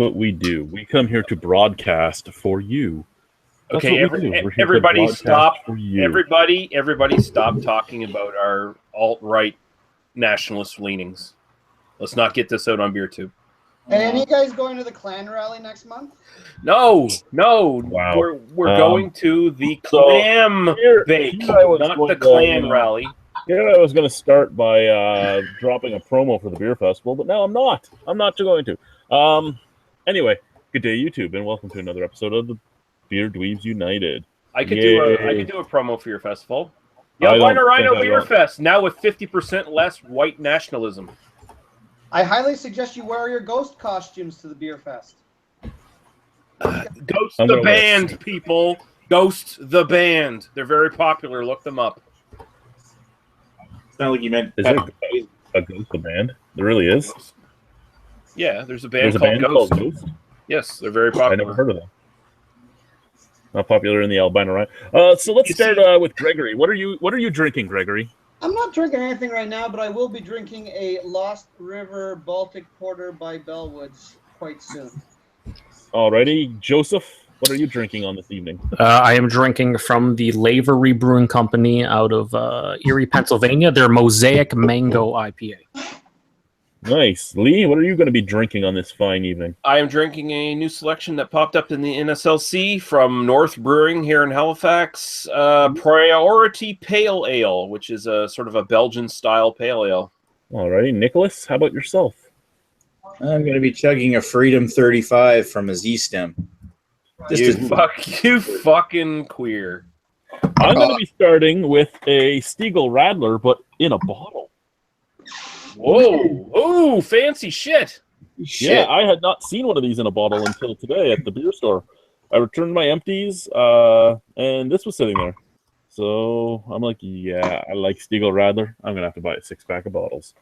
what we do. We come here to broadcast for you. That's Okay, everybody stop. Everybody stop talking about our alt-right nationalist leanings. Let's not get this out on BeerTube. Hey, any of you guys going to the Klan rally next month? No. Wow. We're going to the clam bake, not the Klan rally. Here I was going to start by dropping a promo for the beer festival, but now I'm not. I'm not going to. Anyway, good day, YouTube, and welcome to another episode of the Beer Dweebs United. I could do a promo for your festival. The Albino Rhino Beer Fest, now with 50% less white nationalism. I highly suggest you wear your ghost costumes to the beer fest. Ghost the band, people. Ghost the band. They're very popular. Look them up. It's not like you meant. Is there a Ghost the band? There really is. Yeah, there's a band called Ghost. Yes, they're very popular. I never heard of them. Not popular in the Albino Rhino. So let's start with Gregory. What are you drinking, Gregory? I'm not drinking anything right now, but I will be drinking a Lost River Baltic Porter by Bellwoods quite soon. Alrighty, Joseph, what are you drinking on this evening? I am drinking from the Lavery Brewing Company out of Erie, Pennsylvania. Their Mosaic Mango IPA. Nice. Lee, what are you going to be drinking on this fine evening? I am drinking a new selection that popped up in the NSLC from North Brewing here in Halifax. Priority Pale Ale, which is a sort of a Belgian-style pale ale. Alrighty, Nicholas, how about yourself? I'm going to be chugging a Freedom 35 from a Z-Stem. You fucking queer. I'm going to be starting with a Stiegl Radler, but in a bottle. Whoa! Oh, fancy shit! Yeah, I had not seen one of these in a bottle until today at the beer store. I returned my empties, and this was sitting there. So I'm like, yeah, I like Stiegl Radler. I'm gonna have to buy a 6-pack of bottles.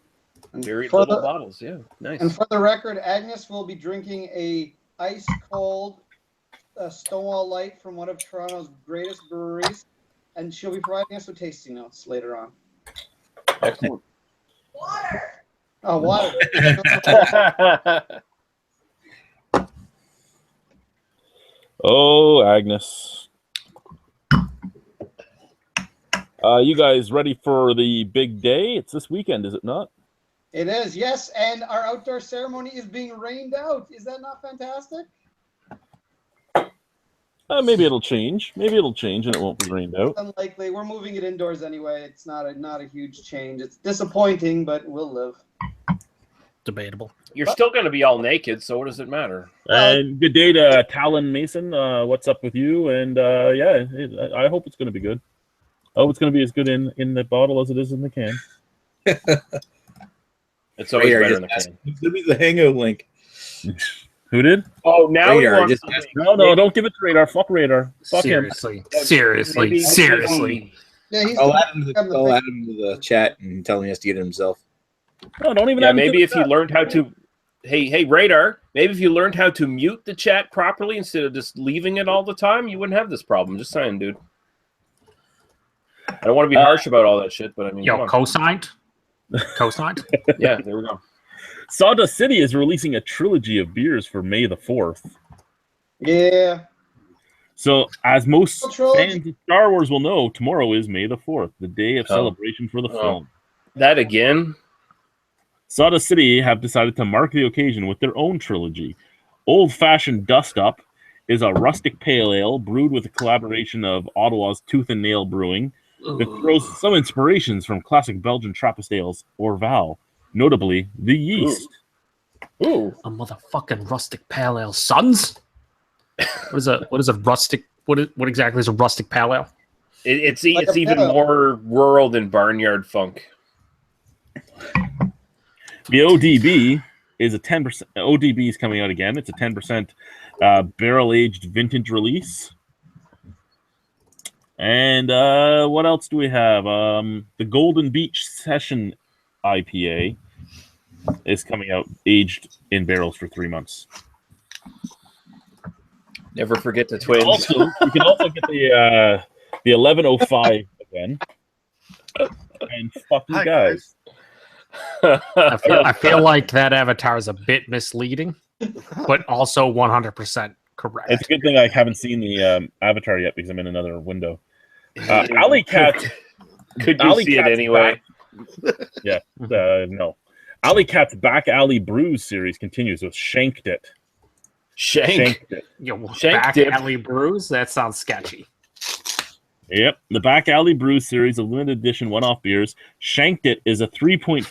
Very little bottles, yeah, nice. And for the record, Agnes will be drinking a ice cold Stonewall Light from one of Toronto's greatest breweries, and she'll be providing us with tasting notes later on. Excellent. Water. Oh, water. Oh, Agnes. You guys ready for the big day? It's this weekend, is it not? It is, yes. And our outdoor ceremony is being rained out. Is that not fantastic? Maybe it'll change. Maybe it'll change and it won't be rained out. It's unlikely. We're moving it indoors anyway. It's not a huge change. It's disappointing, but we'll live. Debatable. You're still going to be all naked, so what does it matter? And good day to Talon Mason. What's up with you? And I hope it's going to be good. I hope it's going to be as good in the bottle as it is in the can. It's always better in the can. Give me the Hangout link. Who did? Oh, now Radar, you want No, don't give it to Radar. Fuck Radar. Fuck Seriously. him. Seriously. Yeah, I'll add him to the chat and tell him he has to get it himself. No, don't even. Yeah, maybe if you learned how to. Hey, Radar. Maybe if you learned how to mute the chat properly instead of just leaving it all the time, you wouldn't have this problem. Just saying, dude. I don't want to be harsh about all that shit, but I mean, co-signed. Co-signed. Yeah, there we go. Sawdust City is releasing a trilogy of beers for May the 4th. Yeah. So, as most fans of Star Wars will know, tomorrow is May the 4th, the day of celebration for the film. That again? Sawdust City have decided to mark the occasion with their own trilogy. Old Fashioned Dust Up is a rustic pale ale brewed with a collaboration of Ottawa's Tooth and Nail Brewing that throws some inspirations from classic Belgian Trappist ales, Orval, notably the yeast. Ooh. A motherfucking rustic pale ale, sons. What is a rustic? What exactly is a rustic pale ale? It's even more rural than Barnyard Funk. The ODB is a 10%. ODB is coming out again. It's a 10% barrel-aged vintage release. And what else do we have? The Golden Beach Session IPA is coming out aged in barrels for 3 months. Never forget the twins. You can also get the 1105 again. And fuck you guys. I feel like that avatar is a bit misleading. but also 100% correct. It's a good thing I haven't seen the avatar yet because I'm in another window. Alley Cat. Could you see it anyway? No. Alley Cat's Back Alley Brews series continues with Shanked It. Shanked It. Back alley brews? That sounds sketchy. Yep. The Back Alley Brews series of limited edition one-off beers. Shanked It is a 3.5%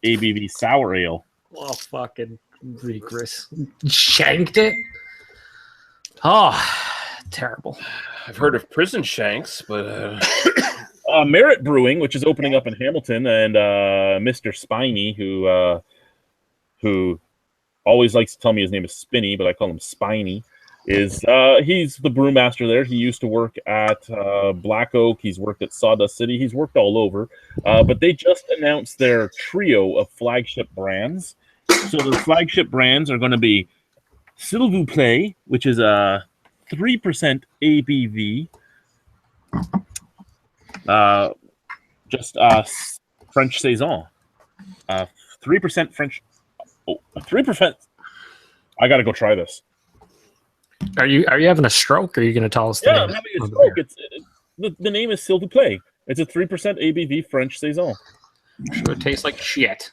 ABV sour ale. Oh, fucking rigorous. Shanked It? Oh, terrible. I've heard of prison shanks, but... Merit Brewing, which is opening up in Hamilton, and Mr. Spiny, who always likes to tell me his name is Spinny, but I call him Spiny, he's the brewmaster there. He used to work at Black Oak. He's worked at Sawdust City. He's worked all over. But they just announced their trio of flagship brands. So the flagship brands are going to be S'il vous plaît, which is a 3% ABV. French Saison. 3% French. Oh, 3%. I got to go try this. Are you having a stroke, or are you going to tell us? Yeah, I'm having a stroke. The name is S'il vous plaît. It's a 3% ABV French Saison. Sure, it tastes like shit.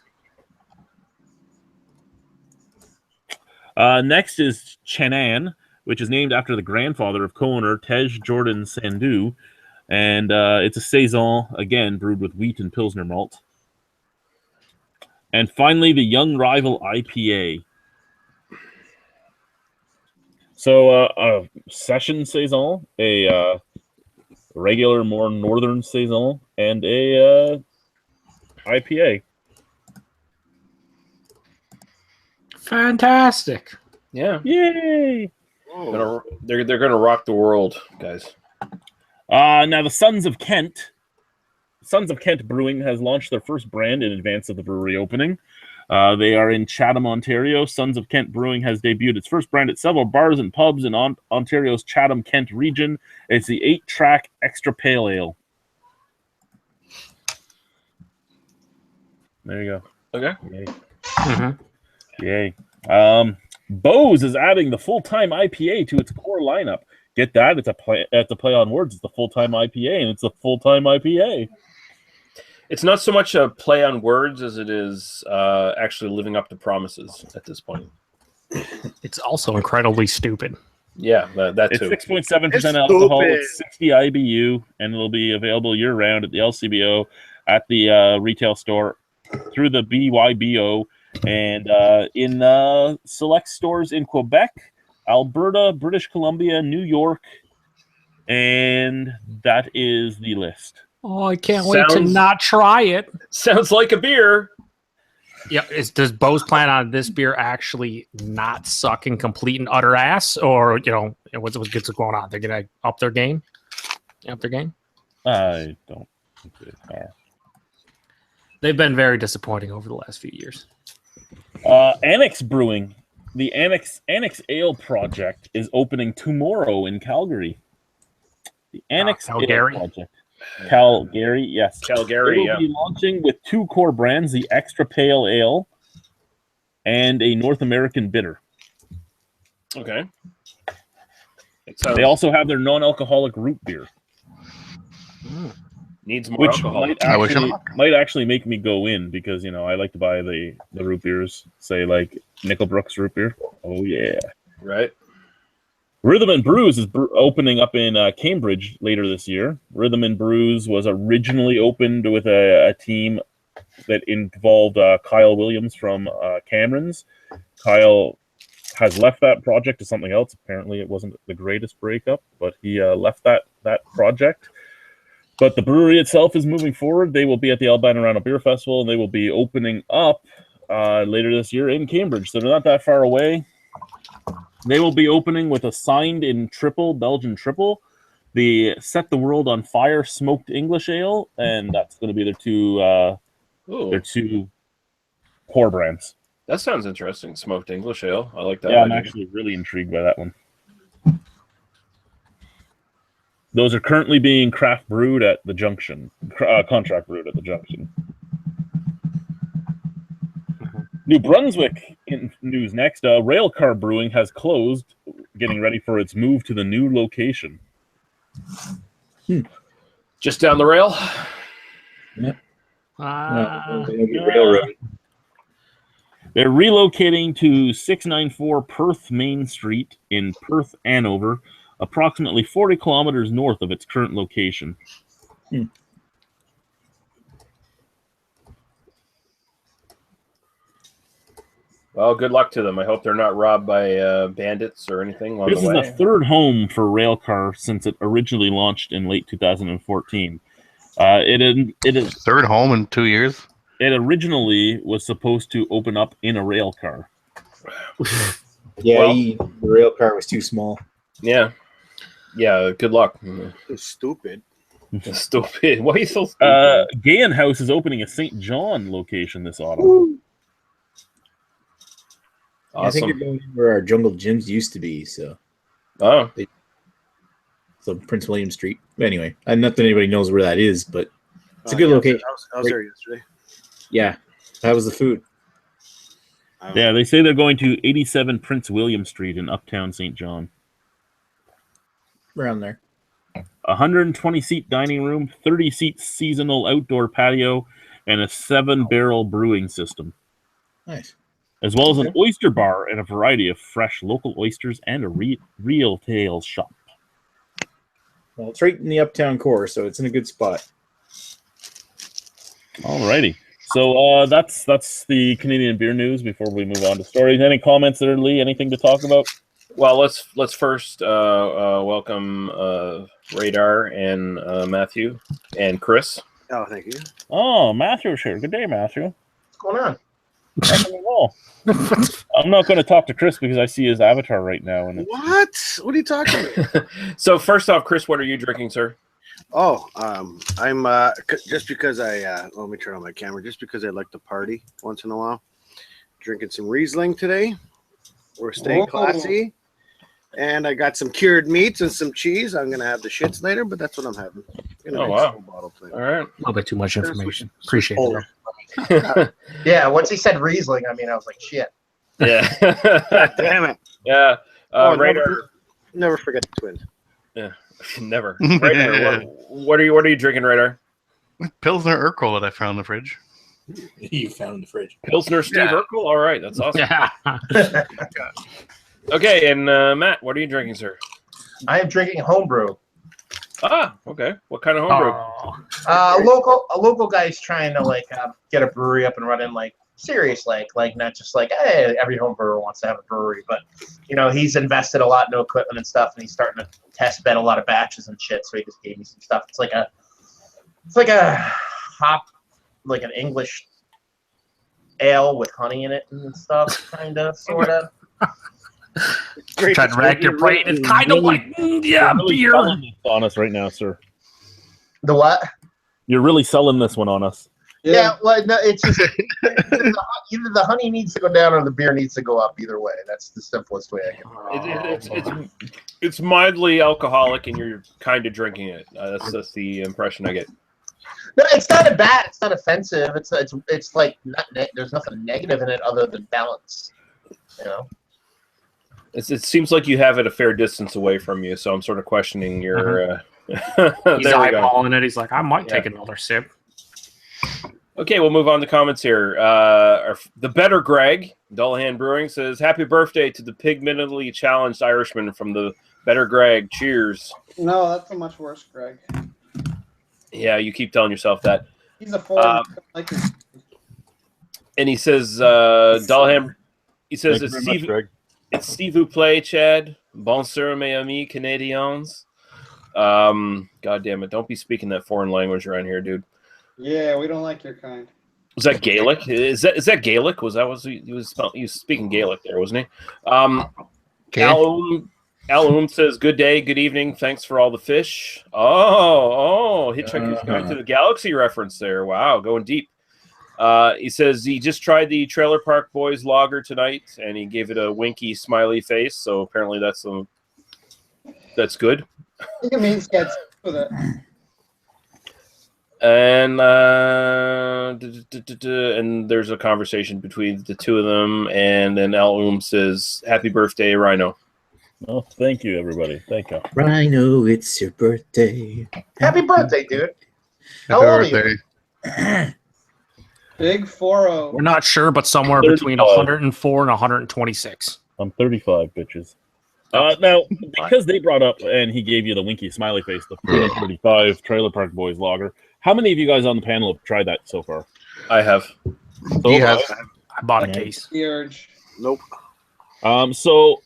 Next is Chenin, which is named after the grandfather of co-owner Tej Jordan Sandu. And it's a Saison, again, brewed with wheat and Pilsner malt. And finally, the Young Rival IPA. So, a Session Saison, a regular, more northern Saison, and a IPA. Fantastic. Yeah. Yay! They're gonna rock the world, guys. Now the Sons of Kent Brewing has launched their first brand in advance of the brewery opening. They are in Chatham, Ontario. Sons of Kent Brewing has debuted its first brand at several bars and pubs in Ontario's Chatham-Kent region. It's the 8-track Extra Pale Ale. There you go. Okay. Yay. Mm-hmm. Yay. Bose is adding the full-time IPA to its core lineup. Get that? It's a play on words. It's the full-time IPA, and it's a full-time IPA. It's not so much a play on words as it is actually living up to promises at this point. It's also incredibly stupid. Yeah, that too. It's 6.7% alcohol. It's 60 IBU, and it'll be available year-round at the LCBO, at the retail store, through the BYBO, and in select stores in Quebec, Alberta, British Columbia, New York, and that is the list. Oh, I can't wait to not try it. Sounds like a beer. Yeah, does Bose plan on this beer actually not sucking complete and utter ass, or what's going on? They're gonna up their game. Up their game. I don't think they are. They've been very disappointing over the last few years. Annex Brewing, the Annex Ale project is opening tomorrow in Calgary. The Annex Ale project. Calgary, yes. Calgary, it will be launching with 2 core brands, the Extra Pale Ale and a North American Bitter. Okay. They also have their non-alcoholic root beer. Needs more alcohol. Might actually make me go in because, I like to buy the root beers, say like Nickelbrook's root beer. Oh, yeah. Right. Rhythm and Brews is opening up in Cambridge later this year. Rhythm and Brews was originally opened with a team that involved Kyle Williams from Cameron's. Kyle has left that project to something else. Apparently it wasn't the greatest breakup, but he left that project. But the brewery itself is moving forward. They will be at the Albino Rhino Beer Festival, and they will be opening up later this year in Cambridge. So they're not that far away. They will be opening with a signed in triple, Belgian triple, the Set the World on Fire Smoked English Ale, and that's going to be their two core brands. That sounds interesting. Smoked English Ale. I like that. Yeah, I'm actually really intrigued by that one. Those are currently being craft brewed at the Junction, contract brewed at the Junction. New Brunswick in news next. Railcar Brewing has closed, getting ready for its move to the new location. Just down the rail. Railroad. They're relocating to 694 Perth Main Street in Perth, Andover, approximately 40 kilometers north of its current location. Well, good luck to them. I hope they're not robbed by bandits or anything along This the is way. the third home for Railcar since it originally launched in late 2014. It is Third home in 2 years. It originally was supposed to open up in a rail car. Yeah, Well- the rail car was too small. Yeah. Yeah, good luck. It's stupid. Stupid. Why are you so stupid? Gahan House is opening a St. John location this autumn. I think Awesome. you're going where our jungle gyms used to be. So Oh, Prince William Street. Anyway, not that anybody knows where that is, but it's a good Yeah, location. I was there yesterday. Yeah, that was the food. Yeah, they say they're going to 87 Prince William Street in Uptown St. John. Around there. 120-seat dining room, 30-seat seasonal outdoor patio, and a 7-barrel brewing system, Nice. as well as an oyster bar and a variety of fresh local oysters and a real tail shop. Well, it's right in the uptown core, so it's in a good spot. Alrighty. So that's the Canadian beer news before we move on to stories. Any comments there, Lee? Anything to talk about? well, let's first welcome Radar and Matthew and Chris. Oh, thank you. Oh, Matthew's here. Good day, Matthew. What's going on? Nothing at all. I'm not going to talk to Chris because I see his avatar right now. And What? What are you talking about? So first off, Chris, what are you drinking, sir? Oh, I'm just because let me turn on my camera. Just because I like to party once in a while, drinking some Riesling today. We're staying classy, and I got some cured meats and some cheese. I'm gonna have the shits later, but that's what I'm having. Oh, wow. Bottle plate. All right. A little bit too much information. Appreciate it. Yeah, once he said Riesling, I mean, I was like, shit. Yeah. Damn it! Yeah. Radar. Never forget the twins. Never. Radar. What are you drinking, Radar? Pilsner Urquell that I found in the fridge. You found in the fridge. Pilsner Steve Yeah. Urkel. All right, that's awesome. Yeah. Okay, and Matt, what are you drinking, sir? I am drinking homebrew. Ah, okay. What kind of homebrew? Oh, A local guy's trying to get a brewery up and running serious, not just hey, every home brewer wants to have a brewery, but he's invested a lot in equipment and stuff, and he's starting to test bed a lot of batches and shit. So he just gave me some stuff. It's like a hop, like an English ale with honey in it and stuff, kind of, sort of. Great. trying to rack your brain. It's kind of like, yeah, You're really beer. selling this on us right now, sir. The what? You're really selling this one on us. Yeah, well, no, it's just either the honey needs to go down or the beer needs to go up. Either way, that's the simplest way I can. It's mildly alcoholic, and you're kind of drinking it. That's the impression I get. No, it's not bad. It's not offensive. It's like there's nothing negative in it other than balance. It seems like you have it a fair distance away from you, so I'm sort of questioning your. He's there we go. eyeballing it. He's like, I might take another sip. Okay, we'll move on to comments here. The Better Greg, Dullahan Brewing, says, happy birthday to the pigmentally challenged Irishman from the Better Greg. Cheers. No, that's a much worse Greg. Yeah, you keep telling yourself that. He's a foreign. And he says, Dullahan, he says, Thank you it's very much, Steve, Greg. it's Steve who play, Chad. Bonsoir, mes amis Canadiens. God damn it. Don't be speaking that foreign language around here, dude. Yeah, we don't like your kind. Was that Gaelic? Is that Gaelic? Was he was speaking Gaelic there, wasn't he? Al says, good day, good evening, thanks for all the fish. Oh, Hitchhiker's Guide to the Galaxy reference there. Wow, going deep. He says he just tried the Trailer Park Boys lager tonight, and he gave it a winky smiley face, so apparently that's good. I think it means gets with it. And and there's a conversation between the two of them, and then Al says, "Happy birthday, Rhino." Oh, thank you, everybody. Thank you. Rhino, it's your birthday. Happy birthday, dude. How Happy old are you? birthday. Big 4-0. We're not sure, but somewhere 35. between 104 and 126. I'm 35, bitches. Now, because they brought up and he gave you the winky smiley face, the 35 Trailer Park Boys lager. How many of you guys on the panel have tried that so far? I have. So He has. I bought a case. The urge. Nope. So,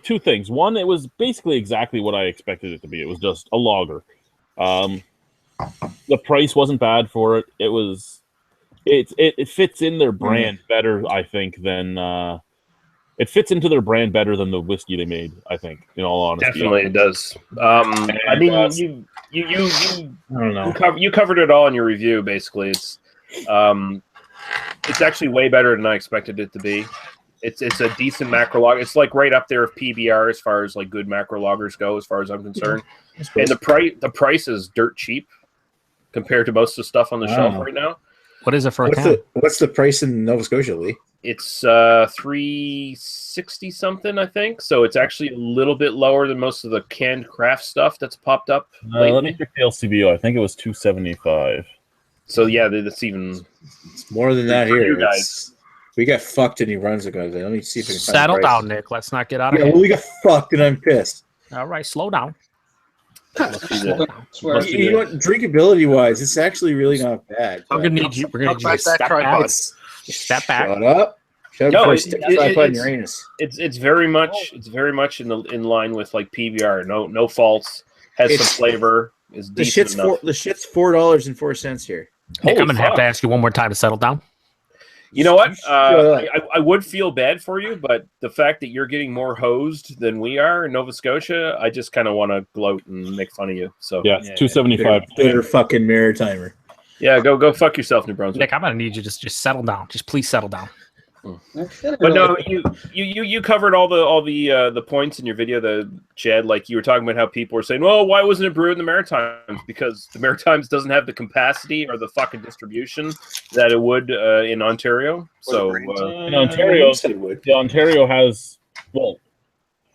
two things. One, it was basically exactly what I expected it to be. It was just a lager. The price wasn't bad for it. It fits in their brand better, I think, than it fits into their brand better than the whiskey they made. I think, in all honesty, Definitely, it does. I mean, you I don't know. you covered it all in your review. Basically, it's actually way better than I expected it to be. It's a decent macro lager. It's like right up there with PBR as far as like good macro lagers go, as far as I'm concerned. And the price is dirt cheap compared to most of the stuff on the shelf right now. What is it for a can? What's the price in Nova Scotia, Lee? It's $3.60 something, I think. So it's actually a little bit lower than most of the canned craft stuff that's popped up lately. let me check the LCBO. I think it was $2.75. So yeah, that's even It's more than that For here. you guys. We got fucked in New Brunswick. Let me see if I can find Settle the price. down, Nick. Let's not get out of Yeah, hand. well, we got fucked and I'm pissed. All right, slow down. must be the, Swear. Must be You know what? Drinkability wise, it's actually really not bad. We're gonna need you. We're gonna need you to step back. It's- Step back. Shut up. Shut No, up before I it- stick it- a tripod in it's- your anus. it's very much in line with like PBR. No faults. Has It's- some flavor. Is The decent shit's enough. $4.04 here. Nick, Holy I'm gonna have to fuck. ask you one more time to settle down. You know what? Shut up. I would feel bad for you, but the fact that you're getting more hosed than we are in Nova Scotia, I just kind of want to gloat and make fun of you. So Yeah, it's $2.75. Bitter fucking Maritimer. yeah, go fuck yourself, New Brunswick. Nick, I'm gonna need you to just settle down. Just please settle down. But no, you covered all the points in your video, the Chad. Like you were talking about how people were saying, "Well, why wasn't it brewed in the Maritimes?" Because the Maritimes doesn't have the capacity or the fucking distribution that it would in Ontario. So In Ontario, Ontario has, well,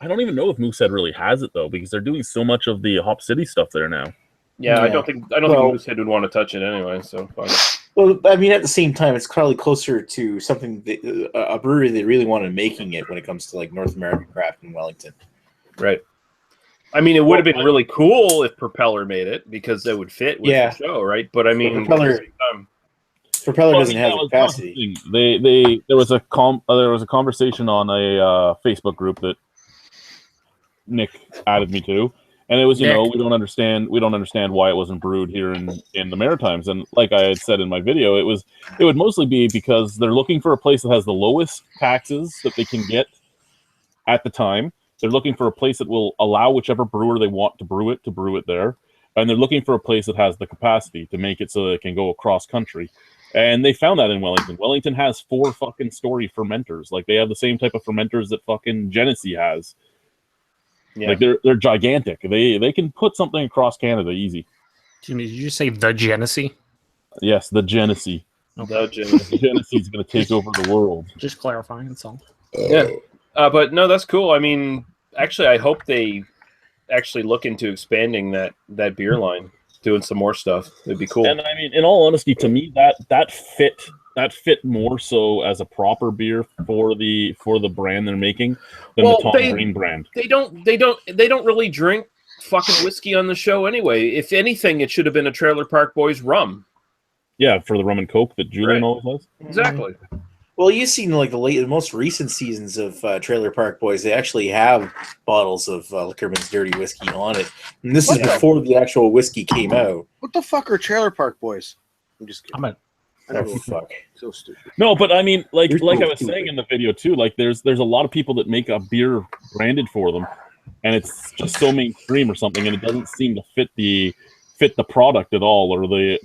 I don't even know if Moosehead really has it though, because they're doing so much of the Hop City stuff there now. yeah, I Yeah. don't think Well- Moosehead would want to touch it anyway. So fine. Well, I mean, at the same time, it's probably closer to something that, a brewery that really wanted making it when it comes to like North American craft in Wellington. Right. I mean, it would have been really cool if Propeller made it because that would fit with Yeah. the show, right? But I mean, Propeller- at the same time, Propeller Well, doesn't have that the was capacity. the thing. There was a conversation on a Facebook group that Nick added me to, and it was we don't understand why it wasn't brewed here in the Maritimes. And like I had said in my video, it would mostly be because they're looking for a place that has the lowest taxes that they can get at the time. They're looking for a place that will allow whichever brewer they want to brew it there, and they're looking for a place that has the capacity to make it so that it can go across country. And they found that in Wellington. Wellington has 4 fucking story fermenters. Like they have the same type of fermenters that fucking Genesee has. yeah. Like they're gigantic. They can put something across Canada easy. Jimmy, did you say the Genesee? Yes, the Genesee. The Genesee. Genesee's going to take over the world. Just clarifying. That's all. Yeah. But no, that's cool. I mean, actually, I hope they actually look into expanding that beer line, doing some more stuff. It'd be cool. And I mean, in all honesty, to me, that fit more so as a proper beer for the brand they're making than the Tom Green brand. They don't really drink fucking whiskey on the show anyway. If anything, it should have been a Trailer Park Boys rum. Yeah, for the rum and coke that Julian Right. always has. Exactly. Well, you've seen like the most recent seasons of Trailer Park Boys. They actually have bottles of Liquorman's Dirty Whiskey on it, and this is What the- before the actual whiskey came out. What the fuck are Trailer Park Boys? I'm just kidding. I Oh don't know. fuck! So stupid. No, but I mean, like You're I so was stupid. saying in the video too, like there's a lot of people that make a beer branded for them, and it's just so mainstream or something, and it doesn't seem to fit the product at all or the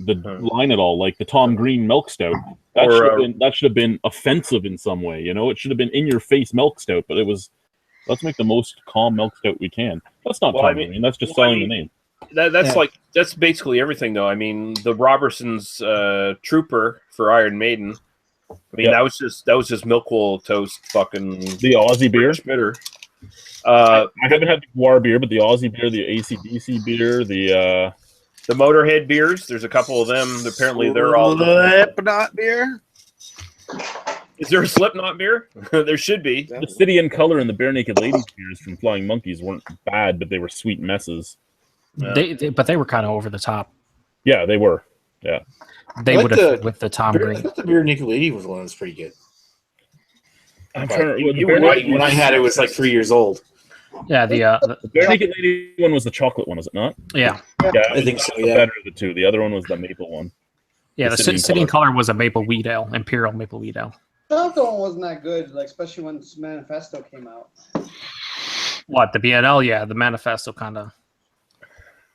line at all. Like the Tom Green Milk Stout, that should have been offensive in some way. You know, it should have been in your face milk stout, but it was let's make the most calm milk stout we can. That's not Well, Tom I mean- Green. That's just well, I selling the mean- name. That's basically everything, though. I mean, the Robertson's Trooper for Iron Maiden. I mean, that was just Milkwool Toast, fucking The Aussie beer. bitter. I haven't had the War beer, but the Aussie beer, the ACDC beer, the Motorhead beers. There's a couple of them. Apparently, they're all. Slipknot beer. Is there a Slipknot beer? There should be. The City and Color and the Bare Naked Ladies beers from Flying Monkeys weren't bad, but they were sweet messes. Yeah. But they were kind of over the top. Yeah, they were. Yeah, They I would like have the- with the Tom I Green. thought the Beer Naked Lady was one that was pretty good. I'm trying to, You- the you Bare were- Naked- When I had it, was like 3 years old. Yeah, the Bare Naked Lady one was the chocolate one, is it not? yeah. Yeah, I think so, the yeah. better of the two. The other one was the maple one. Yeah, The the City City and and Color was a maple wheat ale, imperial maple wheat ale. Chocolate one wasn't that good, like especially when Manifesto came out. What, the BNL? Yeah, the Manifesto kind of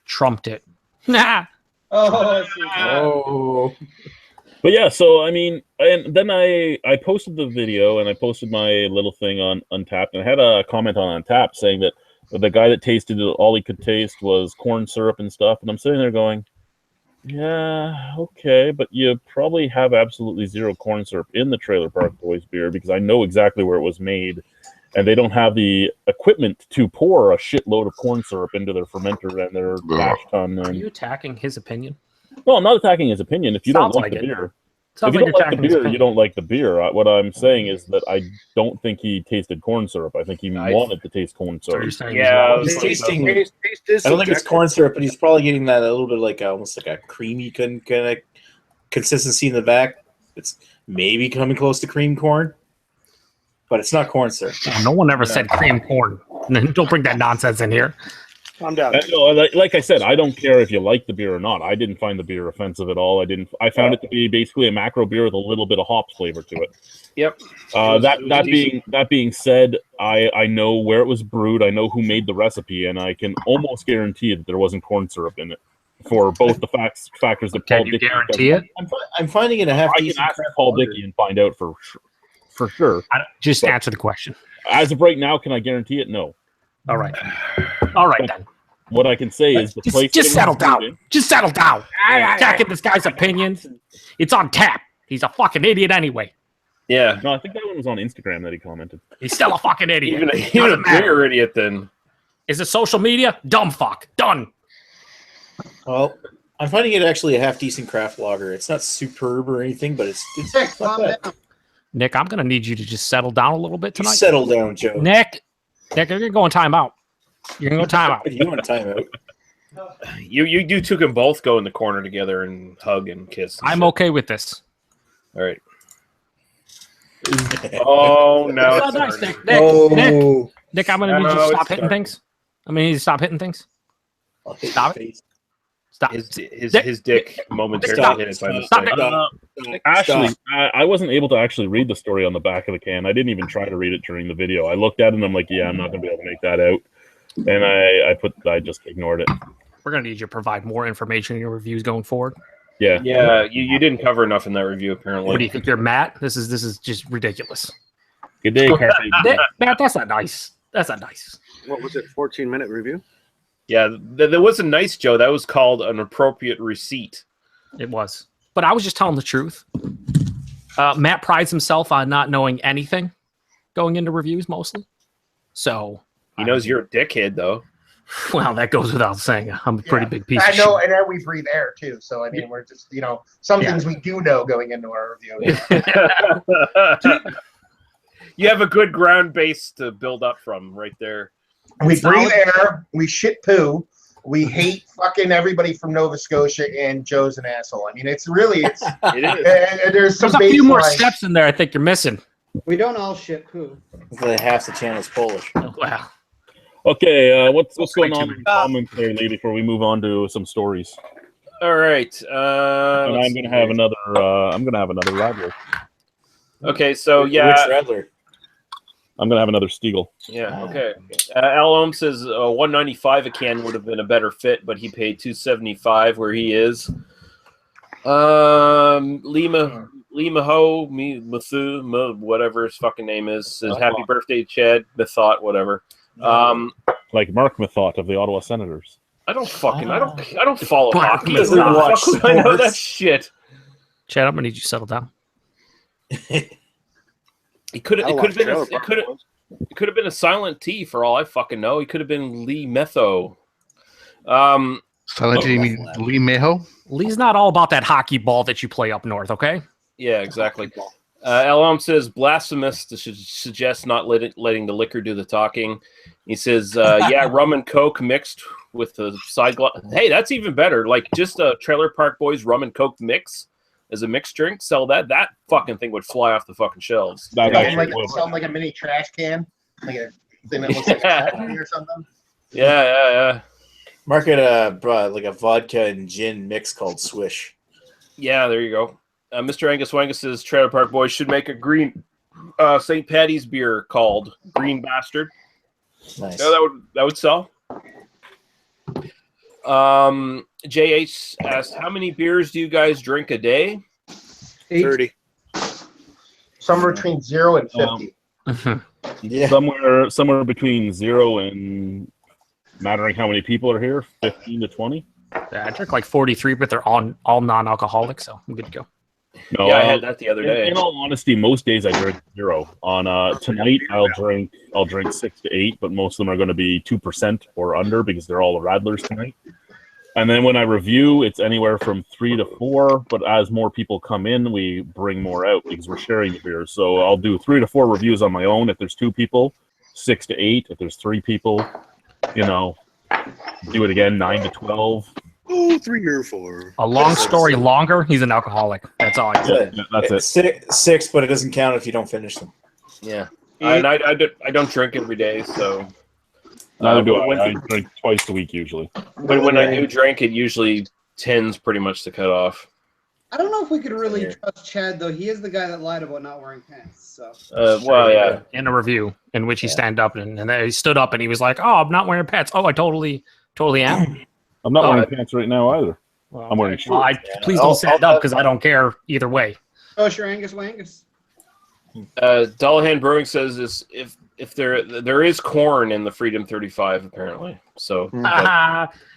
trumped it. Nah. Oh, I see. Oh, But yeah, so I mean, and then I posted the video and I posted my little thing on Untapped, and I had a comment on Untapped saying that the guy that tasted it, all he could taste was corn syrup and stuff, and I'm sitting there going, yeah, okay, but you probably have absolutely zero corn syrup in the Trailer Park Boys beer because I know exactly where it was made, and they don't have the equipment to pour a shitload of corn syrup into their fermenter and their mash tun. Are And you attacking his opinion? well, I'm not attacking his opinion. If you Sounds don't like like the it. beer, Sounds if you like don't you're like the attacking his beer, opinion. you don't like the beer. What I'm saying is that I don't think he tasted corn syrup. I think he wanted to taste corn So you're syrup. saying Yeah, he's he's wrong? tasting. Taste is I don't think it's subjective. corn syrup, but he's probably getting that a little bit like almost like a creamy kind of consistency in the back. It's maybe coming close to cream corn, but it's not corn syrup. No one ever said cream corn. Don't bring that nonsense in here. Calm down. No, like I said, I don't care if you like the beer or not. I didn't find the beer offensive at all. I found it to be basically a macro beer with a little bit of hops flavor to it. Yep. That being said, I know where it was brewed. I know who made the recipe, and I can almost guarantee that there wasn't corn syrup in it for both the factors that Can Paul you Dickey. guarantee it? I'm finding it a half I can decent. ask Paul Dickey and find out for sure. Just But- answer the question. As of right now, can I guarantee it? No. All right. All right, then. What I can say is the place. Just that it settle was brewed down. in- Just settle down. Attacking this guy's opinions. It's on tap. He's a fucking idiot anyway. Yeah. No, I think that one was on Instagram that he commented. He's still a fucking idiot. Even a Doesn't matter. bigger idiot than. Is it social media? Dumb fuck. Done. Well, I'm finding it actually a half decent craft lager. It's not superb or anything, but it's Nick, not calm bad. down. Nick, I'm gonna need you to just settle down a little bit You tonight. settle down, Joe. Nick, you're gonna go in timeout. You're gonna go timeout. You want a timeout? You two can both go in the corner together and hug and kiss. and I'm shit. okay with this. All right. Oh no! Oh, it's nice, starting. Nick, Nick, I'm gonna need you No, to stop it's hitting starting. things. I'm gonna need you to stop hitting things. I'll hit Stop your face. Stop. His dick momentarily Stop. hit it by Stop mistake. it. Actually, I wasn't able to actually read the story on the back of the can. I didn't even try to read it during the video. I looked at it and I'm like, yeah, I'm not going to be able to make that out. And I just ignored it. We're gonna need you to provide more information in your reviews going forward. Yeah. Yeah, you didn't cover enough in that review apparently. What do you think? You're Matt? This is just ridiculous. Good day, Carpe. Matt, that's not nice. That's not nice. What was it? 14-minute review? Yeah, that wasn't nice, Joe. That was called an appropriate receipt. It was. But I was just telling the truth. Matt prides himself on not knowing anything going into reviews mostly. So He knows you're a dickhead, though. well, that goes without saying. I'm a pretty big piece I of know, shit. and then we breathe air too. So I mean, we're just some things we do know going into our review. You have a good ground base to build up from right there. We breathe Solid. air. We shit poo. We hate fucking everybody from Nova Scotia, and Joe's an asshole. I mean, it's It is. and there's some There's a few more baseline- steps in there I think you're missing. We don't all shit poo. Half the channel's Polish. Wow. Okay, what's going Way on too in comments there, Lee, before we move on to some stories? All right. And I'm gonna have another. Radler. Okay, so Rich yeah, Radler. I'm gonna have another Stiegel. yeah, okay. Al Ohm says 195 a can would have been a better fit, but he paid 275 where he is. Lima Ho, Mathu, whatever his fucking name is, says happy birthday, Chad, Methought, whatever. Like Mark Methought of the Ottawa Senators. I don't follow hockey. He doesn't How the watch fuck would I know sports. that shit. Chad, I'm gonna need you to settle down. It could I have watch been Trailer Park Boys. it could have been a silent T for all I fucking know. He could have been Lee Metho. Um, Silent T, you mean Lee Mayo? Lee's not all about that hockey ball that you play up north, okay? yeah, exactly. LM says blasphemous to suggest not letting the liquor do the talking. He says, yeah, rum and coke mixed with the side glass. Hey, that's even better. Like just a Trailer Park Boys rum and coke mix as a mixed drink. Sell that. That fucking thing would fly off the fucking shelves. That Something actually like, would. something like a mini trash can, like a thing that looks like coffee or something. Yeah. Market like a vodka and gin mix called Swish. Yeah, there you go. Mr. Angus Wangus says Trailer Park Boys should make a green St. Patty's beer called Green Bastard. Nice. Yeah, that would sell. JH asked, how many beers do you guys drink a day? 30. Somewhere between 0 and 50. Yeah. Somewhere between 0 and mattering how many people are here, 15 to 20. Yeah, I drink like 43, but they're all non-alcoholic, so I'm good to go. No, Yeah, I had that the other day. In all honesty, most days I drink 0. On tonight, I'll drink 6 to 8, but most of them are going to be 2% or under because they're all the Radlers tonight. And then when I review, it's anywhere from 3 to 4. But as more people come in, we bring more out because we're sharing the beers. So I'll do 3 to 4 reviews on my own if there's 2 people, 6 to 8 if there's 3 people. Do it again, 9 to 12. Oh, 3 or 4. A long story longer, he's an alcoholic. That's all I say. Yeah, that's it. Six, but it doesn't count if you don't finish them. Yeah. And I don't drink every day, so Neither do when- I. I drink twice a week usually. when I do drink, it usually tends pretty much to cut off. I don't know if we could really trust Chad, though. He is the guy that lied about not wearing pants. So Well, yeah. In a review in which he stand up and then he stood up and he was like, "Oh, I'm not wearing pants. Oh, I totally am." I'm not wearing pants right now either. Well, I'm wearing shorts. Please don't stand up because I don't care either way. oh, sure, Angus Wangus. Dullahan Brewing says is if there is corn in the Freedom 35 apparently. So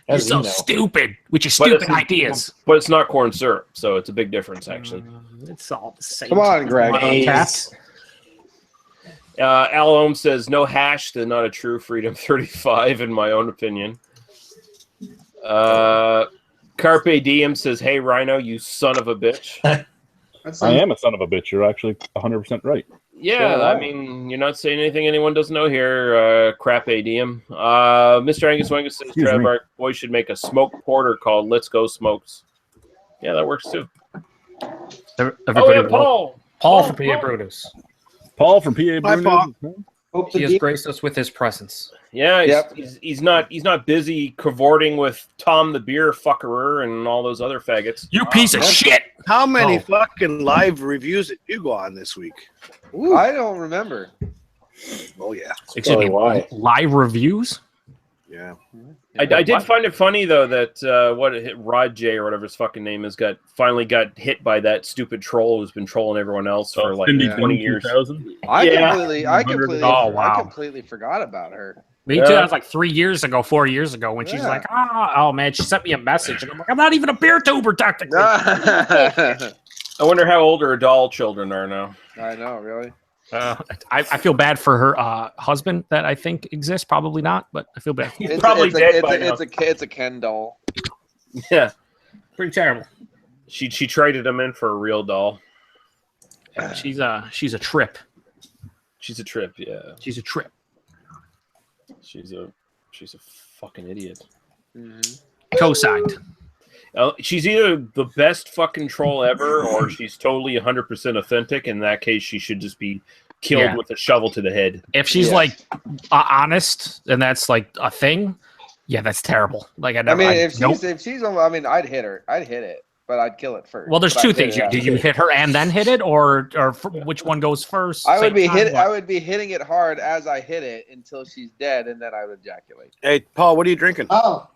You're so stupid with your But stupid it's- ideas. but it's not corn syrup, so it's a big difference actually. It's all the same. Come on, Greg. Cats. Al Ohm says no hash to not a true Freedom 35 in my own opinion. Carpe Diem says, "Hey Rhino, you son of a bitch." I am a son of a bitch. You're actually 100% right. Yeah, I mean, you're not saying anything anyone doesn't know here. Crap Diem. Mr. Angus Wangus says Excuse me. Trevor Boy should make a smoked porter called Let's Go Smokes. Yeah, that works too. Everybody Paul. Paul from PA Brutus. Paul from PA Bye, Paul. Bruno. Hope He the has deep- graced us with his presence. Yeah, Yep. he's not busy cavorting with Tom the beer fuckerer and all those other faggots. You piece of shit. How many Oh. fucking live reviews did you go on this week? I don't remember. Oh, yeah. Excuse me. Why? Live reviews? Yeah. I did find it funny though that Rod J or whatever his fucking name is finally got hit by that stupid troll who's been trolling everyone else for like Cindy 20 years. 2000. Yeah. I completely forgot about her. Me too. That was like 3 years ago, 4 years ago when she's Yeah. like, oh man, she sent me a message. And I'm like, I'm not even a beer tuber technically. I I wonder how old her doll children are now. know, really. I feel bad for her husband that I think exists. Probably not, but I feel bad. He's probably dead by now. It's a Ken doll. Yeah, Pretty terrible. she traded him in for a real doll. She's a trip. She's a trip. Yeah, She's a trip. she's a fucking idiot. Co-signed. She's either the best fucking troll ever, or she's totally 100% authentic. In that case, she should just be killed with a shovel to the head. If she's Yeah. like honest and that's like a thing, yeah, that's terrible. Like I never. if nope. she's, I mean, I'd hit her. I'd hit it, but I'd kill it first. Well, there's But two I'd hit things. it Do after. you hit her and then hit it, or which one goes first? I would Same be time? hit. What? I would be hitting it hard as I hit it until she's dead, and then I would ejaculate. Hey, Paul, what are you drinking? Oh,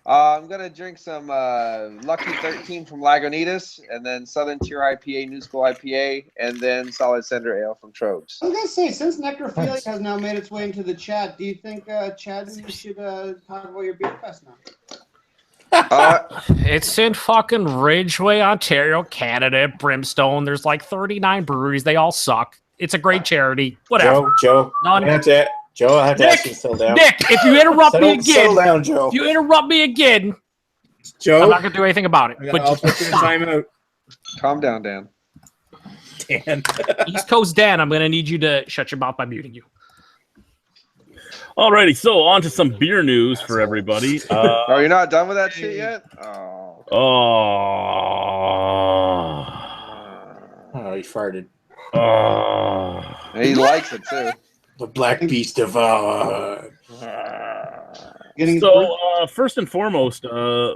I'm gonna drink some Lucky 13 from Lagunitas, and then Southern Tier IPA, New School IPA, and then Solid Cinder Ale from Trobes. I was gonna say, since Necrophilia has now made its way into the chat, do you think, Chad, you should talk about your beer fest now? It's in fucking Ridgeway, Ontario, Canada, Brimstone. There's like 39 breweries. They all suck. It's a great charity. Whatever. Joe, None. I have to ask you to settle down. Nick, if you interrupt me again, settle down, Joe. if you interrupt me again, Joe, I'm not gonna do anything about it. I'll put you in timeout. Calm down, Dan. Dan. East Coast Dan, I'm gonna need you to shut your mouth by muting you. Alrighty, so on to some beer news for everybody. Oh, you're not done with that shit yet? Oh. Oh, he farted. He likes it too. The Black Beast devoured. So, first and foremost,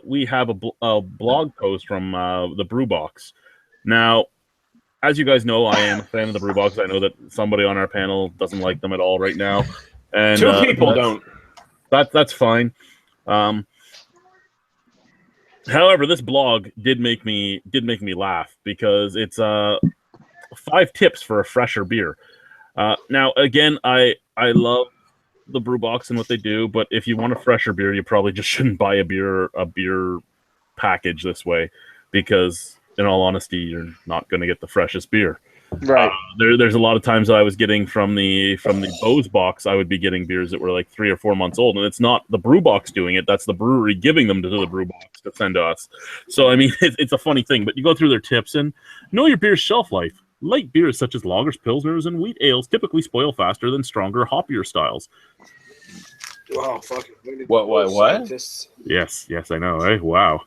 we have a blog post from the Brewbox. Now, as you guys know, I am a fan of the Brewbox. I know that somebody on our panel doesn't like them at all right now. And 2 people don't. That's fine. However, this blog did make me laugh because it's 5 tips for a fresher beer. Now, again, I love the Brewbox and what they do, but if you want a fresher beer, you probably just shouldn't buy a beer package this way, because in all honesty, you're not going to get the freshest beer. Right. There's a lot of times that I was getting from the Bose box, I would be getting beers that were like 3 or 4 months old, and it's not the Brewbox doing it. That's the brewery giving them to the Brewbox to send to us. So I mean, it's a funny thing. But you go through their tips and know your beer's shelf life. Light beers such as lagers, pilsners, and wheat ales typically spoil faster than stronger, hoppier styles. Wow, fuck it. What? Yes, I know. Eh? Wow.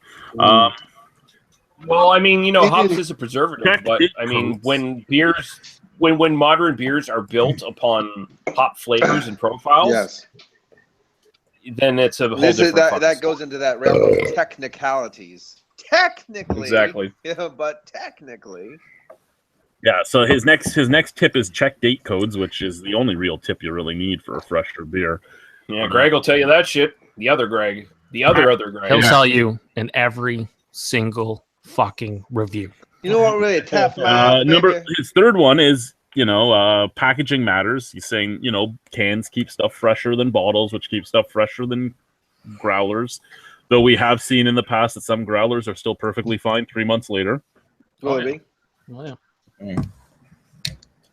Well, I mean, you know, hops is a preservative, but I mean, when modern beers are built upon hop flavors and profiles, Yes. then it's a whole different that goes into that realm of technicalities. Technically, Exactly. Yeah, but technically. Yeah, so his next tip is check date codes, which is the only real tip you really need for a fresher beer. Yeah, Greg will tell you that shit. The other Greg. The other Greg. He'll tell you in every single fucking review. You know what really tough His third one is, packaging matters. He's saying, cans keep stuff fresher than bottles, which keeps stuff fresher than growlers. Though we have seen in the past that some growlers are still perfectly fine 3 months later. Will it be? Oh, yeah.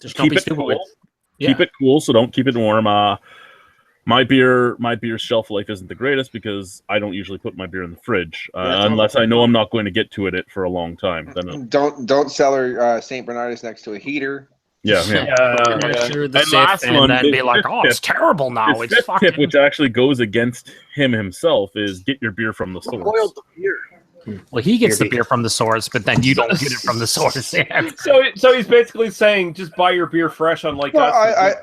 Just Keep it cool. Keep it cool, so don't keep it warm. My beer's shelf life isn't the greatest because I don't usually put my beer in the fridge unless I know I'm not going to get to it for a long time. Then Don't cellar St. Bernardus next to a heater. Yeah. And last one, then be like, oh, it's terrible now. It's fucking. Tip, which actually goes against him himself, is get your beer from the source. Boiled the beer. Well, he gets the beer from the source, but then you don't get it from the source. Yeah. So he's basically saying just buy your beer fresh, unlike us.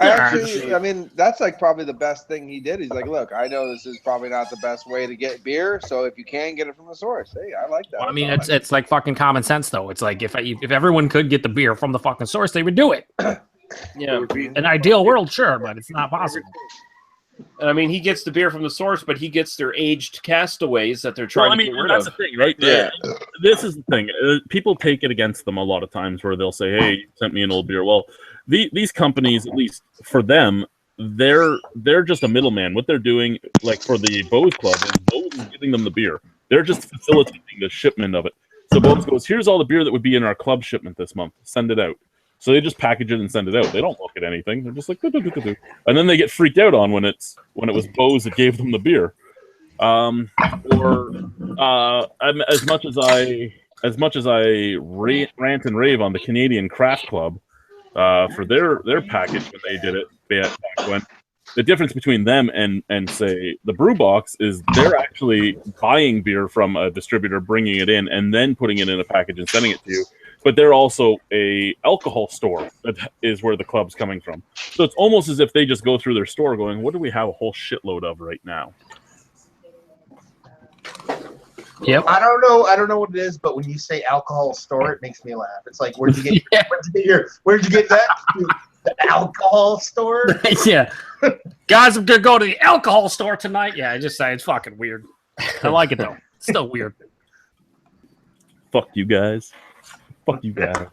I mean, that's like probably the best thing he did. He's like, look, I know this is probably not the best way to get beer, so if you can get it from the source, hey, I like that. Well, I mean, it's like fucking common sense, though. It's like if everyone could get the beer from the fucking source, they would do it. Yeah, an ideal world, sure, but it's not possible. And I mean, he gets the beer from the source, but he gets their aged castaways that they're trying to get rid that's of. the thing, right? Yeah. This is the thing. People take it against them a lot of times where they'll say, hey, you sent me an old beer. Well, these companies, at least for them, they're just a middleman. What they're doing, like for the Bose Club, is Bose is giving them the beer. They're just facilitating the shipment of it. So Bose goes, here's all the beer that would be in our club shipment this month. Send it out. So they just package it and send it out. They don't look at anything. They're just like, do. And then they get freaked out on when it was Bose that gave them the beer. As much as I rant and rave on the Canadian Craft Club for their package when they did it back when, the difference between them and say the Brewbox is they're actually buying beer from a distributor, bringing it in, and then putting it in a package and sending it to you. But they're also a alcohol store that is where the club's coming from. So it's almost as if they just go through their store going, what do we have a whole shitload of right now? Yep. I don't know what it is, but when you say alcohol store, it makes me laugh. It's like, where'd you get that? The alcohol store? Yeah. Guys, I'm gonna go to the alcohol store tonight. Yeah, I just say it's fucking weird. I like it though. It's still weird. Fuck you guys. Fuck you guys.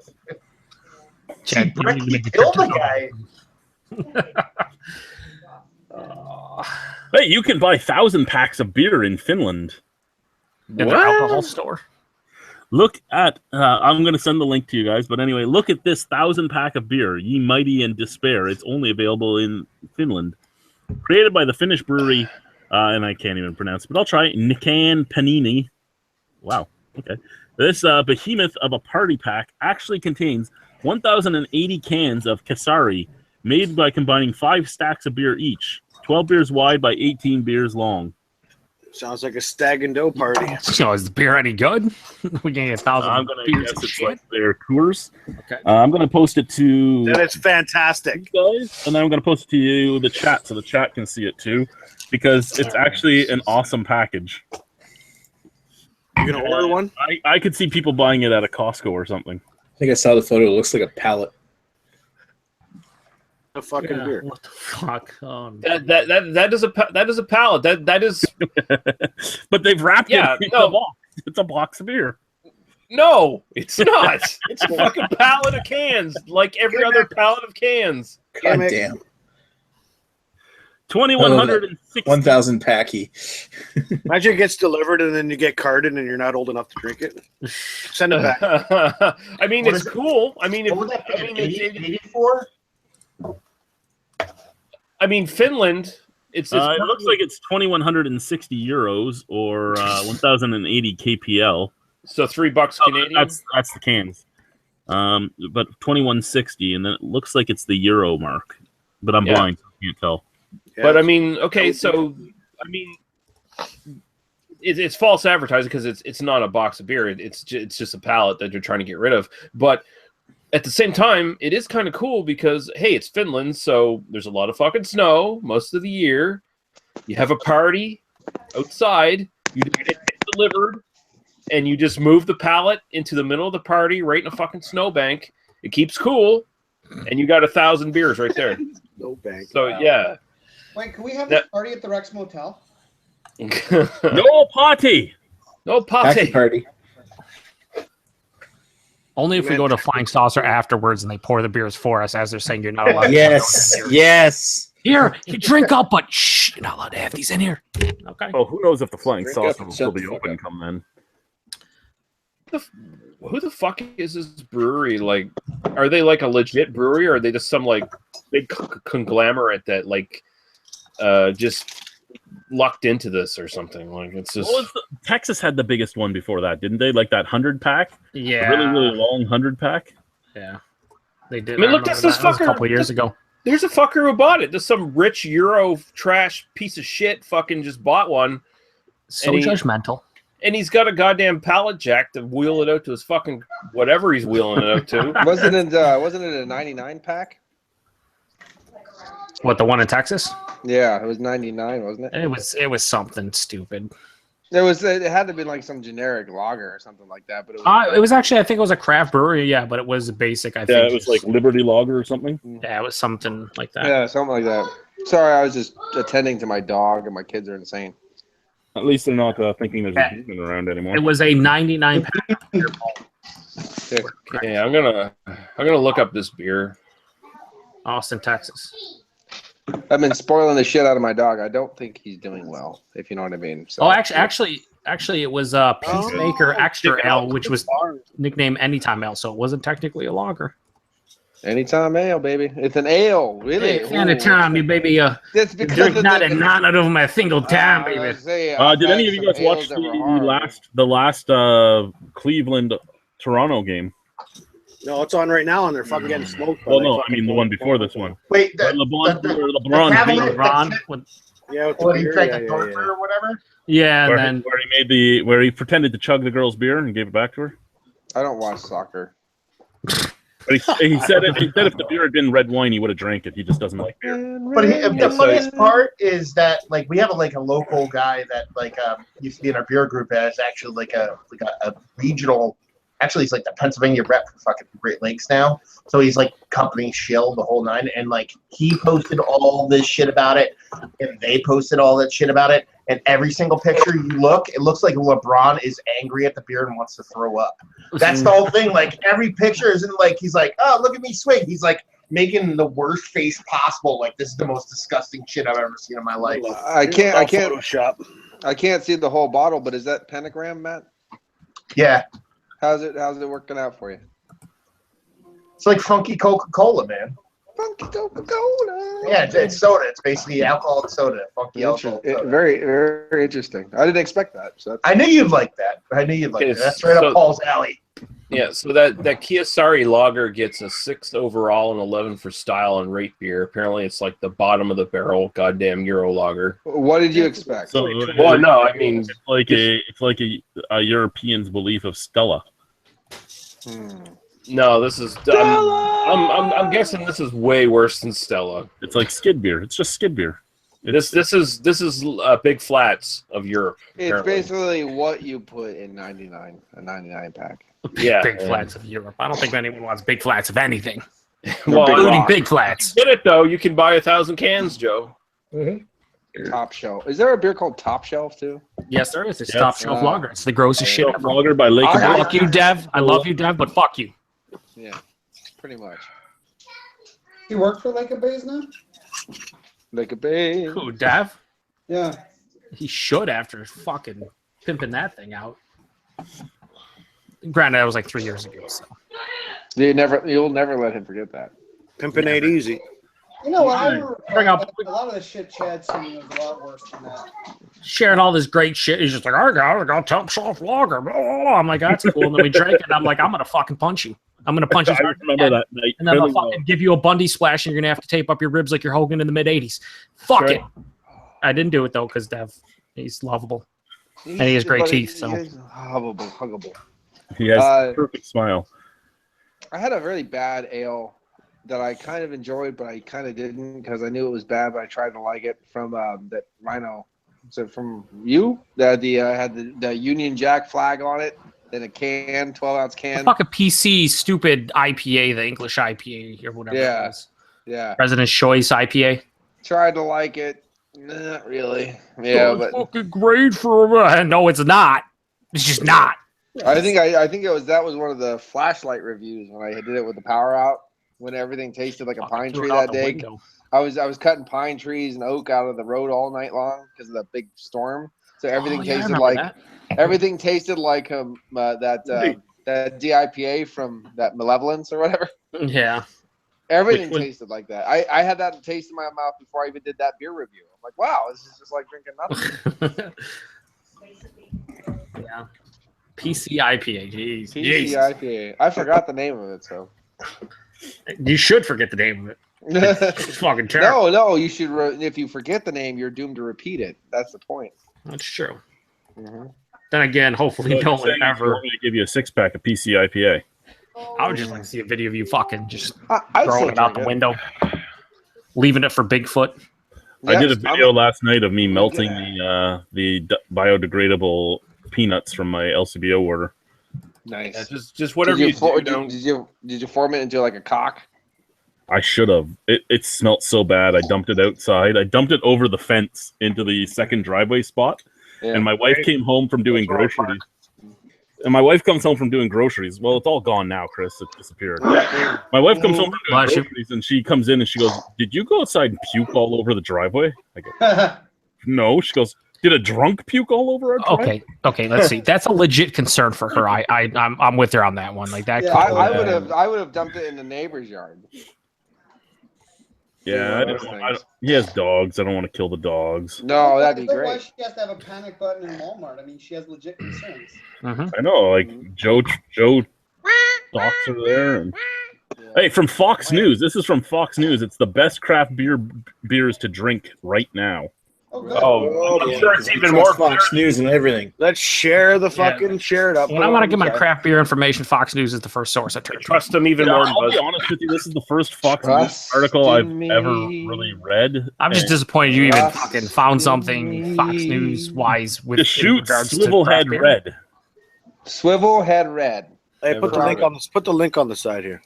Chad, you Brick, need to you make a killed the TikTok. guy. Hey, you can buy 1,000 packs of beer in Finland. In their alcohol store. Look at, I'm going to send the link to you guys, but anyway, look at this 1,000 pack of beer, Ye Mighty and Despair. It's only available in Finland. Created by the Finnish brewery, and I can't even pronounce it, but I'll try, Nikan Panini. Wow, okay. This behemoth of a party pack actually contains 1,080 cans of Kasari, made by combining 5 stacks of beer each, 12 beers wide by 18 beers long. Sounds like a stag and dough party. So is the beer any good? We can get 1,000 I'm going to beers guess of it's shit. like their Coors. Okay. I'm going to post it to That is fantastic. you guys, and then I'm going to post it to you, the chat, so the chat can see it too, because it's actually an awesome package. You gonna order one? I could see people buying it at a Costco or something. I think I saw the photo. It looks like a pallet. A fucking Yeah, beer. what the fuck? That is a pallet. That is But they've wrapped Yeah, it in no. a box. It's a box of beer. no, it's not. It's a fucking pallet of cans, like every other pallet of cans. God Gimmick. damn. 2,160. 1,000 packy. Imagine it gets delivered and then you get carded and you're not old enough to drink it. Send it back. I mean, What it's is it? cool. I mean, What was that? I mean, 84? I mean, Finland. It's It looks like it's 2,160 euros or 1,080 KPL. so $3 Canadian. That's the cans. But 2,160, and then it looks like it's the euro mark. But I'm Yeah. blind, so I can't tell. But I mean, okay, so I mean, it's false advertising because it's not a box of beer. It's just a pallet that you're trying to get rid of. But at the same time, it is kind of cool because hey, it's Finland, so there's a lot of fucking snow most of the year. You have a party outside. You get it delivered, and you just move the pallet into the middle of the party, right in a fucking snowbank. It keeps cool, and you got 1,000 beers right there. No bank. So yeah. Wait, can we have this party at the Rex Motel? No party! No Packy party. party. Only if we go to Flying Saucer afterwards and they pour the beers for us as they're saying you're not allowed to Yes. have those Yes. Here, you drink up, but shh, you're not allowed to have these in here. Okay. Oh, who knows if the Flying Drink Saucer up will and still shut be the fuck open up. come then. Who the fuck is this brewery? Like, are they like a legit brewery, or are they just some like big conglomerate that like just lucked into this or something? Like, it's just Texas had the biggest one before that, didn't they? Like that 100 pack? Yeah. A really, really long 100 pack? Yeah. They did. I mean, look, remember this that. That was fucker- a couple of years ago. there's a fucker who bought it. Just some rich Euro trash piece of shit fucking just bought one, So and he- judgmental. and he's got a goddamn pallet jack to wheel it out to his fucking whatever he's wheeling it out to. Wasn't it a 99 pack? What, the one in Texas? Yeah, it was 99, wasn't it? It was something stupid. It had to be like some generic lager or something like that. But It was actually, I think it was a craft brewery, yeah, but it was basic. I think Yeah, it was like Liberty Lager or something. yeah, it was something like that. yeah, something like that. Sorry, I was just attending to my dog, and my kids are insane. At least they're not thinking there's a demon around anymore. It was a 99 pack. Okay, I'm gonna look up this beer. Austin, Texas. I've been spoiling the shit out of my dog. I don't think he's doing well, if you know what I mean. So, Oh, actually, it was Peacemaker Extra Ale, which was nicknamed Anytime Ale, so it wasn't technically a lager. anytime ale, baby. It's an ale, really. Hey, anytime, you baby. That's because Drink of not the- a none out of my single time, baby. Did any of you guys watch the last Cleveland Toronto game? No, it's on right now, and they're fucking getting smoked. by Well, like no, I fucking mean the one before this one. Wait, Where LeBron beat Ron with, Yeah, with the what he beer, tried yeah, to yeah, torture yeah. or whatever? yeah, and where, then where he made where he pretended to chug the girl's beer and gave it back to her. I don't watch soccer. But he said if the beer had been red wine, he would have drank it. He just doesn't like beer. But the funniest part is that like we have a local guy that used to be in our beer group that is actually like a regional actually he's like the Pennsylvania rep for fucking Great Lakes now. So he's like company shill the whole nine, and like he posted all this shit about it, and they posted all that shit about it. And every single picture you look, it looks like LeBron is angry at the beer and wants to throw up. That's the whole thing. Like every picture isn't like he's like, oh, look at me swing. He's like making the worst face possible. Like this is the most disgusting shit I've ever seen in my life. I can't Photoshop. I can't see the whole bottle, but is that pentagram, Matt? Yeah, How's it working out for you? it's like funky Coca-Cola, man. Funky Coca-Cola. Yeah, it's soda. It's basically alcoholic soda. Funky alcoholic soda. Very, very interesting. I didn't expect that. So I knew you'd like that. Okay, That's right up Paul's alley. Yeah, so that Kiyosari lager gets a 6th overall and 11 for style and rate beer. Apparently, it's like the bottom of the barrel, goddamn Euro lager. what did you expect? So Well, no, I mean, it's like a European's belief of Stella. no, this is. I'm guessing this is way worse than Stella. It's like skid beer. It's just skid beer. This is Big Flats of Europe. It's apparently. basically what you put in a 99 pack. Yeah, Big Flats of Europe. I don't think anyone wants Big Flats of anything, Well, including Big Flats. get it though. You can buy 1,000 cans, Joe. Top shelf. Is there a beer called Top Shelf too? Yes, there is. It's Yes. top shelf lager. It's the grossest shit ever. Lager by Lake. Fuck you, Dev. I love you, Dev, but fuck you. Yeah, pretty much. You work for Lake of Bays now? Like a babe. Who, Dev? Yeah. He should after fucking pimping that thing out. Granted, that was like 3 years ago. So You'll never let him forget that. Pimpin' ain't easy. You know what? I remember Bring up- a lot of the shit Chad sent me was a lot worse than that. sharing all this great shit. He's just like, I got top shelf lager. Blah, blah, blah. I'm like, that's cool. And then we drank it. And I'm like, I'm gonna fucking punch you. I'm gonna punch you. I remember that night. And then I'll really well. fucking give you a Bundy splash, and you're gonna have to tape up your ribs like you're Hogan in the mid '80s. Fuck Sure. it. I didn't do it though because Dev, he's lovable. And he has great teeth, so. He's huggable. He has a perfect smile. I had a really bad ale that I kind of enjoyed, but I kind of didn't because I knew it was bad, but I tried to like it from that Rhino. So from you, that had the Union Jack flag on it in a can, 12-ounce can. Fucking PC stupid IPA, the English IPA or whatever Yeah. it is. Yeah, President's Choice IPA. tried to like it. Not really. Yeah, but fucking great for no, it's not. It's just not. I think that was one of the flashlight reviews when I did it with the power out when everything tasted like a pine Threw tree it out that the day. window. I was cutting pine trees and oak out of the road all night long because of the big storm. So everything Oh, yeah, I tasted remember like that. everything tasted like that DIPA from that Malevolence or whatever. Yeah. Everything Which one? tasted like that. I had that taste in my mouth before I even did that beer review. I'm like, wow, this is just like drinking nothing. Yeah. PC IPA. Jeez. PC Jesus. IPA. I forgot the name of it, so. You should forget the name of it. It's fucking terrible. No, you should. If you forget the name, you're doomed to repeat it. That's the point. That's true. Mm-hmm. Then again, hopefully no one ever. I'm going to give you a 6-pack of PC IPA. I would just like to see a video of you fucking just I'd throwing still it out drink the it. window, leaving it for Bigfoot. I did a Yes, video last night of me melting Yeah. the biodegradable peanuts from my LCBO order. Nice. Yeah, just whatever you do. Did you form it into like a cock? I should have. It smelt so bad. I dumped it outside. I dumped it over the fence into the second driveway spot. Yeah. And my wife came home from doing groceries. And my wife comes home from doing groceries. Well, it's all gone now, Chris. It disappeared. My wife comes home from doing Bless you. groceries, and she comes in and she goes, "Did you go outside and puke all over the driveway?" I go, "No." She goes, "Did a drunk puke all over our driveway?" Okay. Let's see. That's a legit concern for her. I'm with her on that one. Like that. Yeah, I would have dumped it in the neighbor's yard. Yeah, I don't, he has dogs. I don't want to kill the dogs. No, that'd be Is that why great. she has to have a panic button in Walmart? I mean, she has legit concerns. Mhm. I know, like Joe docs are there. And hey, from Fox News. This is from Fox News. It's the best craft beers to drink right now. Oh, good. Oh, I'm sure it's even more. Fox News and everything. Let's share the fucking share it up. When I want to get my craft beer information, Fox News is the first source I turn to. Trust them even Yeah, more. I'll be Buzz. honest with you. This is the first Fox News Trust article I've in ever me. really read. I'm just And disappointed you even Trust fucking found something in Fox me. News wise with the shoot regards to Swivel craft Head beer. Red. Swivel Head Red. Hey, Never put the heard link of on this. Put the link on the side here.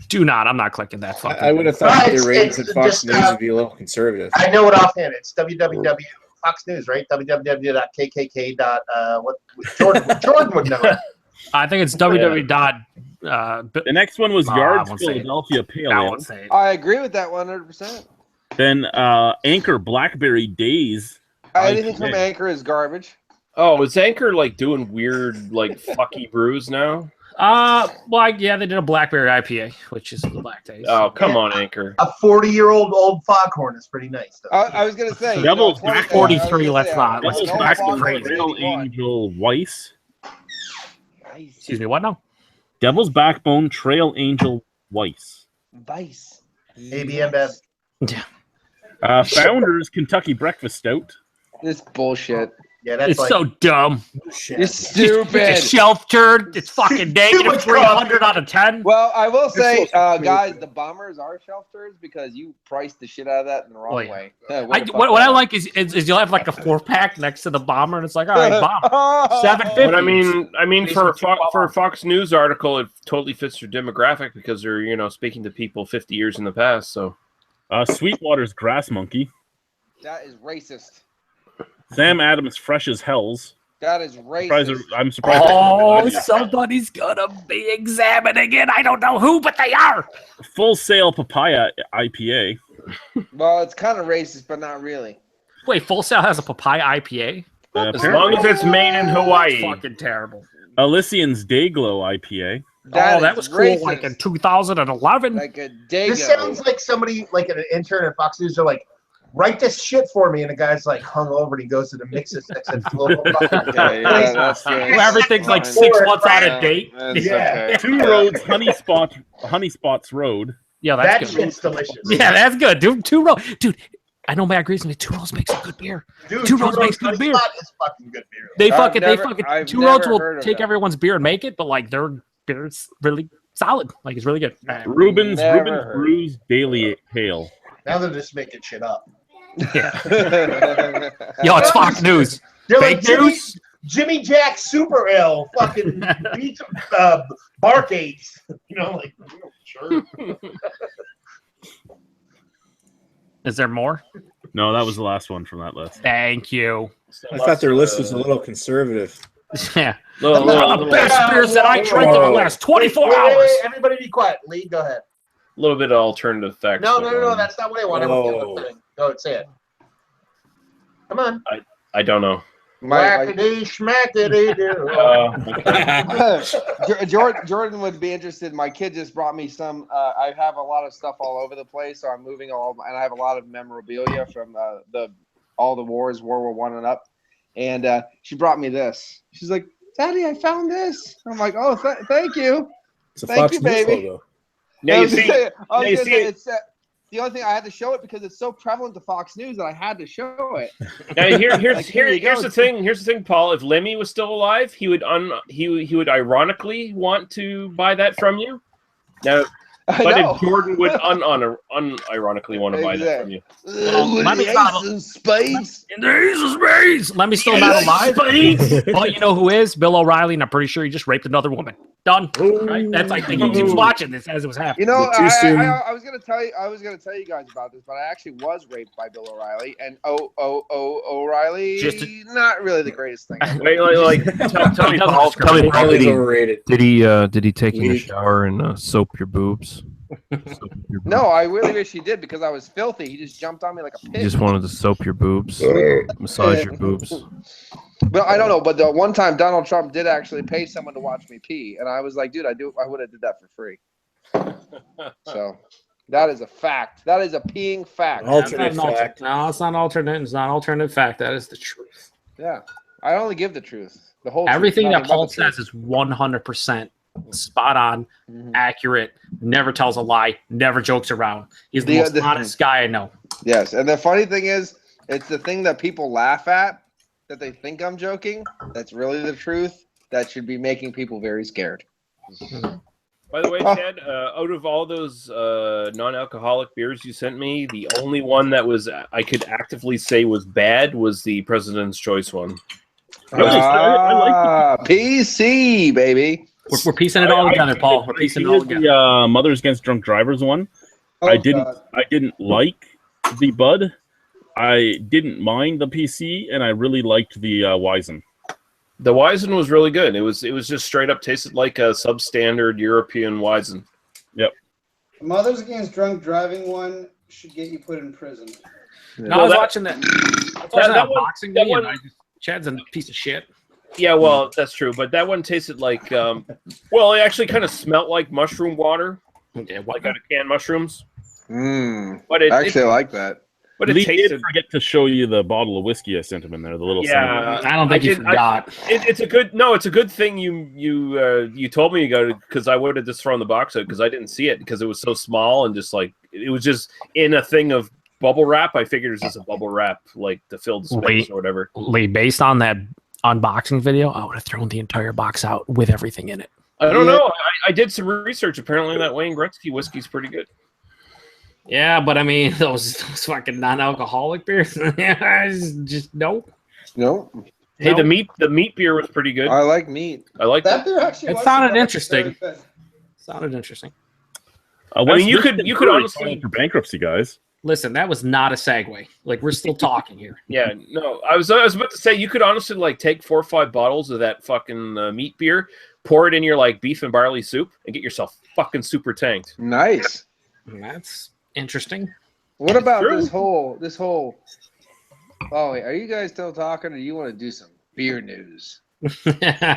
Do not. I'm not clicking that fucking. I would have thought It's- the ratings it's at Fox just, News would be a little conservative. I know it offhand. It's www. Fox News, right? www.kkk. What Jordan would know it. I think it's www. The next one was I Yards won't say it. Philadelphia Pale I Ale. won't say it. I agree with that 100%. Then Anchor Blackberry Days. Anything from IPA. Anchor is garbage. Oh, is Anchor like doing weird like fucky brews now? Well, yeah, they did a blackberry IPA, which is the black taste. Oh, come on, Anchor. A 40-year-old old foghorn is pretty nice, though. I was gonna say Devil's you know, back 43, let's not. Devil's Let's Backbone crazy. Trail Angel Weiss. Excuse me, what now? Devil's Backbone Trail Angel Weiss. Vice. ABM Bev. Founders Kentucky Breakfast Stout. This bullshit. Yeah, that's It's like so dumb. shit. You're It's stupid. a shelf turd. It's fucking negative 300 out of 10. Well, I will say, so guys, the bombers are shelf turds because you priced the shit out of that in the wrong Oh, yeah. way. What I like is you'll have like a 4-pack next to the bomber, and it's like, all right, bomber, $7.50. But I mean, for a Fox News article, it totally fits your demographic because they're speaking to people 50 years in the past. So, Sweetwater's Grass Monkey. That is racist. Sam Adams Fresh as Hells. That is racist. I'm surprised. Oh, somebody's gonna be examining it. I don't know who, but they are. Full Sail Papaya IPA. Well, it's kind of racist, but not really. Wait, Full Sail has a papaya IPA? as long as it's made in Hawaii. Fucking terrible. Elysian's Dayglow IPA. That is was cool, racist. like in 2011. Like a day. This sounds like somebody, like an intern at Fox News, are like, write this shit for me, and the guy's like hung over and he goes to the mixes section. that's good. Everything's like Nice. 6 months out of date. That's Yeah. okay. Two Roads Honey Spots Road. Yeah, That that's good. shit's delicious. Yeah, that's good. Dude, Two Roads. Dude, I know Matt agrees with me. Two Roads makes a good beer. Dude, Two Roads makes good Honey beer. Spot is fucking good beer. They I've fucking never Two Roads will heard of take that. everyone's beer and make it, but like their beer's really solid. Like it's really good. Reuben's Never heard. Brews Daily Ale. Now they're just making shit up. Yo, it's Fox News. They're Fake like news. Jimmy Jack Super Ale, fucking beats bark aids. Like sure. Is there more? No, that was the last one from that list. Thank you. I thought their list was a little conservative. Yeah. Little- Those are the best beers that I drank in the last 24 hours. Everybody be quiet. Lee, go ahead. little bit of alternative facts. No, that's not what I want. I want the Oh. other thing. Go, say it. Come on. I don't know. Whackity schmackity do. Jordan would be interested. My kid just brought me some. I have a lot of stuff all over the place, so I'm moving and I have a lot of memorabilia from all the wars, World War I and up. And she brought me this. She's like, "Daddy, I found this." I'm like, "Oh, thank you." It's a Thank Fox you, News baby. logo. Now you see, It's the only thing I had to show it because it's so prevalent to Fox News that I had to show it. now Like, here you here's go. the thing. Here's the thing, Paul. If Lemmy was still alive, he would he would ironically want to buy that from you. Now, I but know. if Jordan would unironically want to buy that from you. Let me some spades. In the Ace of Spades. Let me still not alive. Well, you know who is? Bill O'Reilly, and I'm pretty sure he just raped another woman. Done. Right? That's I think he was watching this as it was happening. You know, Too soon. I was gonna tell you guys about this, but I actually was raped by Bill O'Reilly, and O'Reilly, Just not really the greatest thing. Wait, like tell me, Paul. Tell me, Paul, Riley's overrated. did he take you in the Weak. shower and soap your boobs? No, I really wish he did because I was filthy. He just jumped on me like a You pig. just wanted to soap your boobs, massage your boobs. But I don't know. But the one time Donald Trump did actually pay someone to watch me pee, and I was like, dude, I would have did that for free. So that is a fact. That is a peeing fact. Alternate fact. No, it's not alternate. It's not alternate fact. That is the truth. Yeah, I only give the truth. The whole truth, Everything that nothing but Paul the truth. says is 100% spot on, Mhm. accurate, never tells a lie, never jokes around. He's the most honest guy I know. Yes, and the funny thing is, it's the thing that people laugh at, that they think I'm joking. That's really the truth. That should be making people very scared. By the way, Ted, out of all those non-alcoholic beers you sent me, the only one that was I could actively say was bad was the President's Choice one. I like PC, baby. We're piecing it all together, Paul. We're piecing it all together. The Mothers Against Drunk Drivers one. Oh, I didn't. God. I didn't like the Bud. I didn't mind the PC, and I really liked the Weizen. The Weizen was really good. It was just straight up tasted like a substandard European Weizen. Yep. Mothers Against Drunk Driving one should get you put in prison. No, I was watching that. that one- boxing that video, one- and Chad's a piece of shit. Yeah, well, that's true. But that one tasted like, well, it actually kind of smelt like mushroom water, Yeah, like out of canned mushrooms. I But it like that. But it Lee tasted. did forget to show you the bottle of whiskey I sent him in there. The little Yeah, I don't think you forgot. It's a good. No, it's a good thing you told me you got it, because I would have just thrown the box out because I didn't see it because it was so small and just like it was just in a thing of bubble wrap. I figured it was just a bubble wrap like to fill the space or whatever. Lee, based on that unboxing video, I would have thrown the entire box out with everything in it. I don't know. I did some research. Apparently, that Wayne Gretzky whiskey's pretty good. Yeah, but I mean, those fucking non-alcoholic beers, just nope. No. Hey, Nope. the meat beer was pretty good. I like meat. I like That beer actually It was sounded very interesting. good. Sounded interesting. I mean, you could honestly for bankruptcy, guys. Listen, that was not a segue. Like, we're still talking here. Yeah, no, I was about to say you could honestly like take 4 or 5 bottles of that fucking meat beer, pour it in your like beef and barley soup, and get yourself fucking super tanked. Nice. That's interesting. What about True. this whole? Oh, wait, are you guys still talking, or do you want to do some beer news?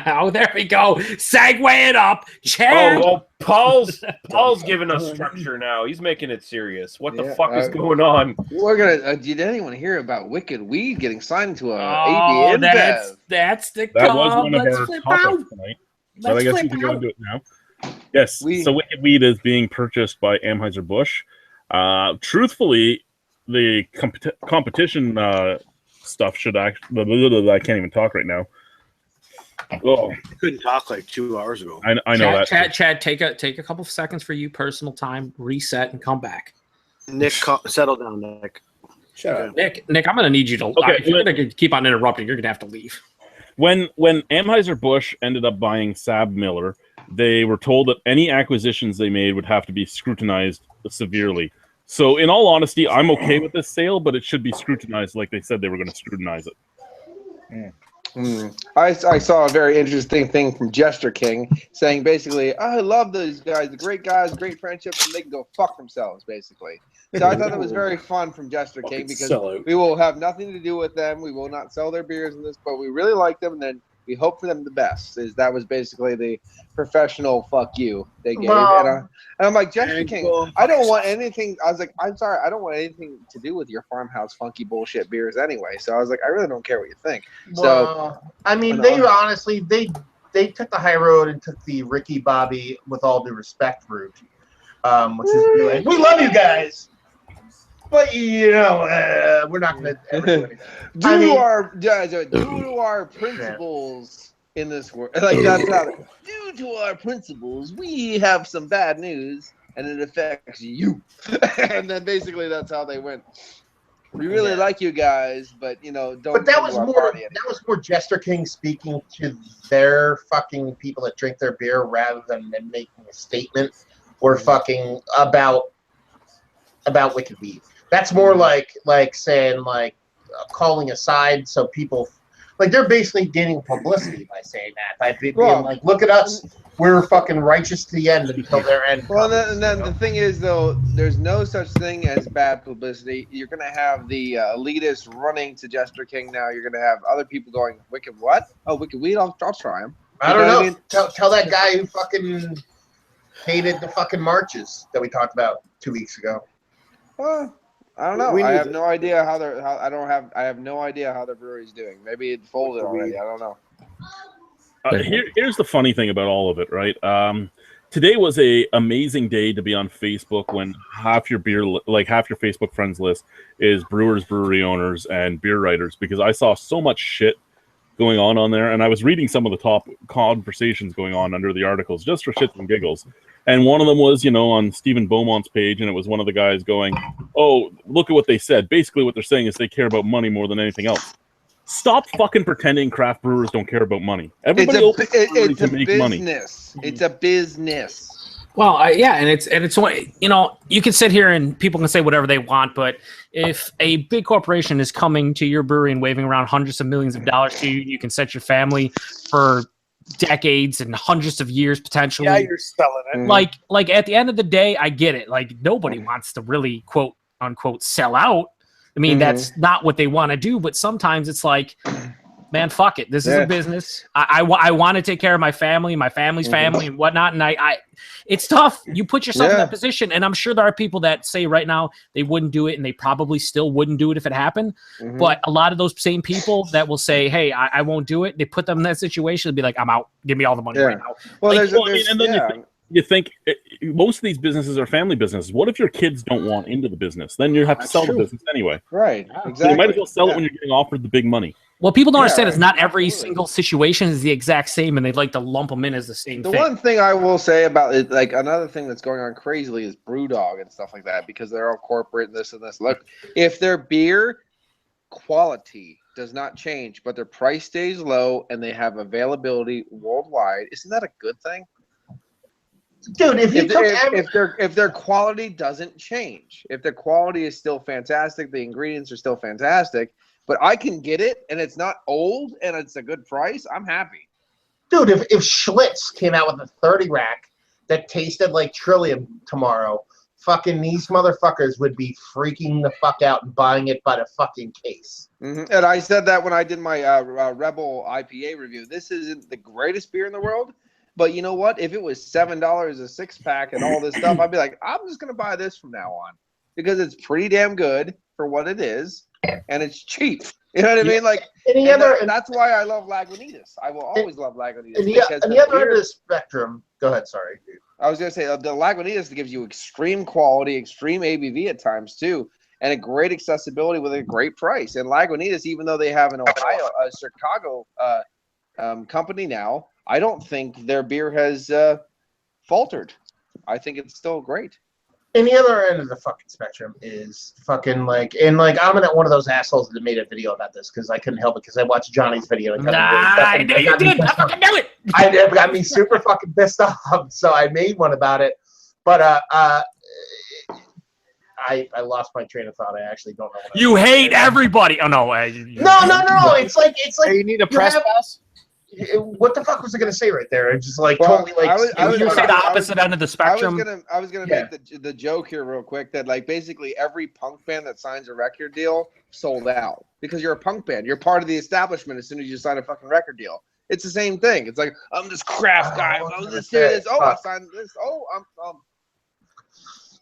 Oh, there we go. Segue it up. Chad. Oh, Paul's giving us structure now. He's making it serious. What the Yeah, fuck is going on? We're gonna. Did anyone hear about Wicked Weed getting signed to a Oh, AB InBev? that's the That was call. one of Let's our flip topics out. tonight. But Let's I guess flip we can go out. into it now. Yes. So Wicked Weed is being purchased by Anheuser-Busch. Truthfully, the competition stuff should actually. I can't even talk right now. Oh, I couldn't talk like 2 hours ago. I know Chad, take a couple of seconds for you, personal time, reset, and come back. Nick, settle down, Nick. Shut up. Nick, I'm going to need you to. Okay, if you're going to keep on interrupting, you're going to have to leave. When Anheuser-Busch ended up buying Sab Miller, they were told that any acquisitions they made would have to be scrutinized severely. So, in all honesty, I'm okay with this sale, but it should be scrutinized like they said they were going to scrutinize it. I saw a very interesting thing from Jester King saying basically, I love those guys, the great guys, great friendships, and they can go fuck themselves, basically. So I thought it was very fun from Jester King because we will have nothing to do with them. We will not sell their beers in this, but we really like them, and then we hope for them the best. That was basically the professional fuck you they gave. And I'm like, Jester King, I don't want anything. I was like, I'm sorry, I don't want anything to do with your farmhouse funky bullshit beers anyway. So I was like, I really don't care what you think. Well, I mean, they honestly they took the high road and took the Ricky Bobby, with all due respect, route, which is like, we love you guys, but you know, we're not going to ever do anything. Due to our principles in this world, like that's how. Due to our principles, we have some bad news, and it affects you. And then basically that's how they went. We really like you guys, but you know, don't. But that come was to our more. party That was more Jester King speaking to their fucking people that drink their beer, rather than them making a statement or fucking about Wicked Weed. That's more like saying like calling aside so people like they're basically gaining publicity by saying that, by being like, look at us, we're fucking righteous to the end until their end. Well, and then the thing is, though, there's no such thing as bad publicity. You're going to have the elitists running to Jester King now. You're going to have other people going, Wicked what? Oh, Wicked Weed? I'll try him. I don't know. I mean? Tell that guy who fucking hated the fucking marches that we talked about 2 weeks ago. Well, I don't know. I have no idea how they're. I have no idea how their brewery's doing. Maybe it folded already. I don't know. Here's the funny thing about all of it, right? Today was a amazing day to be on Facebook when half your Facebook friends list is brewers, brewery owners, and beer writers, because I saw so much shit going on there, and I was reading some of the top conversations going on under the articles just for shits and giggles. And one of them was, on Stephen Beaumont's page, and it was one of the guys going, "Oh, look at what they said." Basically, what they're saying is they care about money more than anything else. Stop fucking pretending craft brewers don't care about money. Everybody It's a make money. business. It's a business. Well, yeah, and it's you know, you can sit here and people can say whatever they want, but if a big corporation is coming to your brewery and waving around hundreds of millions of dollars to you, you can set your family for decades and hundreds of years potentially. Yeah, you're selling it. Like at the end of the day, I get it. Like nobody wants to really quote unquote sell out. I mean, that's not what they want to do, but sometimes it's like, man, fuck it. This is a business. I want to take care of my family, my family's family, and whatnot. And I it's tough. You put yourself in that position, and I'm sure there are people that say right now they wouldn't do it, and they probably still wouldn't do it if it happened. But a lot of those same people that will say, "Hey, I won't do it," they put them in that situation and be like, "I'm out. Give me all the money right now." Well, like, you think most of these businesses are family businesses. What if your kids don't want into the business? Then you have to sell the business anyway. Right. Exactly. So you might as well sell it when you're getting offered the big money. What people don't understand is not every single situation is the exact same, and they'd like to lump them in as the same thing. The one thing I will say about it, like another thing that's going on crazily is BrewDog and stuff like that, because they're all corporate and this and this. Look, if their beer quality does not change, but their price stays low and they have availability worldwide, isn't that a good thing? Dude, if their quality doesn't change, if their quality is still fantastic, the ingredients are still fantastic, but I can get it and it's not old and it's a good price, I'm happy. Dude, if Schlitz came out with a 30 rack that tasted like Trillium tomorrow, fucking these motherfuckers would be freaking the fuck out and buying it by the fucking case. And I said that when I did my Rebel IPA review. This isn't the greatest beer in the world, but you know what? If it was $7 a 6-pack and all this stuff, I'd be like, I'm just going to buy this from now on because it's pretty damn good for what it is. And it's cheap. You know what I mean? Like, that's why I love Lagunitas. I will always love Lagunitas. And the other end of the spectrum, go ahead, sorry. I was going to say, the Lagunitas gives you extreme quality, extreme ABV at times, too, and a great accessibility with a great price. And Lagunitas, even though they have an Ohio, Chicago company now, I don't think their beer has faltered. I think it's still great. And the other end of the fucking spectrum is fucking like, and like I'm one of those assholes that made a video about this because I couldn't help it because I watched Johnny's video. And I know you did. I fucking knew it. It got me super fucking pissed off, so I made one about it. But I lost my train of thought. I actually don't know. You hate everybody. Oh no! No. It's like you need a press pass. What the fuck was I going to say right there? It's just like totally like. I was going to say the opposite end of the spectrum. I was gonna make the joke here real quick that like basically every punk band that signs a record deal sold out because you're a punk band. You're part of the establishment as soon as you sign a fucking record deal. It's the same thing. It's like I'm this craft guy. I'm this serious. Oh, I signed this. Oh, I'm.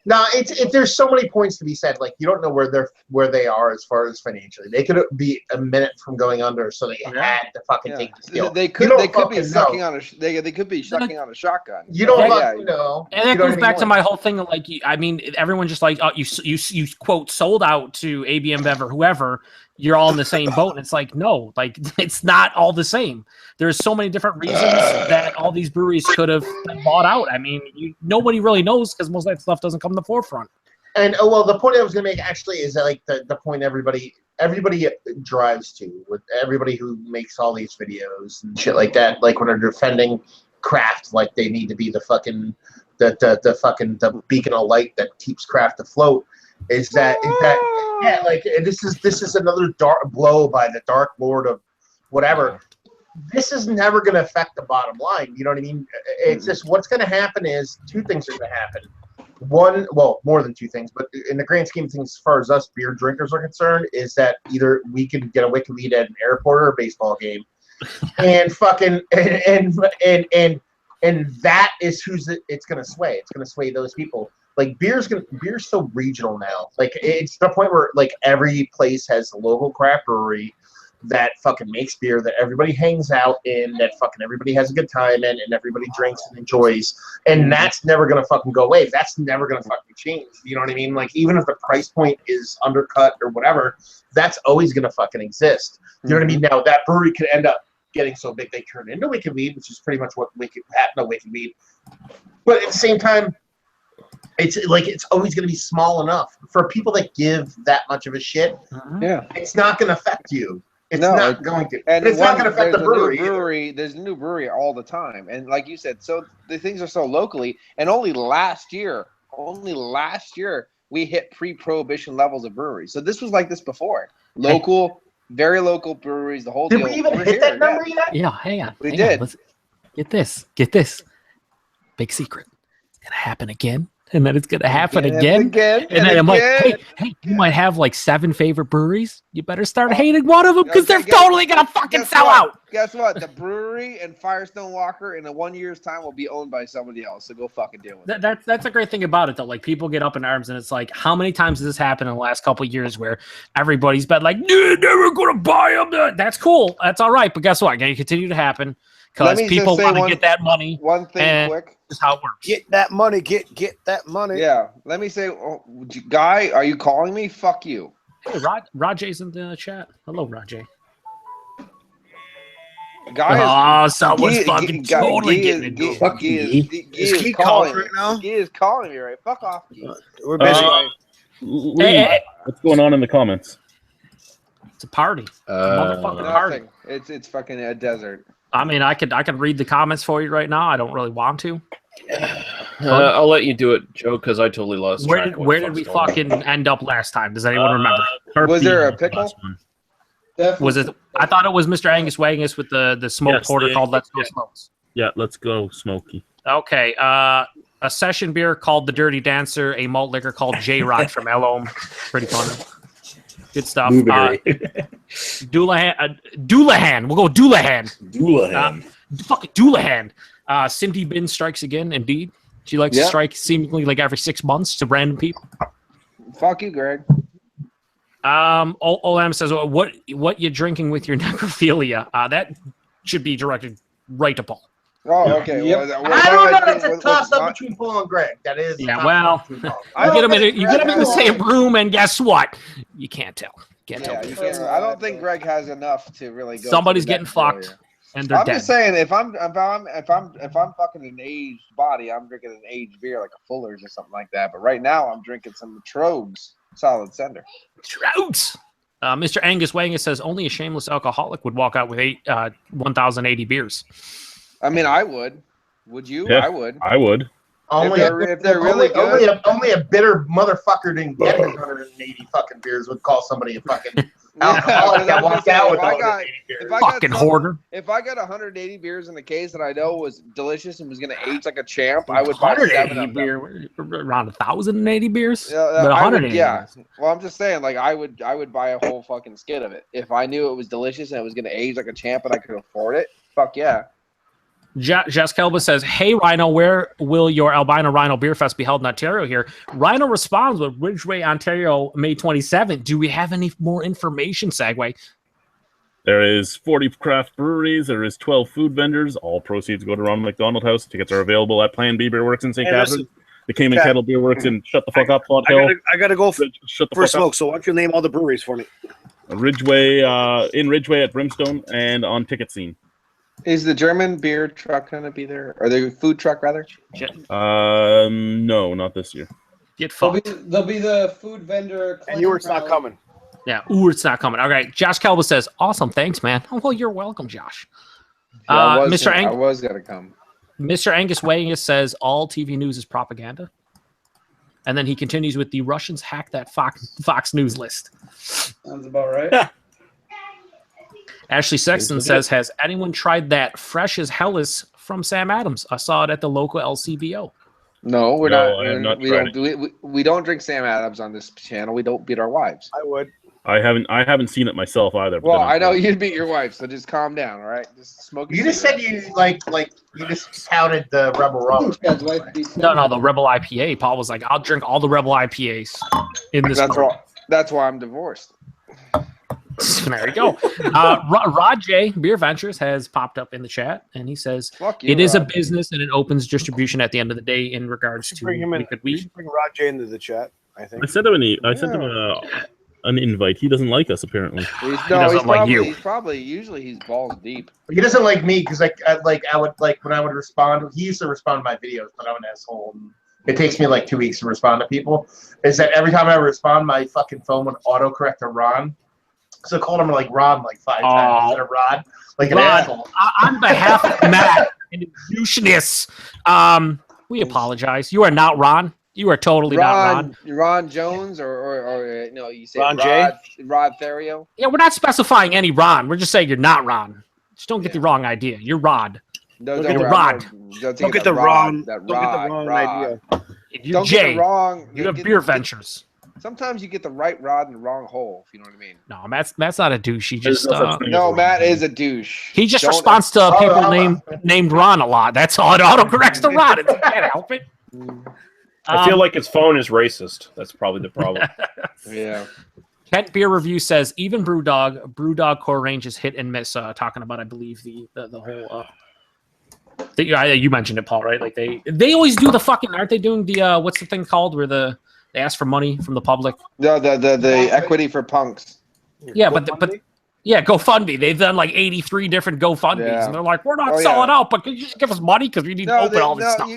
No, there's so many points to be said. Like you don't know where they are as far as financially. They could be a minute from going under, so they had to fucking take this deal. They could be sucking on a shotgun. You don't fucking know. And that goes back to my whole thing. Like, I mean, everyone just like you quote sold out to ABM Bev or whoever. You're all in the same boat, and it's like no, like it's not all the same. There's so many different reasons that all these breweries could have been bought out. I mean, nobody really knows because most of that stuff doesn't come to the forefront. And the point I was going to make actually is that like the point everybody drives to with everybody who makes all these videos and shit like that. Like when they're defending craft, like they need to be the fucking the beacon of light that keeps craft afloat. Is that like this is another dark blow by the Dark Lord of whatever. This is never going to affect the bottom line. You know what I mean? It's just what's going to happen is two things are going to happen. One, well, more than two things, but in the grand scheme of things, as far as us beer drinkers are concerned, is that either we can get a wicked lead at an airport or a baseball game, and fucking and that is it's going to sway. It's going to sway those people. Like beer's so regional now. Like it's the point where like every place has a local craft brewery that fucking makes beer that everybody hangs out in, that fucking everybody has a good time in, and everybody drinks and enjoys. And that's never gonna fucking go away. That's never gonna fucking change. You know what I mean? Like even if the price point is undercut or whatever, that's always gonna fucking exist. You know what I mean? Now that brewery could end up getting so big they turn into Wicked Weed, which is pretty much what happened to Wicked Weed. But at the same time, it's always going to be small enough for people that give that much of a shit. Yeah, it's not going to affect you. It's No, not going to. And It's not going to affect the brewery. There's a new brewery all the time, and like you said, so the things are so locally. And only last year, we hit pre-prohibition levels of breweries. So this was like this before. Local, very local breweries. The whole Did deal. we even We're hit here, that number yet? Yeah, hang on. We hang did. On. Let's get this. Get this. Big secret. It's gonna happen again, and then it's gonna happen again. And then I'm like, hey, you might have like 7 favorite breweries. You better start hating one of them because they're totally gonna fucking sell out. Guess what? The brewery and Firestone Walker in 1 year's time will be owned by somebody else. So go fucking deal with it. That's a great thing about it though. Like people get up in arms, and it's like, how many times has this happened in the last couple of years where everybody's been like, "Dude, never gonna buy them." That's cool. That's all right. But guess what? Gonna continue to happen because people want to get that money. One thing quick. That's how it works. Get that money. Get that money. Yeah. Let me say, Guy, are you calling me? Fuck you. Hey, Rajay's in the chat. Hello, Rajay. Guy someone's fucking totally getting into it. Fuck you. Is Guy calling calling right now? He is calling me right. Fuck off. Guy. We're busy. Lee, what's going on in the comments? It's a party. Motherfucking party. Nothing. It's fucking a desert. I mean, I could read the comments for you right now. I don't really want to. I'll let you do it, Joe, because I totally lost track. of what Where the did we fuck's going on. fucking end up last time? Does anyone remember? Was there a pickle? Was it? I thought it was Mr. Angus Wagus with the smoked Yes, porter the- called Let's Go Smokes. Yeah, let's go, Smokey. Okay. A session beer called the Dirty Dancer. A malt liquor called J-Rod from Elome. Pretty fun. Good stuff. Doulahan. We'll go Doulahan. Fucking Doulahan. Cindy Bin strikes again. Indeed, she likes to strike seemingly like every 6 months to random people. Fuck you, Greg. Olam says, "What you drinking with your necrophilia?" That should be directed right to Paul. Oh, okay. Yep. Well, I don't know. That's a toss up between Paul and Greg. That is. Yeah, well, you get them in the same room, and guess what? You can't tell. You can't. I don't think Greg has enough to really go. Somebody's getting fucked, and they're I'm dead. just saying, if I'm fucking an aged body, I'm drinking an aged beer like a Fuller's or something like that. But right now, I'm drinking some Trogs Solid Cinder. Trout. Mr. Angus Wangus says only a shameless alcoholic would walk out with 1,080 beers. I mean, I would. Would you? Yeah, I would. I would. Only if they're really good. Only a bitter motherfucker didn't get his 180 fucking beers would call somebody a fucking alcoholic that walked out with 180 beers. Fucking hoarder. If I got 180 beers in the case that I know was delicious and was going to age like a champ, I would buy 7 of them. Beer, around 1,080 beers. Yeah, But 180 yeah. Well, I'm just saying, like I would buy a whole fucking skid of it if I knew it was delicious and it was going to age like a champ and I could afford it. Fuck yeah. Jess Kelba says, "Hey Rhino, where will your Albino Rhino Beer Fest be held in Ontario here?" Rhino responds with Ridgeway, Ontario, May 27th. Do we have any more information, Segway? There is 40 craft breweries. There is 12 food vendors. All proceeds go to Ronald McDonald House. Tickets are available at Plan B Beer Works in St. Catharines. The Cayman Kettle Beer Works in Shut the Fuck Up, Font Hill. I gotta go for Shut the a fuck smoke. up. So why don't you name all the breweries for me? Ridgeway, in Ridgeway at Brimstone and on Ticket Scene. Is the German beer truck going to be there? Or the food truck, rather? No, not this year. Get fucked. There'll be the food vendor. And Ewart's not coming. Yeah, it's not coming. Okay, Josh Kelba says, "Awesome, thanks, man." Oh, well, you're welcome, Josh. I Mr. was going to come. Mr. Angus Wagingus says all TV news is propaganda. And then he continues with the Russians hacked that Fox News list. Sounds about right. Ashley Sexton says, "Has anyone tried that fresh as Hellas from Sam Adams? I saw it at the local LCBO." No, we're No, I have not. not We tried don't. We don't drink Sam Adams on this channel. We don't beat our wives. I would. I haven't seen it myself either. but Well, then I know you'd beat your wife, so just calm down, all right? Just smoke. You just said you like you just touted the Rebel Rum. No, the Rebel IPA. Paul was like, "I'll drink all the Rebel IPAs in this." That's why I'm divorced. There you go. Rod J. Beer Ventures has popped up in the chat, and he says, Fuck you, "It is a Rod. business and it opens distribution at the end of the day in regards to Bring him in. liquid We weed." should bring Rajay into the chat. I think. I sent him an invite. He doesn't like us apparently. He's probably usually he's balls deep. He doesn't like me because I would when I would respond. He used to respond to my videos, but I'm an asshole. And it takes me like 2 weeks to respond to people. Is that every time I respond, my fucking phone would autocorrect to Ron. So I called him like Rod like 5 times instead of Rod. Like an Rod, asshole. on behalf of Matt and his doucheness, we apologize. You are not Ron. You are totally not Ron. Ron Jones or no, you said Ron J? Rod Therio. Yeah, we're not specifying any Ron. We're just saying you're not Ron. Just don't get the wrong idea. You're Rod. No, Don't get the Rod. Don't get the wrong idea. You're Don't Jay. get the wrong. You have beer ventures. Sometimes you get the right rod in the wrong hole, if you know what I mean. No, Matt's not a douche. He just No, Matt is a douche. he just responds to people named Ron a lot. That's all. It autocorrects to Ron. It can't help it. I feel like his phone is racist. That's probably the problem. Yeah. Kent Beer Review says even Brewdog core range is hit and miss. Talking about, I believe the whole. You mentioned it, Paul. Right? Like they always do the fucking. Aren't they doing the what's the thing called where they ask for money from the public? The equity for punks. Yeah, but GoFundMe. They've done like 83 different GoFundMes, and they're like, we're not selling out, but can you just give us money because we need to open all this stuff.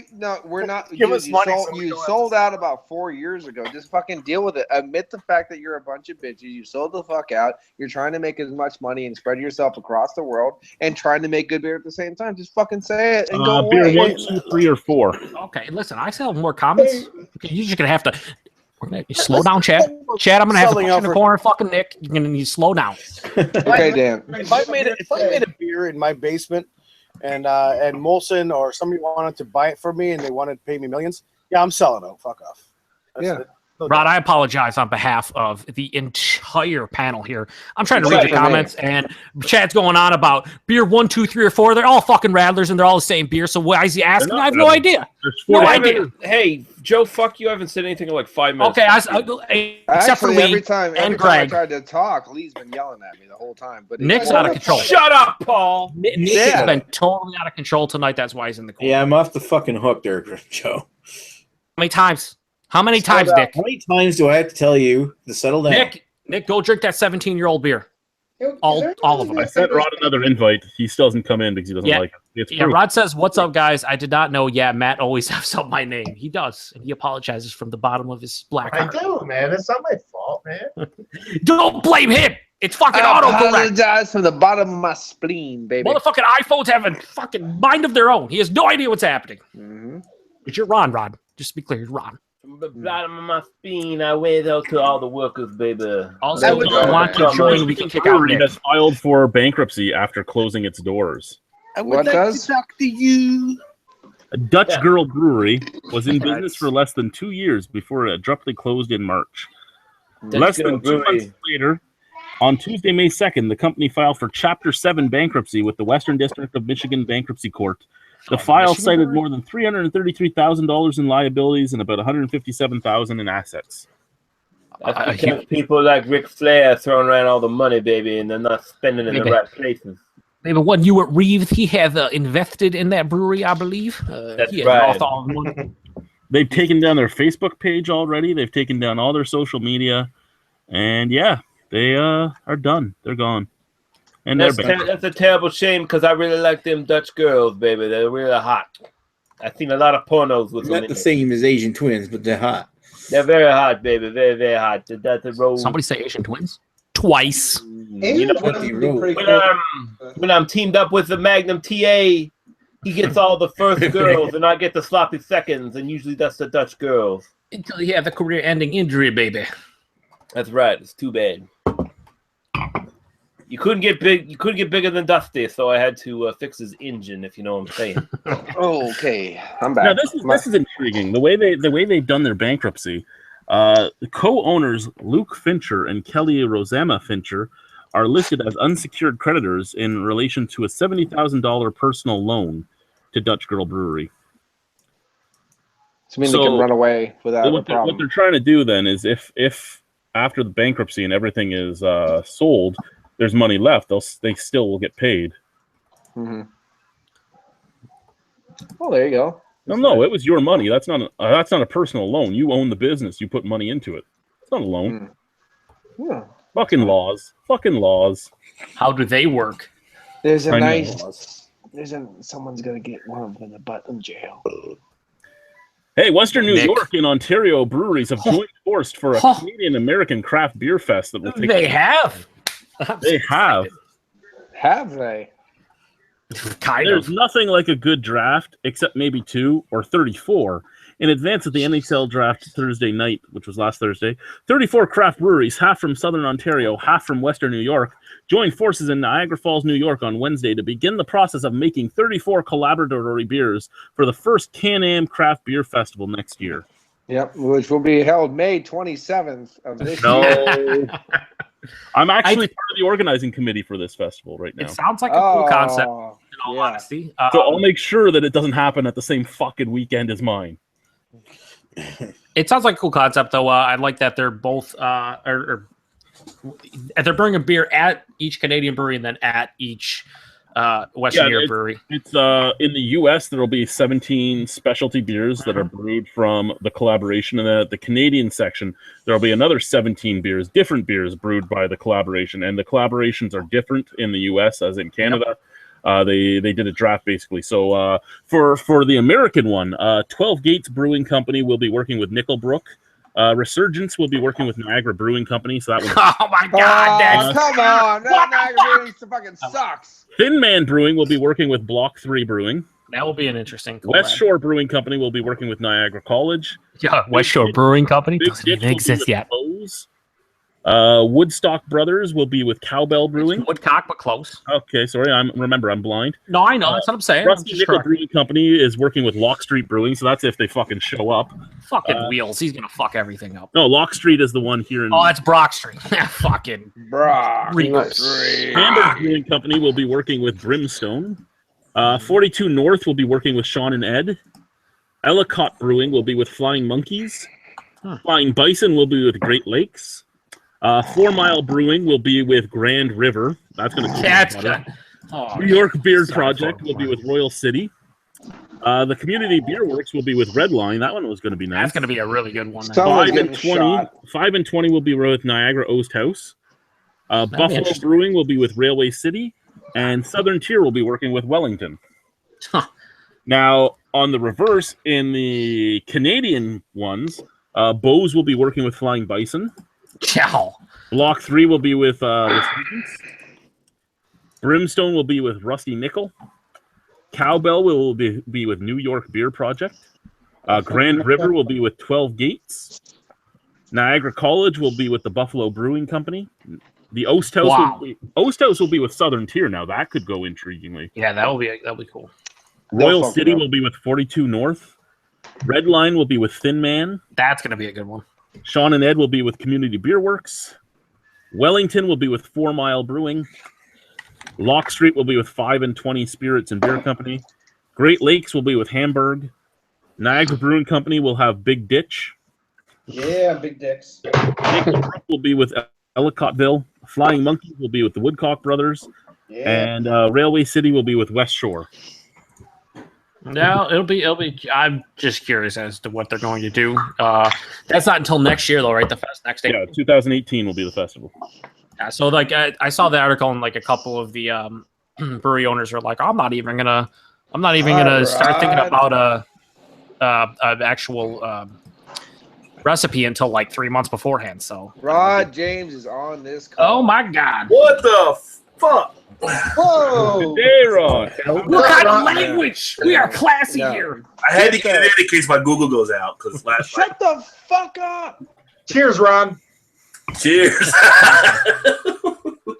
We're not. Give us money. You sold out about 4 years ago. Just fucking deal with it. Admit the fact that you're a bunch of bitches. You sold the fuck out. You're trying to make as much money and spread yourself across the world and trying to make good beer at the same time. Just fucking say it and go beer away. 1, 2, 3, or 4. Okay, listen, I still have more comments. Okay, you're just gonna have to. We're gonna slow down, Chad. Chad, I'm gonna have to put you in the corner, fucking Nick. You're gonna need to slow down. Okay, Dan. If I made a beer in my basement and Molson or somebody wanted to buy it for me and they wanted to pay me millions, yeah, I'm selling it. Fuck off. That's it. Rod, I apologize on behalf of the entire panel here. I'm trying to read the comments, and Chad's going on about beer 1, 2, 3, or 4. They're all fucking Rattlers, and they're all the same beer. So why is he asking? I have no idea. No idea. Hey, Joe, fuck you. I haven't said anything in like 5 minutes. Okay, except for Lee every time and I Greg. tried to talk, Lee's been yelling at me the whole time. But Nick's out of control. Shut up, Paul. Nick has been totally out of control tonight. That's why he's in the corner. Yeah, I'm off the fucking hook there, Joe. How many times? How many times, Nick? How many times do I have to tell you to settle down? Nick, go drink that 17-year-old beer. All of them. I sent Rod another invite. He still doesn't come in because he doesn't like it. Yeah, Rod says, "What's up, guys? I did not know. Yeah, Matt always has up my name. He does, and he apologizes from the bottom of his black heart. I do, man. It's not my fault, man. Don't blame him. It's fucking autocorrect. Apologize from the bottom of my spleen, baby. Motherfucking iPhones have a fucking mind of their own. He has no idea what's happening. Mm-hmm. But you're Ron. Just to be clear, you're Ron. From the bottom of my spine, I wait out to all the workers, baby. Also, if you want to join, we can kick out Brewery Nick. has filed for bankruptcy after closing its doors. I would like to talk to you. A Dutch Girl Brewery was in business for less than 2 years before it abruptly closed in March. Less than 2 months later, on Tuesday, May 2nd, the company filed for Chapter 7 bankruptcy with the Western District of Michigan Bankruptcy Court. The file cited more than $333,000 in liabilities and about $157,000 in assets. That's because people like Ric Flair throwing around all the money, baby, and they're not spending it in the right places. Maybe when you were at Reeves, he had invested in that brewery, I believe. That's he had right. lost all the money. They've taken down their Facebook page already. They've taken down all their social media. And yeah, they are done. They're gone. And that's a terrible shame because I really like them Dutch girls, baby. They're really hot. I've seen a lot of pornos with them. Not the same as Asian twins, but they're hot. They're very hot, baby. Very, very hot. That's a roll. Somebody say Asian twins? Twice. You know, when I'm teamed up with the Magnum TA, he gets all the first girls, and I get the sloppy seconds, and usually that's the Dutch girls. Until you have the career-ending injury, baby. That's right. It's too bad. You couldn't get big. You couldn't get bigger than Dusty, so I had to fix his engine. If you know what I'm saying. Okay, I'm back. Now this is intriguing. The way they've done their bankruptcy. The co-owners Luke Fincher and Kelly Rosama Fincher are listed as unsecured creditors in relation to a $70,000 personal loan to Dutch Girl Brewery. So, they can run away without a problem. What they're trying to do then is if after the bankruptcy and everything is sold, there's money left, they still will get paid. Mm-hmm. Well, there you go. No, it was your money. That's not a personal loan. You own the business. You put money into it. It's not a loan. Yeah. Fucking laws. How do they work? There's a nice. Someone's gonna get one of them in the butt in jail. Hey, Western New York and Ontario breweries have joined force for a Canadian American craft beer fest that will take. They have. They have. Have they? There's nothing like a good draft, except maybe 2 or 34. In advance of the NHL draft Thursday night, which was last Thursday, 34 craft breweries, half from Southern Ontario, half from Western New York, joined forces in Niagara Falls, New York on Wednesday to begin the process of making 34 collaboratory beers for the first Can-Am Craft Beer Festival next year. Yep, which will be held May 27th of this year. I'm actually part of the organizing committee for this festival right now. It sounds like a cool concept, in all honesty. So I'll make sure that it doesn't happen at the same fucking weekend as mine. It sounds like a cool concept, though. I like that they're both they're bringing a beer at each Canadian brewery and then at each Western Europe brewery. It's in the U.S. there will be 17 specialty beers that are brewed from the collaboration, and at the Canadian section there will be another 17 beers, different beers brewed by the collaboration, and the collaborations are different in the U.S. as in Canada. Yep. They did a draft basically. So for the American one, 12 Gates Brewing Company will be working with Nickelbrook. Resurgence will be working with Niagara Brewing Company. So that was oh my god! Come on, Niagara Brewing fucking sucks. Thin Man Brewing will be working with Block 3 Brewing. That will be an interesting. West Shore Brewing Company will be working with Niagara College. Yeah, West Shore Brewing Company doesn't even exist yet. Woodstock Brothers will be with Cowbell Brewing. Woodcock, but close. Okay, sorry. I'm blind. No, I know. That's what I'm saying. Rusty Nickel Brewing Company is working with Lock Street Brewing, so that's if they fucking show up. Fucking Wheels. He's gonna fuck everything up. No, Lock Street is the one here in. Oh, that's Brock Street. Fucking Brock Street. Hamburg Brewing Company will be working with Brimstone. 42 North will be working with Sean and Ed. Ellicott Brewing will be with Flying Monkeys. Flying Bison will be with Great Lakes. 4 Mile Brewing will be with Grand River. That's going to New York Beer Project will be with Royal City. The Community Beer Works will be with Redline. That one was going to be nice. That's going to be a really good one. 5 and 20 will be with Niagara Oast House. Buffalo Brewing will be with Railway City. And Southern Tier will be working with Wellington. Now, on the reverse, in the Canadian ones, Bose will be working with Flying Bison. Chow. Block 3 will be with Resurgence. Brimstone will be with Rusty Nickel. Cowbell will be with New York Beer Project. Grand River will be with 12 Gates. Niagara College will be with the Buffalo Brewing Company. The Oast House will be with Southern Tier. Now that could go intriguingly. Yeah, that'll be cool. Royal City will be with 42 North. Redline will be with Thin Man. That's going to be a good one. Sean and Ed will be with Community Beer Works. Wellington will be with 4 Mile Brewing. Lock Street will be with 5 and 20 Spirits and Beer Company. Great Lakes will be with Hamburg. Niagara Brewing Company will have Big Ditch. Yeah, Big Dicks. Nickelbrook will be with Ellicottville. Flying Monkeys will be with the Woodcock Brothers. Yeah. And Railway City will be with West Shore. No, it'll be. I'm just curious as to what they're going to do. That's not until next year, though, right? The fest next year. Yeah, 2018 will be the festival. Yeah, so like I saw the article, and like a couple of the brewery owners are like, I'm not even gonna start thinking about an actual recipe until like 3 months beforehand. So Rod James is on this call. Oh my god! What the fuck? Whoa! Hey, Rod. What kind of language? We are classy here. I had to get it in case my Google goes out because last night. Shut the fuck up! Cheers, Ron. Cheers.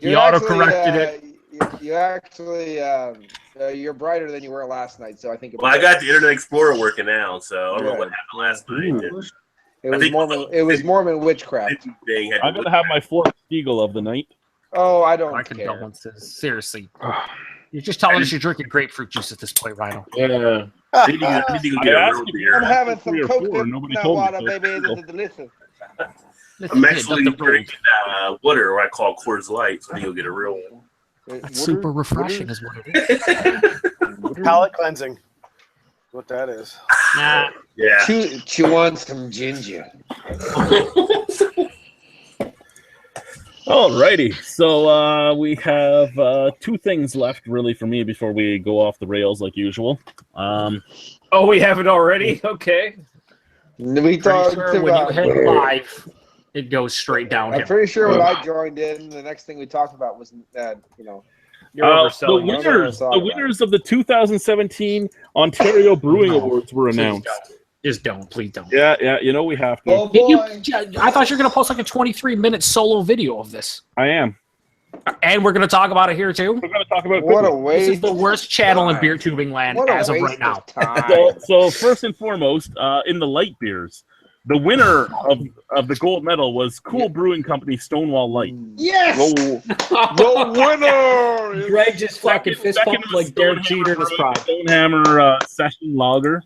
You auto-corrected it. You actually, you're brighter than you were last night. So I think. Well, I got the Internet Explorer working now, so I don't know what happened last night. It was Mormon witchcraft. I'm gonna have my fourth Stiegel of the night. Oh, I don't My care. condolences. Seriously. You're just telling us you're drinking grapefruit juice at this point, Rhino. Yeah. I need to go get a real beer. I'm having some 3 or Coke 4, in nobody that told me water, so. baby. This is delicious. I'm actually drinking water, or I call Coors Light, so I need to go get a real one. That's super refreshing, is what it is. Palate cleansing. What that is. Nah. Yeah. Chew on some ginger. Alrighty, so we have 2 things left really for me before we go off the rails like usual. Oh, we have it already? Okay. We talked Sure, when you about hit live, it goes straight downhill. I'm pretty sure when I joined in, the next thing we talked about was that You're overselling. The winners of the 2017 Ontario Brewing Awards were announced. Just don't, please don't. Yeah, you know we have to. Oh boy. I thought you were gonna post like a 23-minute solo video of this. I am. And we're gonna talk about it here too. We're gonna talk about what a quickly. waste. This is the worst channel in beer tubing land What a as of waste right now. time. So first and foremost, in the light beers, the winner of the gold medal was Cool Brewing Company Stonewall Light. Yes. The winner. Greg just fucking fist Second pumped was like Derek Stonehammer Jeter in his Brewing, prime. Stonehammer Session Lager,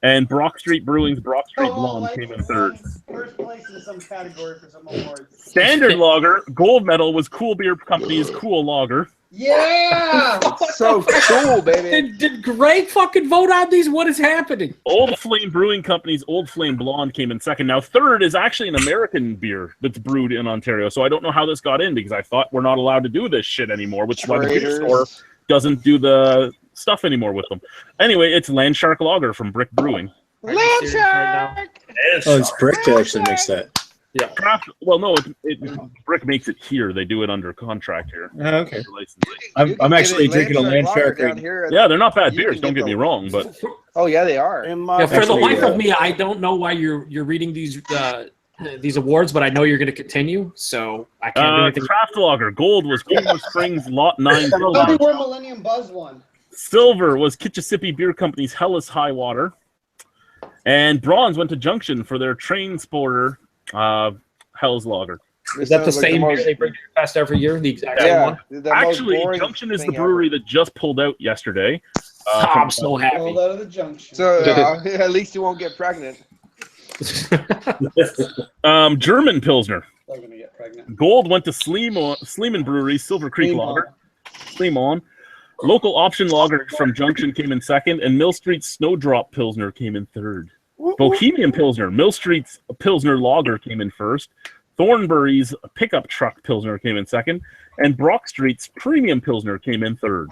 and Brock Street Brewing's Brock Street Oh, Blonde like came in third. First place in some category for some awards. Standard Lager gold medal was Cool Beer Company's Cool Lager. Yeah. So cool, baby. Did Greg fucking vote on these? What is happening? Old Flame Brewing Company's Old Flame Blonde came in second. Now, third is actually an American beer that's brewed in Ontario. So I don't know how this got in because I thought we're not allowed to do this shit anymore, which is why the beer Traitors. store doesn't do the stuff anymore with them. Anyway, it's Landshark Lager from Brick Brewing. Landshark. Oh, it's Brick that actually makes that. Yeah. Well, no, Brick makes it here. They do it under contract here. Oh, okay. Licensing. I'm actually drinking a Landshark down right here. Yeah, they're not bad You beers. can Don't get get me the- wrong, but Oh yeah, they are. Yeah, for the Actually, life of me, I don't know why you're reading these awards, but I know you're going to continue, so I can't do anything. Craft Lager Gold was Cooler Springs Lot 9 Tell me Pilsner. where Millennium Buzz won. Silver was Kitchissippi Beer Company's Hellas High Water. And bronze went to Junction for their Train Sporter Hell's Lager. Is that the same beer they bring to your fest every year? The exact same one? Actually, Junction is the brewery that just pulled out yesterday. I'm so happy. Rolled out of the Junction. So at least you won't get pregnant. German Pilsner. Still gonna get pregnant. Gold went to Sleeman Brewery, Silver Creek Lager. Sleeman. Local Option Lager from Junction came in second, and Mill Street's Snowdrop Pilsner came in third. Bohemian Pilsner, Mill Street's Pilsner Lager came in first. Thornbury's Pickup Truck Pilsner came in second, and Brock Street's Premium Pilsner came in third.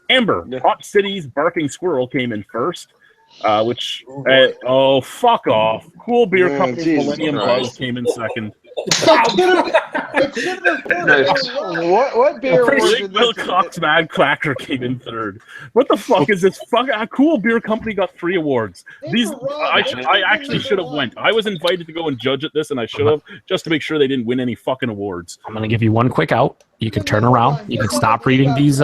Amber, Hot City's Barking Squirrel came in first, fuck off. Cool Beer Company's Millennium Buzz came in second. What beer was Big Wilcox Mad Quacker came in third. What the fuck is this? Cool Beer Company got 3 awards. I actually should have went. I was invited to go and judge at this, and I should have, just to make sure they didn't win any fucking awards. I'm going to give you one quick out. You can turn around. You can stop reading these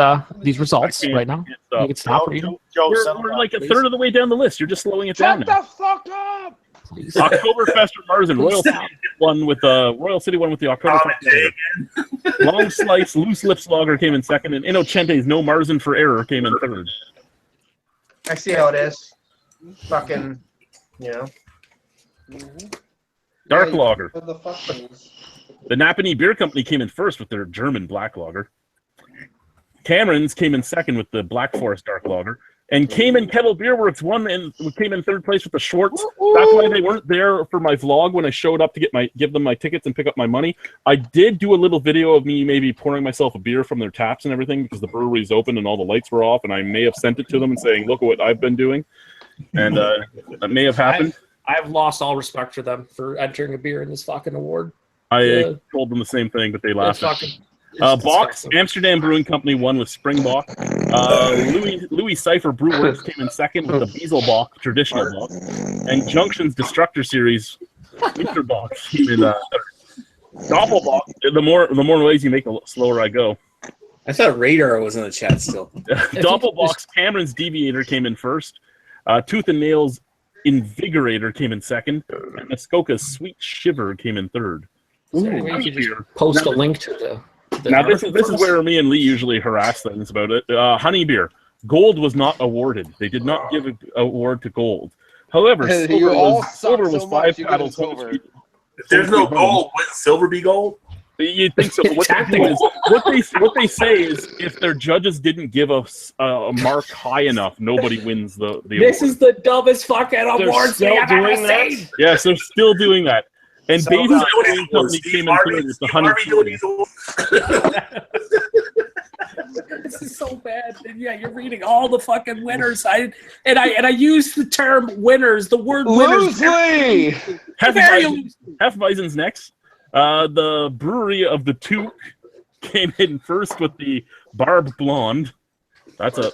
results right now. You can stop reading. We're like a third of the way down the list. You're just slowing it down Shut now. the fuck up! Oktoberfest or Marzen. Royal City won with the Oktoberfest. Long Slice Loose Lips Lager came in second, and Innocente's No Marzen for Error came in third. I see how it is. Fucking, Dark Lager. What the fuck is? The Napanee Beer Company came in first with their German Black Lager. Cameron's came in second with the Black Forest Dark Lager. And Cayman Kettle Beer Works won and came in third place with the Schwartz. That's why they weren't there for my vlog when I showed up to give them my tickets and pick up my money. I did do a little video of me maybe pouring myself a beer from their taps and everything because the brewery's open and all the lights were off, and I may have sent it to them and saying, look at what I've been doing. And that may have happened. I've lost all respect for them for entering a beer in this fucking award. I told them the same thing, but they laughed. Box Amsterdam Brewing Company won with Springbok. Louis Cipher Brewworks came in second with the Beaselbach traditional bock, and Junction's Destructor Series Winterbock came in third. Doppelbock. The more noise you make, the slower I go. I thought Radar was in the chat still. Doppelbock's Cameron's Deviator came in first. Tooth and Nail's Invigorator came in second, and Muskoka's Sweet Shiver came in third. You could just post a link to the now this is where me and Lee usually harass things about it. Honey beer. Gold was not awarded. They did not give an award to gold. However, silver was 5 paddles. If there's no gold, would silver be gold? You'd think so. But what they say is if their judges didn't give us a mark high enough, nobody wins the award. This is the dumbest fucking awards thing I've ever seen. Yes, they're still doing that. And Baby's Brewing Company came in third with the honey. This is so bad. And yeah, you're reading all the fucking winners. I use the term winners, the word winners. Loosely. Hefeweizen's next. The brewery of the Toque came in first with the Barb Blonde. That's a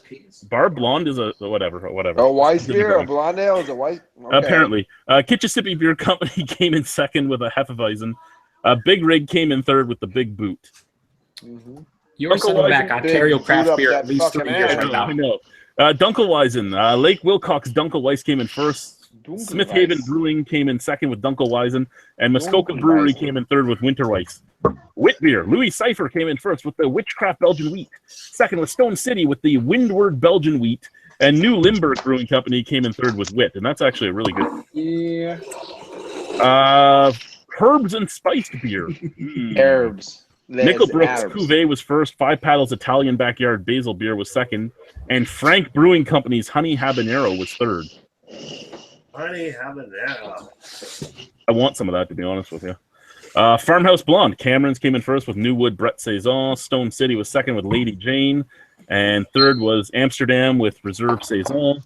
Barb Blonde is a whatever. A Weiss beer, a blonde ale is a Weiss. Okay. Apparently, Kitchissippi Beer Company came in second with a Hefeweizen. Big Rig came in third with the Big Boot. Mm-hmm. You're sending back Ontario craft beer at least 3 years right now. I know. Dunkelweizen. Lake Wilcox Dunkelweiss came in first. Smith Haven Brewing came in second with Dunkelweizen, and Muskoka Brewery came in third with Winterweiss. Wit Beer. Louis Cipher came in first with the Witchcraft Belgian Wheat. Second was Stone City with the Windward Belgian Wheat, and New Limburg Brewing Company came in third with Wit, and that's actually a really good. Yeah. Herbs and Spiced Beer. Herbs. Nickelbrook's Cuvée was first. Five Paddles Italian Backyard Basil Beer was second, and Frank Brewing Company's Honey Habanero was third. Honey Habanero. I want some of that, to be honest with you. Farmhouse Blonde. Cameron's came in first with New Wood Brett Saison. Stone City was second with Lady Jane. And third was Amsterdam with Reserve Saison.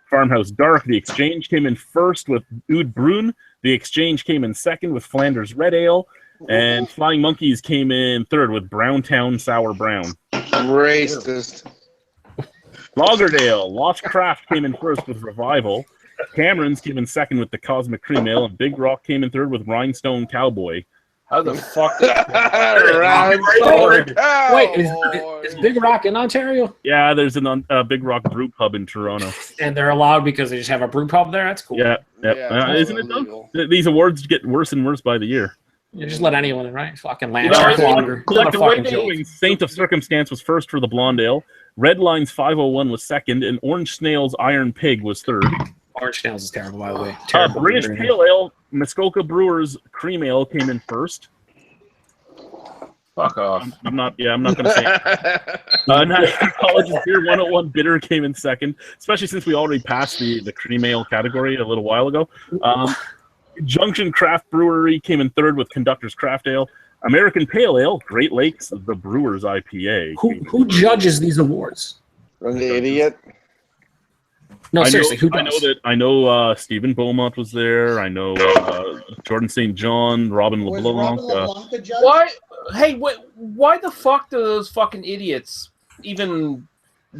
Farmhouse Dark. The Exchange came in first with Oud Brun. The Exchange came in second with Flanders Red Ale. And Flying Monkeys came in third with Browntown Sour Brown. Racist. Lagerdale. Lost Craft came in first with Revival. Cameron's came in second with the Cosmic Cream Ale, and Big Rock came in third with Rhinestone Cowboy. How the fuck? Wait, is Big Rock in Ontario? Yeah, there's a Big Rock brew pub in Toronto. And they're allowed because they just have a brew pub there? That's cool. Yeah. Isn't it though? These awards get worse and worse by the year. You just let anyone in, right? Fucking land longer. Saint of Circumstance was first for the Blonde Ale. Red Lines 501 was second, and Orange Snail's Iron Pig was third. Orange Snails is terrible, by the way. British Pale Ale, Muskoka Brewers Cream Ale came in first. Fuck off. I'm not going to say it. National College's Beer 101 Bitter came in second, especially since we already passed the cream ale category a little while ago. Junction Craft Brewery came in third with Conductor's Craft Ale. American Pale Ale, Great Lakes, the Brewers IPA. Who judges these awards? The idiot. No, seriously, who does? I know Stephen Beaumont was there. I know Jordan St. John, Robin LeBlanc. the judge? Why? Hey, why the fuck do those fucking idiots even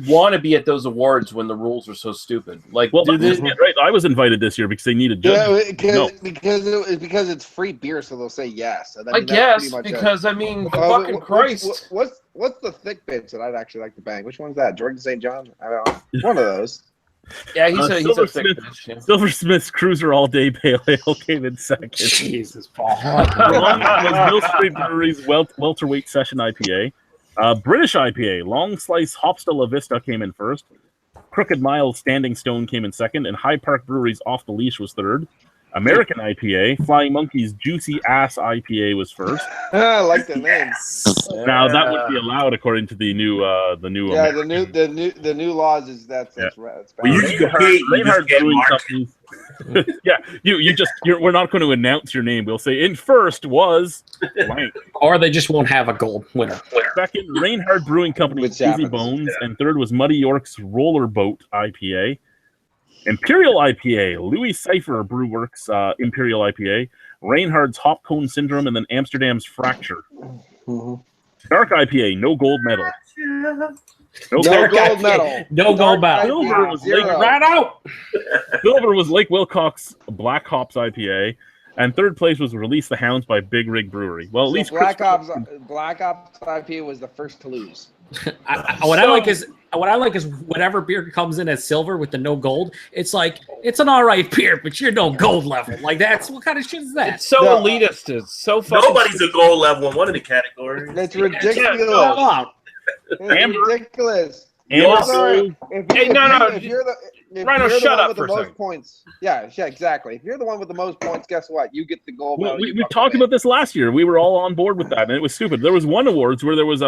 want to be at those awards when the rules are so stupid? Like, well, right? I was invited this year because they need a judge. Yeah, because it's free beer, so they'll say yes. So I guess because I mean, fucking Christ. What's the thick bitch that I'd actually like to bang? Which one's that? Jordan St. John? I don't know. One of those. Yeah, he's a thick bitch. Yeah. Silversmith's Cruiser All Day Pale Ale came in second. Jesus, Paul. was Mill Street Brewery's Welterweight Session IPA. British IPA, Long Slice Hopsta La Vista came in first. Crooked Mile Standing Stone came in second, and High Park Brewery's Off the Leash was third. American IPA, Flying Monkey's Juicy Ass IPA was first. I like the name. Now that would be allowed according to the new Yeah, the new laws is that's right. Reinhardt Brewing Company. Yeah, we're not going to announce your name. We'll say in first was blank. Or they just won't have a gold winner. Second, Reinhardt Brewing Company with Easy Bones, and third was Muddy York's Roller Boat IPA. Imperial IPA, Louis Cipher Brewworks Imperial IPA, Reinhardt's Hop Cone Syndrome, and then Amsterdam's Fracture. Mm-hmm. Dark IPA, no gold medal. No gold medal. No gold medal. Silver was Silver was Lake Wilcox Black Hops IPA, and third place was Release the Hounds by Big Rig Brewery. Well, at least Black Ops IPA was the first to lose. What I like is whatever beer comes in as silver with the no gold, it's like it's an all right beer, but you're no gold level. Like that's what kind of shit is that? It's so elitist. It's so fucking. Nobody's a gold level in one of the categories. That's ridiculous. It's ridiculous. Rhino, shut up for a second. Points. Yeah, exactly. If you're the one with the most points, guess what? You get the gold medal. We talked about this last year. We were all on board with that, and it was stupid. There was one awards where there was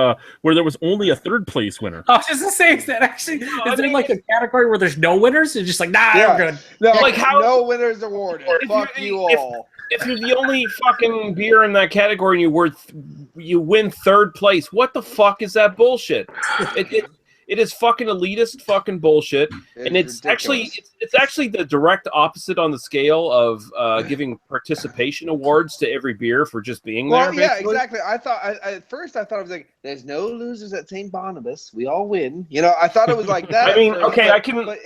only a third place winner. I was just gonna say, is that actually is there like a category where there's no winners? It's just like, nah, I'm good. No, like how no winners awarded. Fuck you all. if you're the only fucking beer in that category and you win third place, what the fuck is that bullshit? It is fucking elitist fucking bullshit, and it's actually the direct opposite on the scale of giving participation awards to every beer for just being there. Well, yeah, basically. exactly. At first I thought it was like, there's no losers at St. Barnabas. We all win. You know, I thought it was like that. I mean, at first, okay, but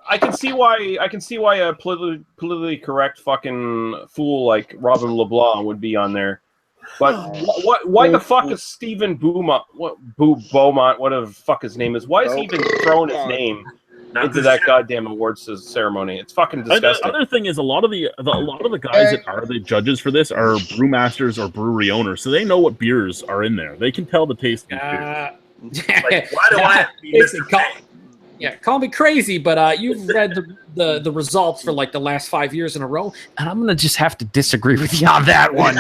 I can see why a politically correct fucking fool like Robin LeBlanc would be on there. But why the fuck is Stephen Beaumont, Beaumont, whatever the fuck his name is? Why is he even throwing his name into that goddamn awards ceremony? It's fucking disgusting. The other thing is a lot of the guys that are the judges for this are brewmasters or brewery owners, so they know what beers are in there. They can tell the taste of beer. Like, why do I have to be Mr. K? Yeah, call me crazy, but you've read the results for like the last 5 years in a row, and I'm gonna just have to disagree with you on that one.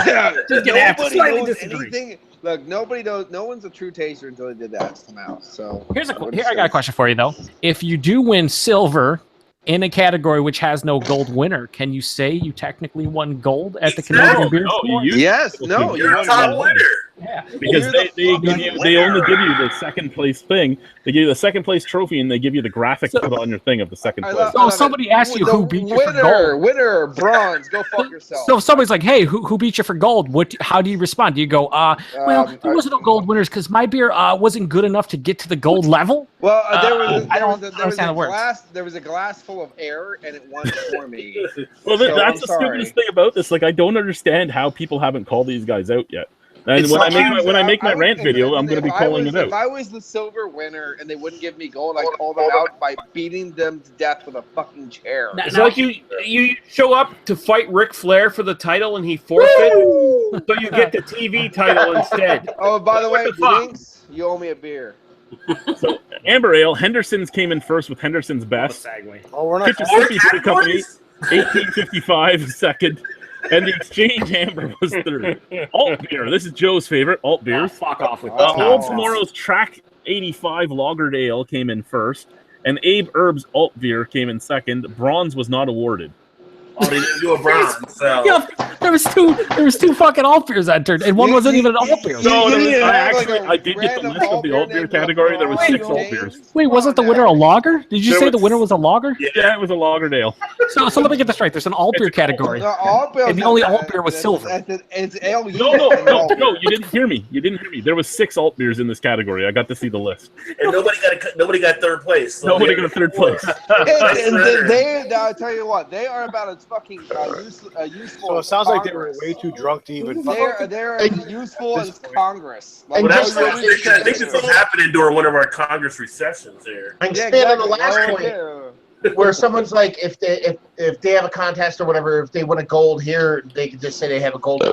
Just gonna have to slightly disagree. Anything. Look, nobody knows. No one's a true taster until they did that somehow. So Here I got a question for you though. If you do win silver in a category which has no gold winner, can you say you technically won gold at the Canadian Beer Award? Yes, no, You're a top winner. Yeah, because they only give you the second place thing. They give you the second place trophy, and they give you the graphic to put on your thing of the second place. So somebody asks you who beat you for gold. Winner, bronze. Go fuck yourself. So if somebody's like, "Hey, who beat you for gold?" How do you respond? Do you go, "Well, there wasn't no gold winners because my beer wasn't good enough to get to the gold level"? Well, there was a glass full of air, and it won for me. Well, that's the stupidest thing about this. Like, I don't understand how people haven't called these guys out yet. And when I make my rant video, I'm going to be calling it out. If I was the silver winner and they wouldn't give me gold, I'd call them out by beating them to death with a fucking chair. It's like you show up to fight Ric Flair for the title and he forfeit, so you get the TV title instead. Oh, by the way, Jinx, you owe me a beer. So Amber Ale, Henderson's came in first with Henderson's Best. Oh, we're not. Mississippi Company, 1855 second. And the Exchange Amber was third. Alt beer. This is Joe's favorite. Alt beer. Fuck off with Old Tomorrow's Track 85 Lagered Ale came in first, and Abe Herb's Alt beer came in second. Bronze was not awarded. Oh, they didn't do a bronze. So. Yeah, there was two fucking alt beers entered, and one wasn't even an alt beer. No, I did get the list of the alt beer category. There was 6 alt beers. Wait, wasn't the winner a lager? Did you say the winner was a lager? Yeah, it was a lagered ale. So let me get this right. There's an alt beer category, and the only alt beer was silver. It's ale. No, you didn't hear me. There was 6 alt beers in this category. I got to see the list. And nobody got third place. So nobody got third place. I'll tell you what, they are about as fucking useful. So it sounds like they were way too drunk to even. They're as useful as Congress. I think this was happening during one of our Congress recessions there. And expand on the last point, where someone's like, if they have a contest or whatever, if they win a gold here, they can just say they have a gold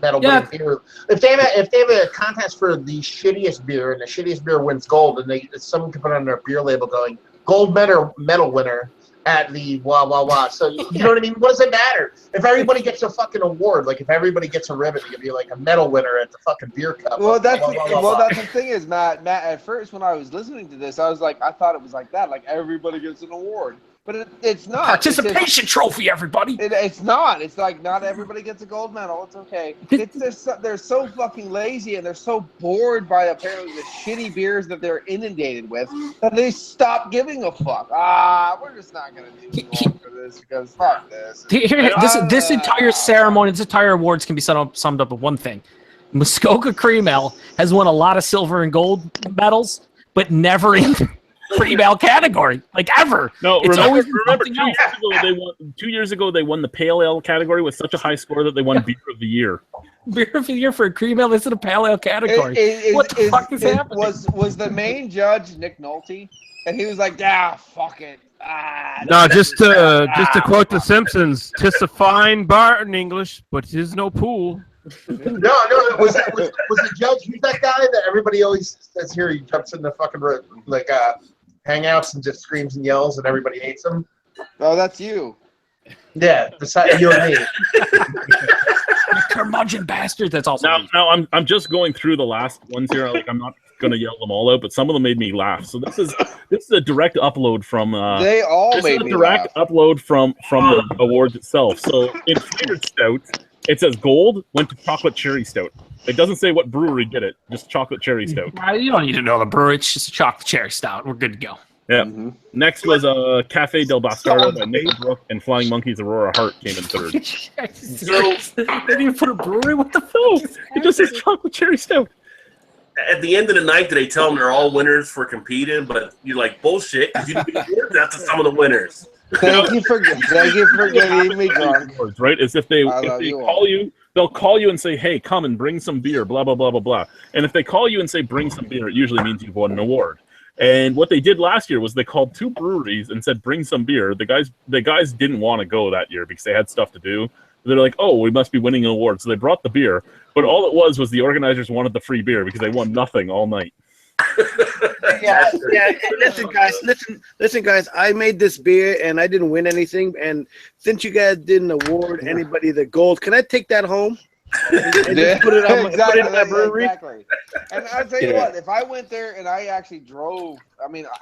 medal. Yeah. Beer. If they have a contest for the shittiest beer and the shittiest beer wins gold, and someone can put on their beer label going gold medal winner at the blah blah blah. So you know what I mean? What does it matter if everybody gets a fucking award? Like if everybody gets a ribbon, it could be like a medal winner at the fucking beer cup. Well, that's the thing is, Matt. At first, when I was listening to this, I was like, I thought it was like that, like everybody gets an award. But it's not. Participation trophy, everybody. It's not. It's like not everybody gets a gold medal. It's okay. They're so fucking lazy and they're so bored by apparently the shitty beers that they're inundated with that they stop giving a fuck. We're just not gonna do more for this because fuck this. This entire ceremony, this entire awards can be summed up with one thing: Muskoka Cream Ale has won a lot of silver and gold medals, but never in Cream Ale category, like ever. No, it's remember something else. 2 years ago they won the Pale Ale category with such a high score that they won Beer of the Year. Beer of the Year for a Cream Ale, it's in a Pale Ale category. What the fuck is happening? Was the main judge Nick Nolte? And he was like, fuck it. No, just to quote The Simpsons, "'Tis a fine bar in English, but 'tis no pool." No, was the judge? Who's that guy that everybody always says here? He jumps in the fucking hangouts and just screams and yells, and everybody hates him. Oh, that's you. Yeah, besides you and me. You curmudgeon bastard. That's also now. I'm just going through the last ones here. Like I'm not gonna yell them all out, but some of them made me laugh. So this is a direct upload from. They all this made is a me direct laugh. upload from the awards itself. So in favorite stout, it says gold went to chocolate cherry stout. It doesn't say what brewery did it. Just chocolate cherry stout. You don't need to know the brewery. It's just a chocolate cherry stout. We're good to go. Yeah. Next was Cafe del Bastardo by Nick Brook, and Flying Monkeys Aurora Heart came in third. They didn't even put a brewery. What the fuck? It just says chocolate cherry stout. At the end of the night, do they tell them they're all winners for competing? But you're like, bullshit, because you didn't get awards after some of the winners. Thank you for getting me drunk. Right? As if they call you, they'll call you and say, "Hey, come and bring some beer." Blah blah blah blah blah. And if they call you and say, "Bring some beer," it usually means you've won an award. And what they did last year was they called 2 breweries and said, "Bring some beer." The guys didn't want to go that year because they had stuff to do. They're like, "Oh, we must be winning an award," so they brought the beer. But all it was the organizers wanted the free beer because they won nothing all night. Yeah. Listen, guys. I made this beer and I didn't win anything. And since you guys didn't award anybody the gold, can I take that home? And just put it on put it in my brewery. Exactly. And I'll tell you what, if I went there and I actually drove,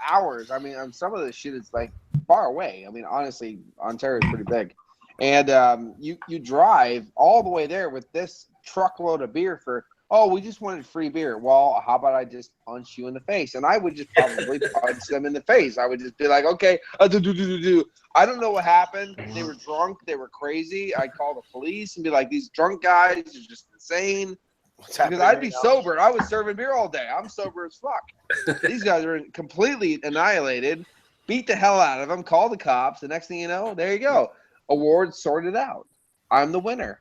hours. Some of this shit is like far away. Honestly, Ontario is pretty big, and you drive all the way there with this truckload of beer for. Oh, we just wanted free beer. Well, how about I just punch you in the face? And I would just probably punch them in the face. I would just be like, okay, I don't know what happened. They were drunk. They were crazy. I'd call the police and be like, these drunk guys are just insane. Because I'd be sober. I was serving beer all day. I'm sober as fuck. These guys are completely annihilated. Beat the hell out of them. Call the cops. The next thing you know, there you go. Award sorted out. I'm the winner.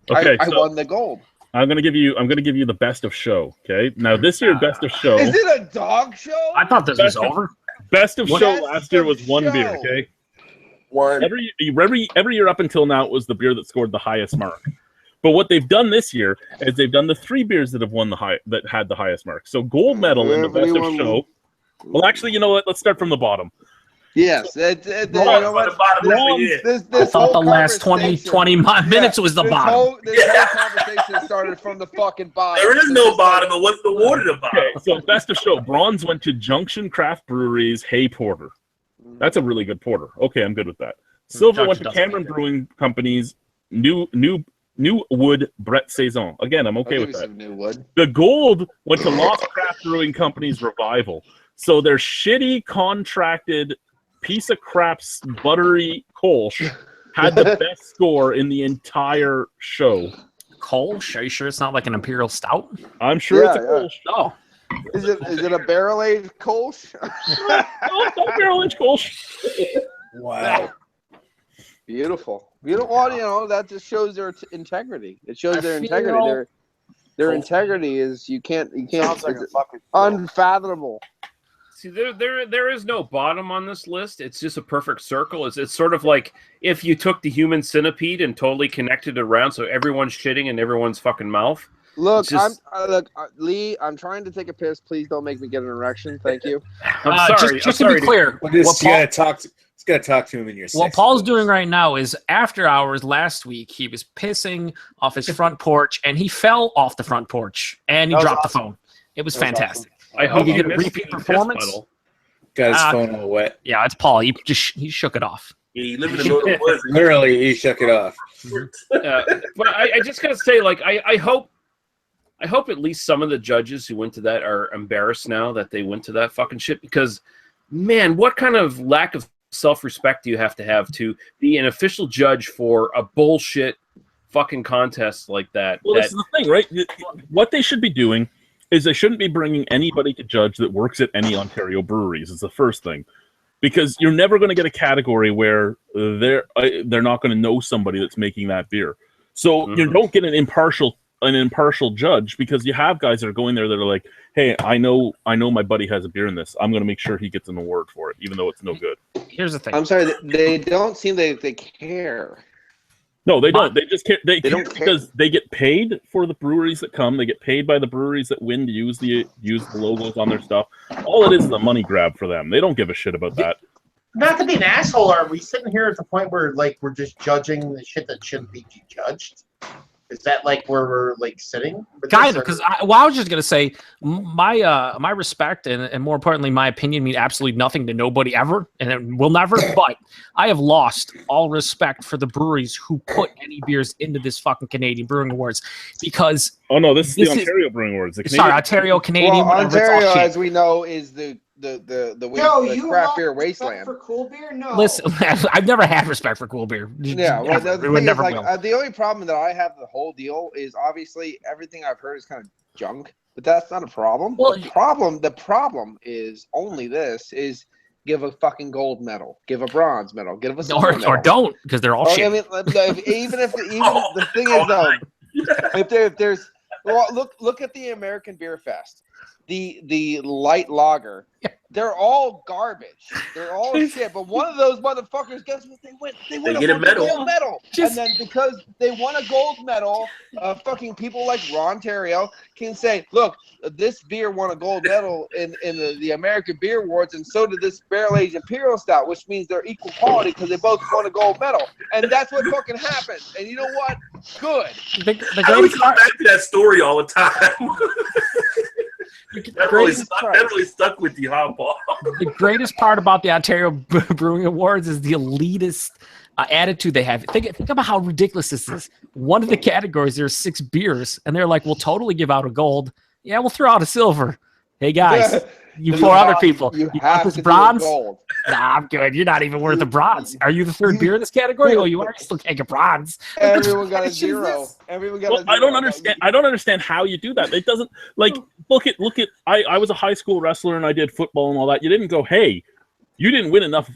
Okay, I won the gold. I'm gonna give you the best of show. Okay, now this year best of show. Is it a dog show? I thought this was over. Best of show last year was one beer. Okay, every year up until now it was the beer that scored the highest mark. But what they've done this year is they've done the 3 beers that have won that had the highest mark. So gold medal in the best of show. Well, actually, you know what? Let's start from the bottom. Yes. I thought the last 20 minutes was the bottom. This whole conversation started from the fucking bottom. There is no bottom, but what's the awarded about? Okay, so best of show. Bronze went to Junction Craft Brewery's Hay Porter. That's a really good porter. Okay, I'm good with that. Silver went to Cameron Brewing Company's New Wood Brett Saison. Again, I'm okay with that. New Wood. The gold went to Lost Craft Brewing Company's Revival. So their shitty contracted piece of crap's buttery Kolsch had the best score in the entire show. Kolsch? Are you sure it's not like an Imperial Stout? I'm sure it's a Kolsch. Oh. Is it a barrel-aged Kolsch? No, barrel-aged Kolsch. Wow. Beautiful. Well, that just shows their integrity. It shows their integrity. Their integrity is you can't Sounds like a fucking unfathomable. See, there is no bottom on this list. It's just a perfect circle. It's sort of like if you took the human centipede and totally connected it around, so everyone's shitting in everyone's fucking mouth. Look, Lee, I'm trying to take a piss. Please don't make me get an erection. Thank you. I'm sorry. Just to be clear, you gotta talk to him in your. What Paul's doing right now is after hours. Last week, he was pissing off his front porch, and he fell off the front porch, and he dropped the phone. It was fantastic. I hope you you get a repeat performance. Got his phone all wet. Yeah, it's Paul. He shook it off. Yeah, you live in the middle of the woods. Literally, he shook it off. But I just gotta say, like, I hope at least some of the judges who went to that are embarrassed now that they went to that fucking shit, because, man, what kind of lack of self-respect do you have to be an official judge for a bullshit fucking contest like that? Well, this is the thing, right? What they should be doing is they shouldn't be bringing anybody to judge that works at any Ontario breweries. Is the first thing, because you're never going to get a category where they're not going to know somebody that's making that beer. So you don't get an impartial judge, because you have guys that are going there that are like, hey, I know my buddy has a beer in this. I'm going to make sure he gets an award for it, even though it's no good. Here's the thing. I'm sorry, they don't seem like they care. No, they don't. They just care. They don't care because they get paid for the breweries that come. They get paid by the breweries that win to use the logos on their stuff. All it is a money grab for them. They don't give a shit about that. Not to be an asshole, are we sitting here at the point where like we're just judging the shit that shouldn't be judged? Is that like where we're like sitting? Kind of, because I was just gonna say my respect and more importantly my opinion mean absolutely nothing to nobody ever, and it will never. But I have lost all respect for the breweries who put any beers into this fucking Canadian Brewing Awards because this is the Ontario Brewing Awards. Ontario Canadian. Well, Ontario, it's all as we know, is the craft beer wasteland. For cool beer? No. Listen, I've never had respect for cool beer. Yeah, well, Never. the We would thing is, never like, will. the only problem that I have with the whole deal is obviously everything I've heard is kind of junk, but that's not a problem. Well, the problem is only this is give a fucking gold medal, give a bronze medal, give a silver medal. Or don't, because they're all shit. I mean, even the thing is though, if there's look at the American Beer Fest, the light lager. They're all garbage. They're all shit. But one of those motherfuckers, guess what? They get a medal. Gold medal. And then because they won a gold medal, fucking people like Ontario can say, look, this beer won a gold medal in the American Beer Awards, and so did this barrel-aged Imperial Stout, which means they're equal quality because they both won a gold medal. And that's what fucking happened. And you know what? Good. I always come back to that story all the time. That really stuck with you, huh, Paul? The greatest part about the Ontario Brewing Awards is the elitist attitude they have. Think about how ridiculous this is. One of the categories, there's 6 beers, and they're like, we'll totally give out a gold. Yeah, we'll throw out a silver. Hey, guys, you 4 other people. You want this bronze? Nah, I'm good. You're not even worth a bronze. Are you the 3rd beer in this category? Oh, you are? You still take a bronze. Everyone got a 0. Everyone got a 0. I don't understand. I don't understand how you do that. It doesn't like look at. I was a high school wrestler and I did football and all that. You didn't go, hey, you didn't win enough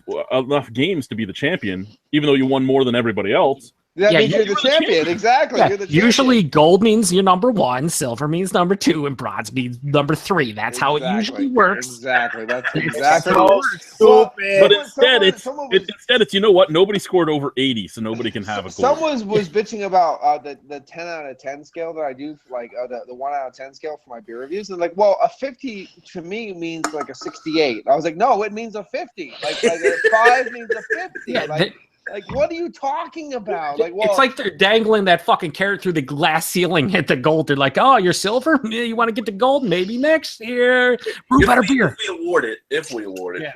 games to be the champion, even though you won more than everybody else. That means you're the champion. Exactly. Yeah. You're the champion. Usually gold means you're number 1, silver means number 2, and bronze means number 3. That's how it usually works. Exactly. That's exactly so how it works. stupid. But instead, it's you know what? Nobody scored over 80, so nobody can have a gold. Someone was bitching about the 10 out of 10 scale that I do, like the 1 out of 10 scale for my beer reviews. And like, well, a 50 to me means like a 68. I was like, no, it means a 50. Like a 5 means a 50. Yeah, Like, what are you talking about? Like, well, it's like they're dangling that fucking carrot through the glass ceiling at the gold. They're like, oh, you're silver? Yeah, you want to get the gold? Maybe next year. Brew better beer. If we award it. Yeah.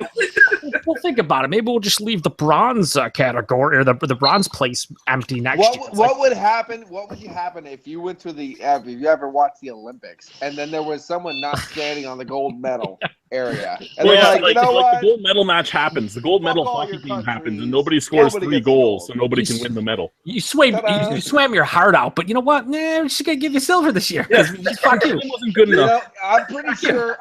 Well, think about it. Maybe we'll just leave the bronze category or the bronze place empty next year. What would happen? What would happen if you went to if you ever watched the Olympics and then there was someone not standing on the gold medal area? And the gold medal match happens. The gold medal hockey game happens, and nobody scores 3 goals, so nobody can win the medal. You swam your heart out, but you know what? Nah, we're just gonna give you silver this year. Yeah. Fuck you. It wasn't good enough. I'm pretty sure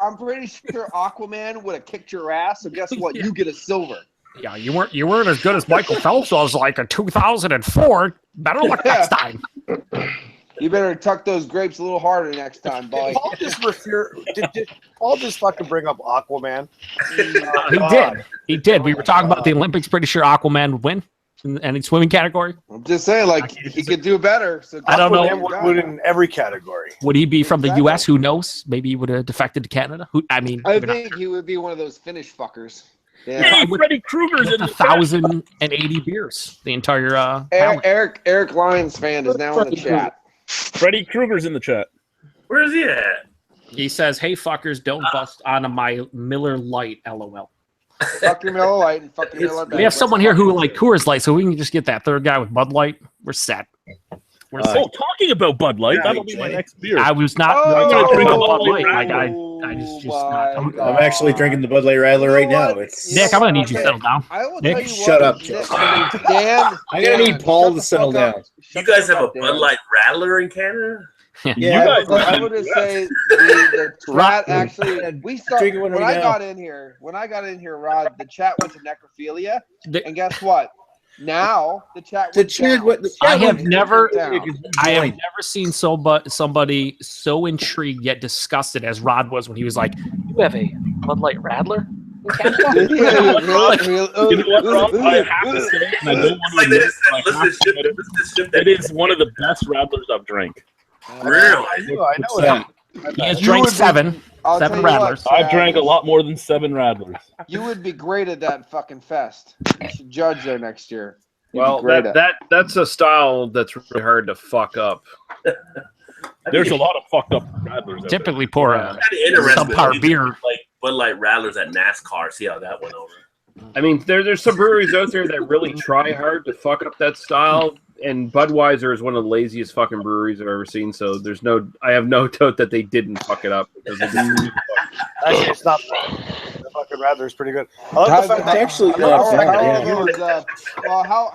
Aquaman would have kicked your ass. So guess what? You get a silver. Yeah, you weren't as good as Michael Phelps was like in 2004. Better luck next time. You better tuck those grapes a little harder next time, boy. Did Paul just fucking bring up Aquaman? He did. We were talking about the Olympics. Pretty sure Aquaman would win in any swimming category. I'm just saying, like, he could do better. So I don't know. Would in every category. Would he be from the U.S.? Who knows? Maybe he would have defected to Canada. I think he would be one of those Finnish fuckers. Yeah. Hey, Freddy Krueger's in the 1,080 beers. The entire Eric Lyons fan is now in the chat. Freddy Krueger's in the chat. Where is he at? He says, "Hey fuckers, don't bust on my Miller Lite, lol." Fuck your Miller Lite and fuck your Miller Lite. We have someone here who like Coors Light, so we can just get that 3rd guy with Bud Light. We're set. Talking about Bud Light, that'll be my next beer. I was not talking about Bud Light. Like I just not. I'm actually drinking the Bud Light Radler right now. Nick, I'm gonna need you to settle down. Nick, shut up, Joe. Dan, I'm gonna need Paul to settle down. You guys have a Bud Light Rattler in Canada? Yeah, I would just say the chat actually. We started when I got in here. When I got in here, Rod, the chat went to necrophilia, and guess what? Now the chat. I have never seen somebody so intrigued yet disgusted as Rod was when he was like, "You have a Bud Light Radler." You know what, Rob? I have to say, and I don't want to admit, it is one of the best Radlers I've drank. Really? I know that. He has drank 7 Radlers. I've drank a lot more than 7 Radlers. You would be great at that fucking fest. You should judge there next year. Well, that's a style that's really hard to fuck up. There's a lot of fucked up rattlers. Typically pour Interesting. subpar beer. Like Bud Light rattlers at NASCAR. See how that went over. I mean, there's some breweries out there that really try hard to fuck up that style, and Budweiser is one of the laziest fucking breweries I've ever seen. So I have no doubt that they didn't fuck it up. Because Actually, it's not. The fucking Rattler is pretty good. I like the fact that Actually, how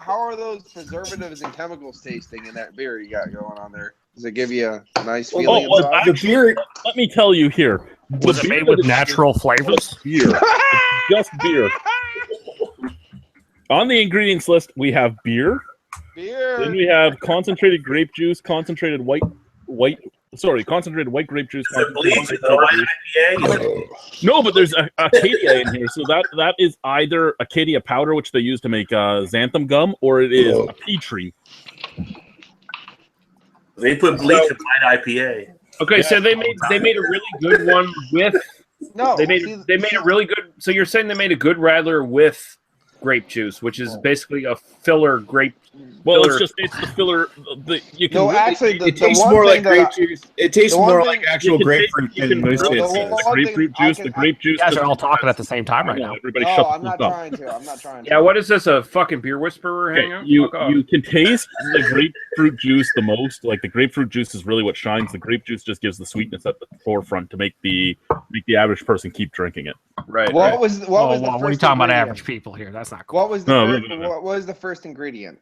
how are those preservatives and chemicals tasting in that beer you got going on there? Does it give you a nice feeling? The beer. Let me tell you here. Was it made with natural flavors? Beer. It's just beer. On the ingredients list, we have beer. Then we have concentrated grape juice, concentrated white grape juice. No, but there's Acadia in here, so that is either Acadia powder, which they use to make xanthan gum, or it is a Petri. They put bleach in light IPA. Okay, so they made a really good one with. No, they made a really good. So you're saying they made a good Rattler with grape juice, which is basically a filler grape. Well, it's the filler. It tastes more like grape juice. It tastes more like actual grapefruit than most kids. The grape juice. You guys are all talking at the same time right now. Everybody shut I'm not trying to. I'm not trying to. Yeah, what is this? A fucking beer whisperer hangout? You can taste the grapefruit juice the most. Like the grapefruit juice is really what shines. The grape juice just gives the sweetness at the forefront to make the average person keep drinking it. Right. What was the first what are you talking about? ingredient? Average people here. That's not cool. What was the first ingredient?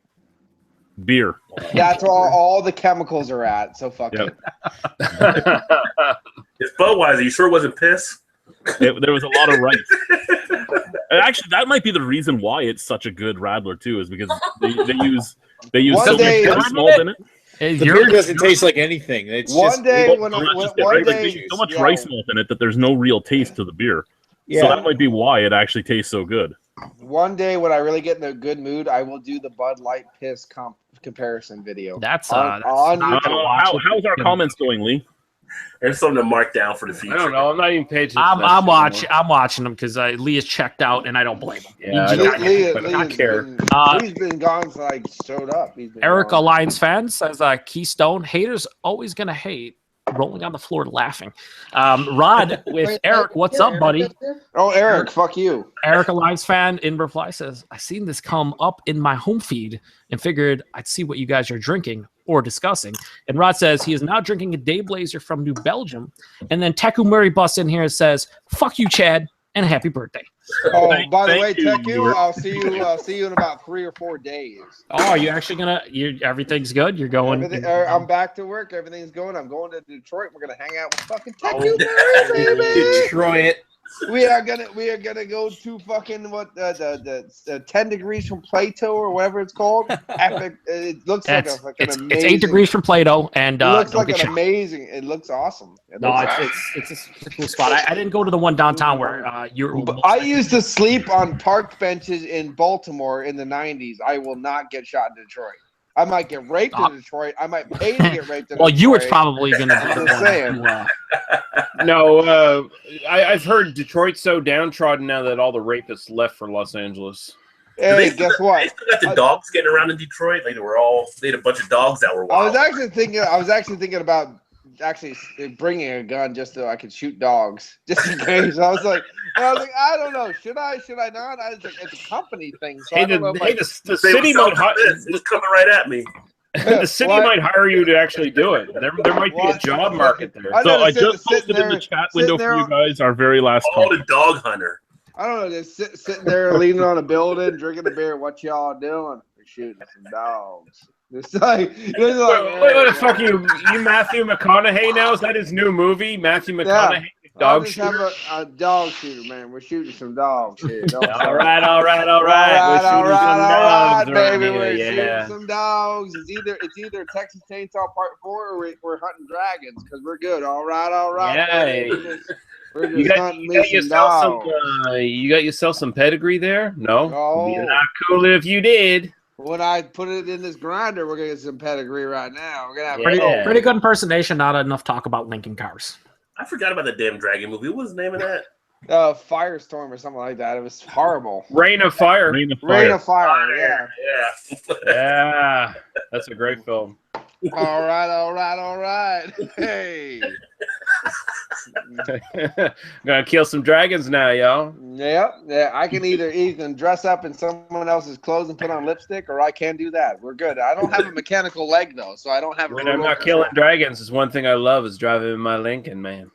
Beer. That's where all the chemicals are at. So fuck it. It's Budweiser. You sure it wasn't piss? There was a lot of rice. Actually, that might be the reason why it's such a good Rattler too, is because they use so much malt in it. The beer doesn't taste like anything. It's so much rice malt in it that there's no real taste to the beer. Yeah. So that might be why it actually tastes so good. One day when I really get in a good mood, I will do the Bud Light piss comparison video. How's our comments going, Lee? There's something to mark down for the future. I don't know. I'm not even paying attention. I'm watching them because Lee is checked out, and I don't blame him. Yeah, I care. He's been gone since I showed up. Eric, a Lions fan, says Keystone haters always gonna hate. Rolling on the floor laughing. Rod with Eric, what's up, buddy? Oh, Eric, fuck you. Eric, a Lions fan, in reply says, I seen this come up in my home feed and figured I'd see what you guys are drinking or discussing. And Rod says he is now drinking a Dayblazer from New Belgium. And then Teku Murray busts in here and says, fuck you, Chad, and happy birthday. Oh, by the way, Teku, I'll see you in about 3 or 4 days. Oh, are you actually everything's good? You're going? I'm back to work. Everything's going. I'm going to Detroit. We're gonna hang out with fucking Teku Murray, baby. Detroit. We are gonna go to fucking the 10 degrees from Plato or whatever it's called. Epic. It looks like a fucking amazing. It's 8 degrees from Plato, and it looks like an amazing. It looks awesome. It's a cool spot. I didn't go to the one downtown where I used to sleep on park benches in Baltimore in the 90s. I will not get shot in Detroit. I might get raped in Detroit. I might pay to get raped in Detroit. Well, you were probably going to be just saying. No, I've heard Detroit's so downtrodden now that all the rapists left for Los Angeles. Hey, guess what? They still got the dogs getting around in Detroit. Like they had a bunch of dogs that were wild. I was actually thinking about bringing a gun just so I could shoot dogs, just in case. I was like, I don't know, should I not? I was like, it's a company thing. So the city might it's coming right at me. The city might hire you to actually do it. There might be a job market there. So I just posted in the chat window for you guys our very last call. The dog hunter. I don't know, just sitting there leaning on a building, drinking a beer. What y'all doing? We're shooting some dogs. It's like, wait, what the fuck you Matthew McConaughey now? Is that his new movie? Matthew McConaughey, dog shooter? A dog shooter, man. We're shooting some dogs here. all right. Baby. We're shooting some dogs. It's either Texas Chainsaw Part 4 or we're hunting dragons because we're good. All right. Yeah. You got yourself some pedigree there? No. Oh. It'd be not cool if you did. When I put it in this grinder, we're gonna get some pedigree right now. We're gonna have pretty good impersonation. Not enough talk about Lincoln cars. I forgot about the damn dragon movie. What was the name of that? Firestorm or something like that. It was horrible. Rain of Fire. Rain of Rain of Fire. Yeah. Yeah, that's a great film. All right. Hey. Gonna kill some dragons now, y'all. Yeah. I can either dress up in someone else's clothes and put on lipstick, or I can do that. We're good. I don't have a mechanical leg though, so I don't have. When I'm not killing dragons, is one thing I love is driving in my Lincoln, man.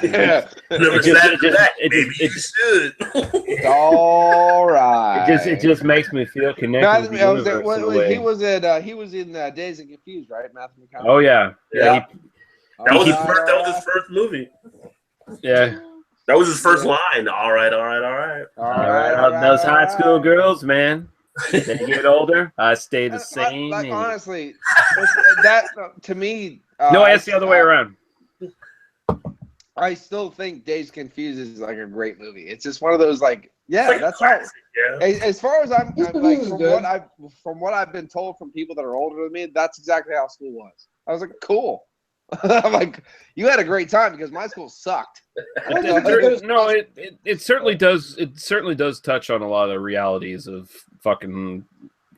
Yeah. Maybe you should. It's all right. It just makes me feel connected. He was in Days and Confused, right? Matthew McConaughey. Oh yeah. That was his first movie. Yeah. That was his first line. All right. Those high school girls, man. They get older. I stay the same. Like honestly, that to me. No, it's the other way around. I still think Days Confused is like a great movie. It's just one of those that's how. Yeah. As far as I'm like from what I've been told from people that are older than me, that's exactly how school was. I was like, cool. I'm like, you had a great time because my school sucked. It certainly does. It certainly does touch on a lot of the realities of fucking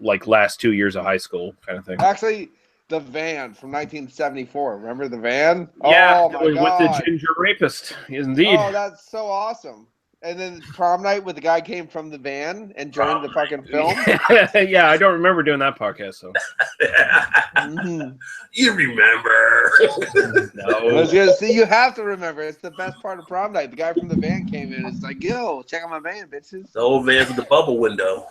like last 2 years of high school kind of thing. Actually, The Van from 1974. Remember The Van? Yeah, oh my God. With the ginger rapist. Indeed. Oh, that's so awesome. And then prom night with the guy came from the van and joined the fucking film. Yeah, I don't remember doing that podcast. So you remember? No, I was gonna say you have to remember. It's the best part of prom night. The guy from the van came in. It's like, yo, check out my van, bitches. The old van with the bubble window.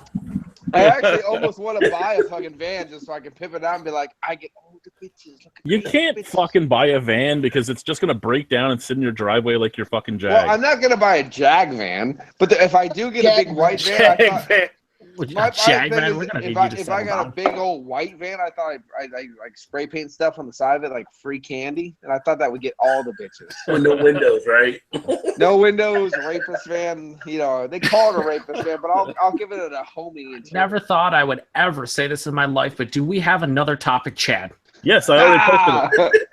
I actually almost want to buy a fucking van just so I can pip it out and be like, I get all the bitches. You can't fucking buy a van because it's just gonna break down and sit in your driveway like your fucking Jag. Well, I'm not gonna buy a Jag van, but if I do get a big white van, if I got a big old white van, I thought I'd like spray paint stuff on the side of it like free candy, and I thought that would get all the bitches. With no windows, right? No windows, rapist van. You know, they call it a rapist van, but I'll give it a homie. Interior. Never thought I would ever say this in my life, but do we have another topic, Chad? Yes, I already posted it.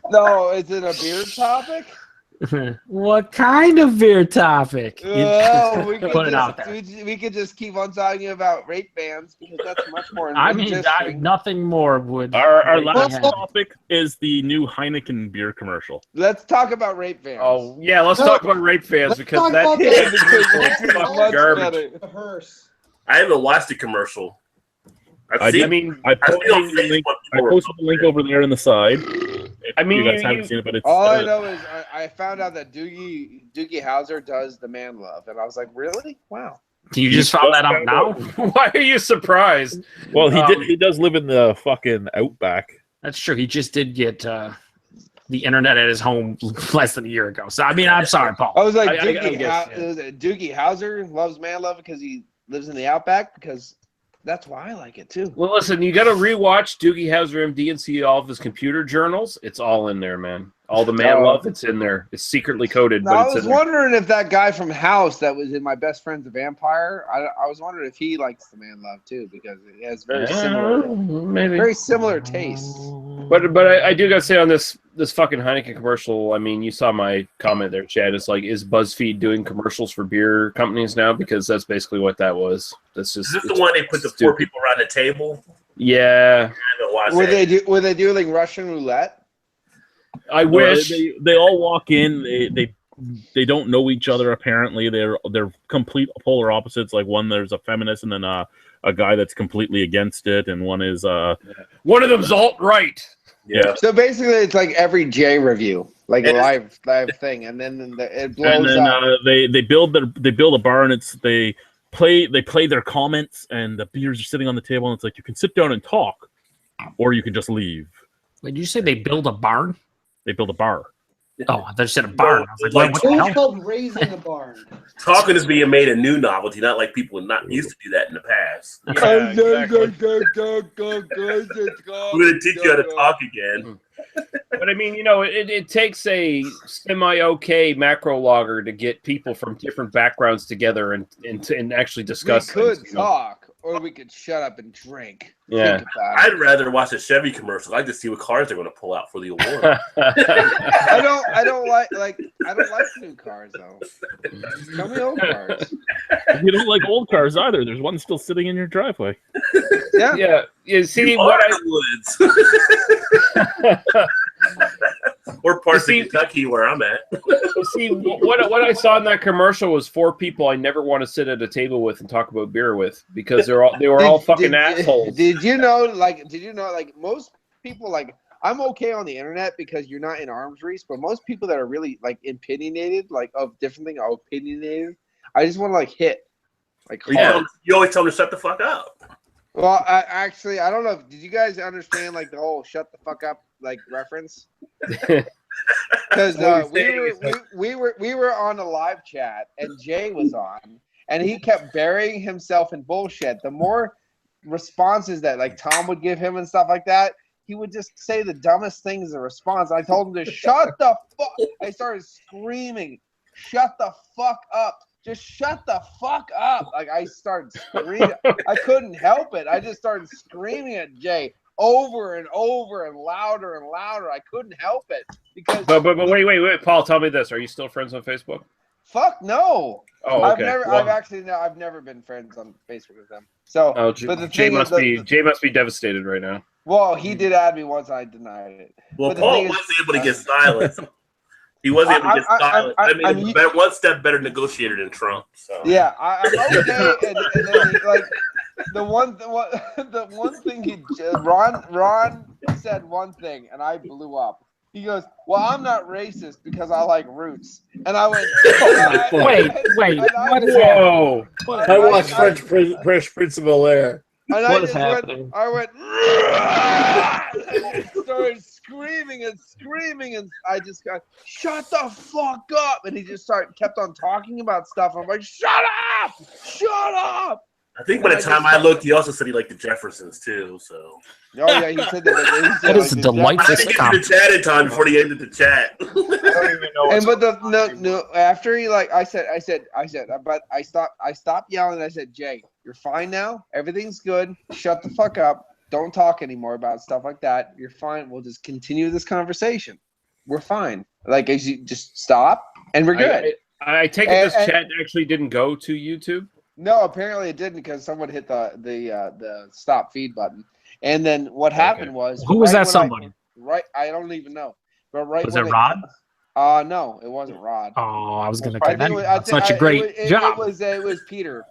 No, is it a beer topic? What kind of beer topic? Oh, we put it out there. We could just keep on talking about rape bans because that's much more. I mean, nothing more would. Our last topic is the new Heineken beer commercial. Let's talk about rape bans. Oh yeah, let's talk about rape fans because that's fucking garbage. I haven't watched the commercial. I posted the link over there in the side. I mean, you guys haven't seen it, but it's all I know is I found out that Doogie Howser does the man love, and I was like, really? Wow. You just found that out now? Why are you surprised? Well, he does live in the fucking outback. That's true. He just did get the internet at his home less than a year ago. So I mean, I'm sorry, Paul. I was like, Doogie Howser loves man love because he lives in the outback because. That's why I like it too. Well, listen, you got to rewatch Doogie Howser MD and see all of his computer journals. It's all in there, man. All the man love, it's in there. It's secretly coded. But I was wondering if that guy from House that was in My Best Friend's a Vampire. I was wondering if he likes the man love too because it has very similar tastes. But I do gotta say on this fucking Heineken commercial, I mean, you saw my comment there, Chad. It's like, is BuzzFeed doing commercials for beer companies now? Because that's basically what that was. That's just. Is this the one they put the four people around the table? Yeah. Were they doing Russian roulette? I wish they all walk in. They don't know each other. Apparently, they're complete polar opposites. Like one, there's a feminist, and then a guy that's completely against it, and one is one of them's alt-right. Yeah. So basically, it's like every J review, like a live thing, and then it blows up. They build a bar, and they play their comments, and the beers are sitting on the table, and it's like you can sit down and talk, or you can just leave. Wait, did you say they build a barn? They build a bar. Oh, I thought you said a barn. I was like, it's called raising a barn. Talking is being made a new novelty, not like people not used to do that in the past. Yeah, exactly. We're going to teach you how to talk again. But I mean, you know, it takes a semi-okay macro logger to get people from different backgrounds together and actually discuss. We could talk, or we could shut up and drink. Yeah. Think about it. I'd rather watch a Chevy commercial. I like to see what cars they're going to pull out for the award. I don't like new cars though. Tell me old cars. You don't like old cars either. There's one still sitting in your driveway. Yeah. Yeah. You see You what are the woods. Or parts of Kentucky where I'm at. See, what I saw in that commercial was 4 people I never want to sit at a table with and talk about beer with because they were all fucking assholes. Did you know like most people like I'm okay on the internet because you're not in arms race, but most people that are really like opinionated, like of different things are opinionated. I just want to like hit. Like you always tell them to shut the fuck up. Well, I don't know. Did you guys understand like the whole "shut the fuck up" like reference? Because we were on a live chat and Jay was on, and he kept burying himself in bullshit. The more responses that like Tom would give him and stuff like that, he would just say the dumbest things as a response. I told him to shut the fuck. I started screaming, "Shut the fuck up! Just shut the fuck up!" Like I started screaming. I couldn't help it. I just started screaming at Jay over and over and louder and louder. I couldn't help it because. But wait, Paul, tell me this: are you still friends on Facebook? Fuck no. Oh, okay. I've never been friends on Facebook with them. So, but the Jay thing Jay must be devastated right now. Well, he did add me once. I denied it. Well, Paul was able to get silent. He wasn't able to get silent. He's one step better negotiator than Trump. So yeah, I'm okay. and then like the one thing Ron said one thing, and I blew up. He goes, "Well, I'm not racist because I like roots," and I went, "Wait, what is whoa!" I watched Fresh Prince of Bel-Air. And what is happening? I went and started screaming, and I just got, "Shut the fuck up!" And he just kept on talking about stuff. I'm like, "Shut up! Shut up!" I think by the time I looked, he also said he liked the Jeffersons too. So. Oh yeah, he said that. That is a delightful I didn't get to the chat in time before he ended the chat. I don't even know. And but no. After he like, I said, but I stopped yelling. I said, "Jay, you're fine now. Everything's good. Shut the fuck up. Don't talk anymore about stuff like that. You're fine. We'll just continue this conversation. We're fine. Like, as you just stop, and we're good." I take it this chat actually didn't go to YouTube. No, apparently it didn't because someone hit the stop feed button. And then what happened was, who was that? Somebody? I don't even know. But was it Rod? No, it wasn't Rod. Oh, I was gonna. That's such a great job. It was Peter.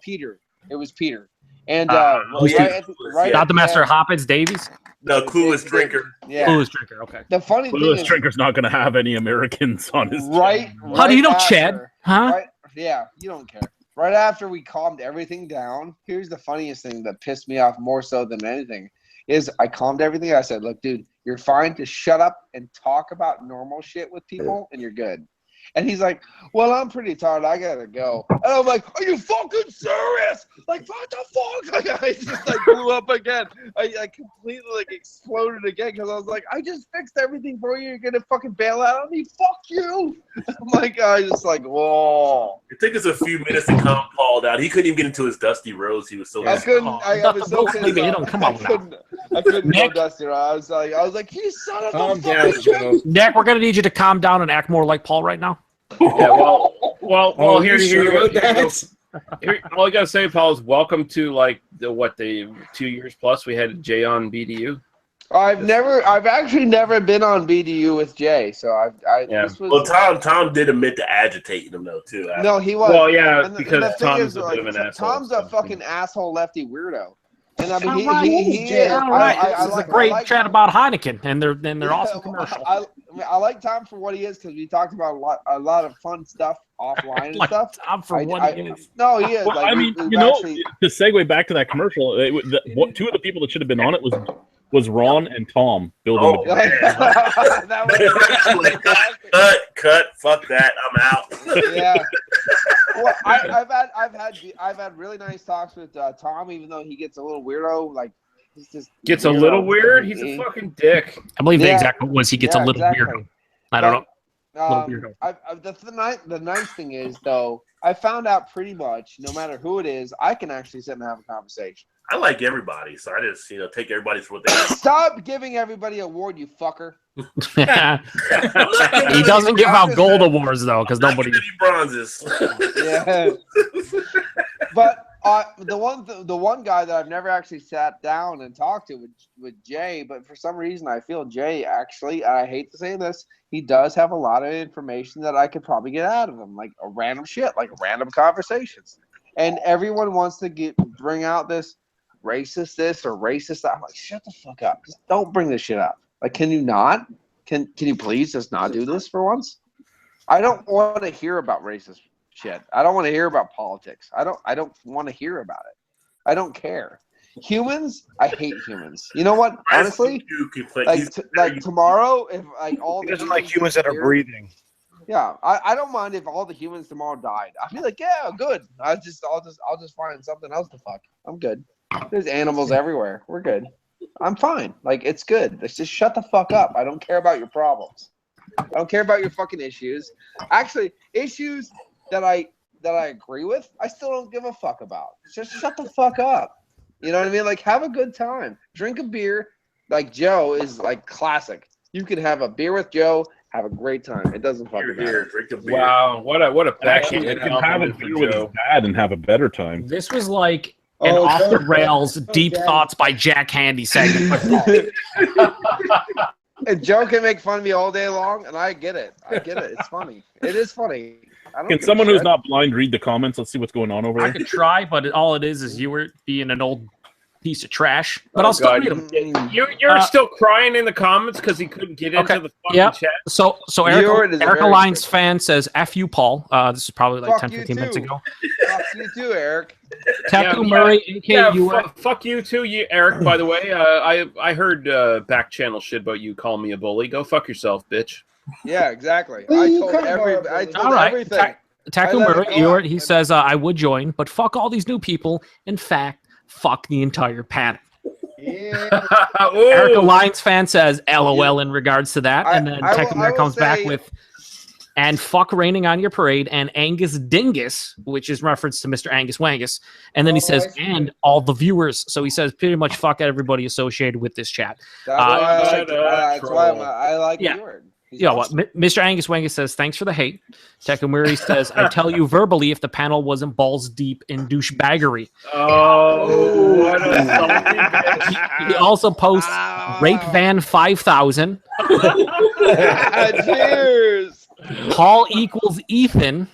It was Peter. And not the Master Hoppins Davies. No, Clueless Drinker. Yeah, Clueless Drinker. Okay. The funny thing Clueless is, Drinker's not going to have any Americans on his. Right. How do you know Chad? Huh? Right, yeah, you don't care. Right after we calmed everything down, here's the funniest thing that pissed me off more so than anything. Is I calmed everything. I said, "Look, dude, you're fine to shut up and talk about normal shit with people, and you're good." And he's like, "Well, I'm pretty tired. I gotta go." And I'm like, "Are you fucking serious? Like, what the fuck?" Like, I just like blew up again. I completely like exploded again because I was like, "I just fixed everything for you. You're gonna fucking bail out on me? Fuck you!" I'm like, I just like, whoa. It took us a few minutes to calm Paul down. He couldn't even get into his Dusty Rose. He was so. I couldn't. I was so pissed off. Come on now. I couldn't Nick, go Dusty Rose. I was like, "You son of a down, Nick, we're gonna need you to calm down and act more like Paul right now." Yeah, well. Here you go. Here, all I gotta say, Paul, is welcome to like the 2 years plus we had Jay on BDU. I've actually never been on BDU with Jay, so this was. Well, Tom did admit to agitating him though too. No, he was. Well, yeah, and because Tom's a like, bit of an asshole. Tom's a fucking asshole lefty weirdo. And I mean, This is a great chat about Heineken and their awesome commercial. I like Tom for what he is because we talked about a lot of fun stuff offline and stuff. Tom for what he is. No, he is. Well, like, I mean, to segue back to that commercial, two of the people that should have been on it was Ron and Tom building the cut, fuck that, I'm out. Yeah. Well, I've had really nice talks with Tom, even though he gets a little weirdo. Like he's just gets a little weird. He's a fucking dick. I believe the exact quote was he gets a little weirdo. I don't know. The nice thing is though, I found out pretty much no matter who it is, I can actually sit and have a conversation. I like everybody, so I just take everybody for what they are. Stop giving everybody award, you fucker. He doesn't give out gold awards though, because nobody bronzes. Yeah. But the one guy that I've never actually sat down and talked to with Jay, but for some reason I feel Jay actually, I hate to say this, he does have a lot of information that I could probably get out of him, like a random shit, like random conversations. And everyone wants to bring out this racist this or racist that. I'm like, shut the fuck up. Just don't bring this shit up. Like, can you not? Can you please just not do this for once? I don't want to hear about racist shit. I don't want to hear about politics. I don't want to hear about it. I don't care. Humans, I hate humans. You know what? Honestly, like tomorrow, if like all he doesn't like humans that are breathing. Yeah, I don't mind if all the humans tomorrow died. I'd be like, yeah, good. I'll just find something else to fuck. I'm good. There's animals everywhere. We're good. I'm fine. Like, it's good. Let's just shut the fuck up. I don't care about your problems. I don't care about your fucking issues. Actually, issues that I agree with, I still don't give a fuck about. Just shut the fuck up. You know what I mean? Like, have a good time. Drink a beer. Like, Joe is like classic. You can have a beer with Joe, have a great time. It doesn't fucking matter. Drink a beer. Wow, what a backhand You can have a beer with his dad and have a better time. This was like an off the rails deep thoughts by Jack Handy segment. And Joe can make fun of me all day long, and I get it. It's funny. It is funny. Can someone who's not blind read the comments? Let's see what's going on over there. I could try, but all it is you were being an old piece of trash. But I'll still read them. You're still crying in the comments because he couldn't get into the fucking chat. So Eric Alliance fan says, F you, Paul. This is probably like 10, 15 minutes ago. Fuck you too, Eric. Taku Murray, AKU. Fuck you too, Eric, by the way. I heard back channel shit about you calling me a bully. Go fuck yourself, bitch. Yeah, exactly. I told everything. Taku Murray, he says, I would join, but fuck all these new people. In fact, fuck the entire panel. Yeah. Eric Alliance fan says, LOL in regards to that. And then Taku Murray comes back with, and fuck raining on your parade, and Angus Dingus, which is reference to Mr. Angus Wangus. And then he says, and all the viewers. So he says pretty much fuck everybody associated with this chat. That's why I like the word. Yeah, what Mr. Angus Wangus says, thanks for the hate. Takamuri says, I tell you verbally if the panel wasn't balls deep in douchebaggery. Oh, what a he also posts Rape Van 5000. Cheers. Paul equals Ethan.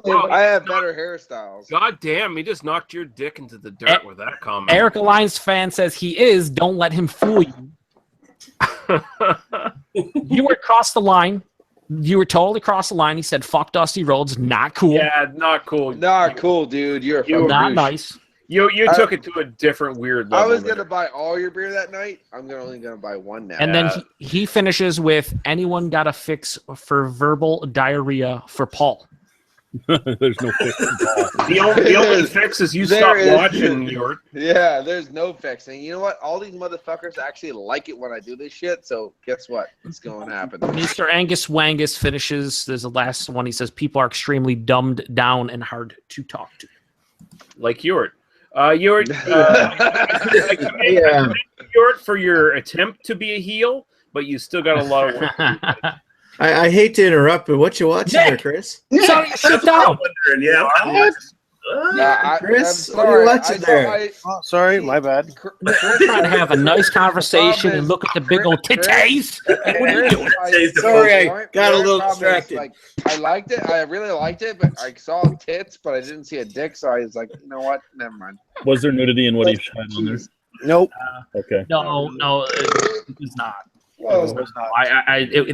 Whoa. I have better hairstyles. God damn, he just knocked your dick into the dirt with that comment. Eric Alliance fan says he is. Don't let him fool you. You were across the line. You were totally across the line. He said, fuck Dusty Rhodes. Not cool. Yeah, not cool. Not cool, dude. You're not nice. You took it to a different weird level. I was going to buy all your beer that night. I'm only going to buy one now. And then he finishes with, anyone got a fix for verbal diarrhea for Paul? There's no fix. The only fix is you stop watching your. Yeah, there's no fixing. You know what? All these motherfuckers actually like it when I do this shit. So guess what? It's going to happen. Mr. Angus Wangus finishes. There's the last one. He says people are extremely dumbed down and hard to talk to. Like Yort. Yort for your attempt to be a heel, but you still got a lot of work. I hate to interrupt, but what you watching there, Chris? Sorry, sit down. Chris, what are you watching there? Sorry, my bad. We're trying to have a nice conversation and look at the big old titties. What are you doing? Sorry, I got a little distracted. Like, I liked it. I really liked it, but I saw tits, but I didn't see a dick, so I was like, you know what? Never mind. Was there nudity in what he shot on there? Nope. Okay. No, it was not.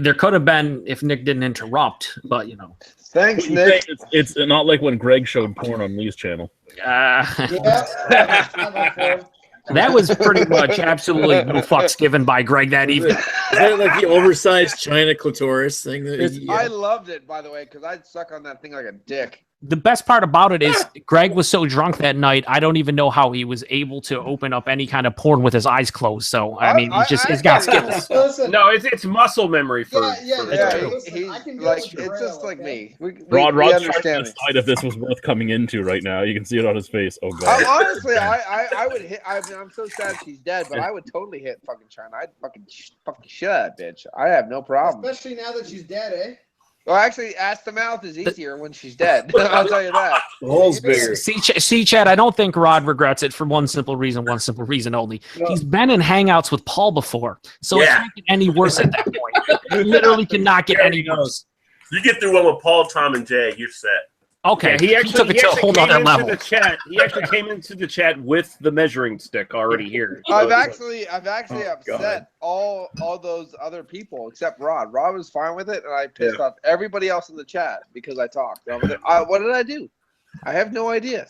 There could have been if Nick didn't interrupt, but you know. Thanks, Nick. It's not like when Greg showed porn on Lee's channel. That was pretty much absolutely no fucks given by Greg that evening. Is that like the oversized China clitoris thing? I loved it, by the way, because I'd suck on that thing like a dick. the best part about it is Greg was so drunk that night. I don't even know how he was able to open up any kind of porn with his eyes closed. So I mean, he's got skills. Listen, No, it's muscle memory for. It's just like me. Rod's trying to understand. decide if this was worth coming into right now. You can see it on his face. Oh god. Honestly, I would hit. I'm so sad she's dead, but I would totally hit fucking China. I'd fucking shut up, bitch. I have no problem. Especially now that she's dead, eh? Well, actually, ass to mouth is easier when she's dead. I'll tell you that. The hole's bigger. See, Chad, I don't think Rod regrets it for one simple reason only. No. He's been in hangouts with Paul before, so it can't get any worse at that point. It literally cannot get any worse. You get through one with Paul, Tom, and Jay, you're set. Okay, he actually took it to a whole came nother into level. the chat. He actually came into the chat with the measuring stick already here. I've actually upset all those other people except Rod. Rod was fine with it, and I pissed off everybody else in the chat because I talked. What did I do? I have no idea.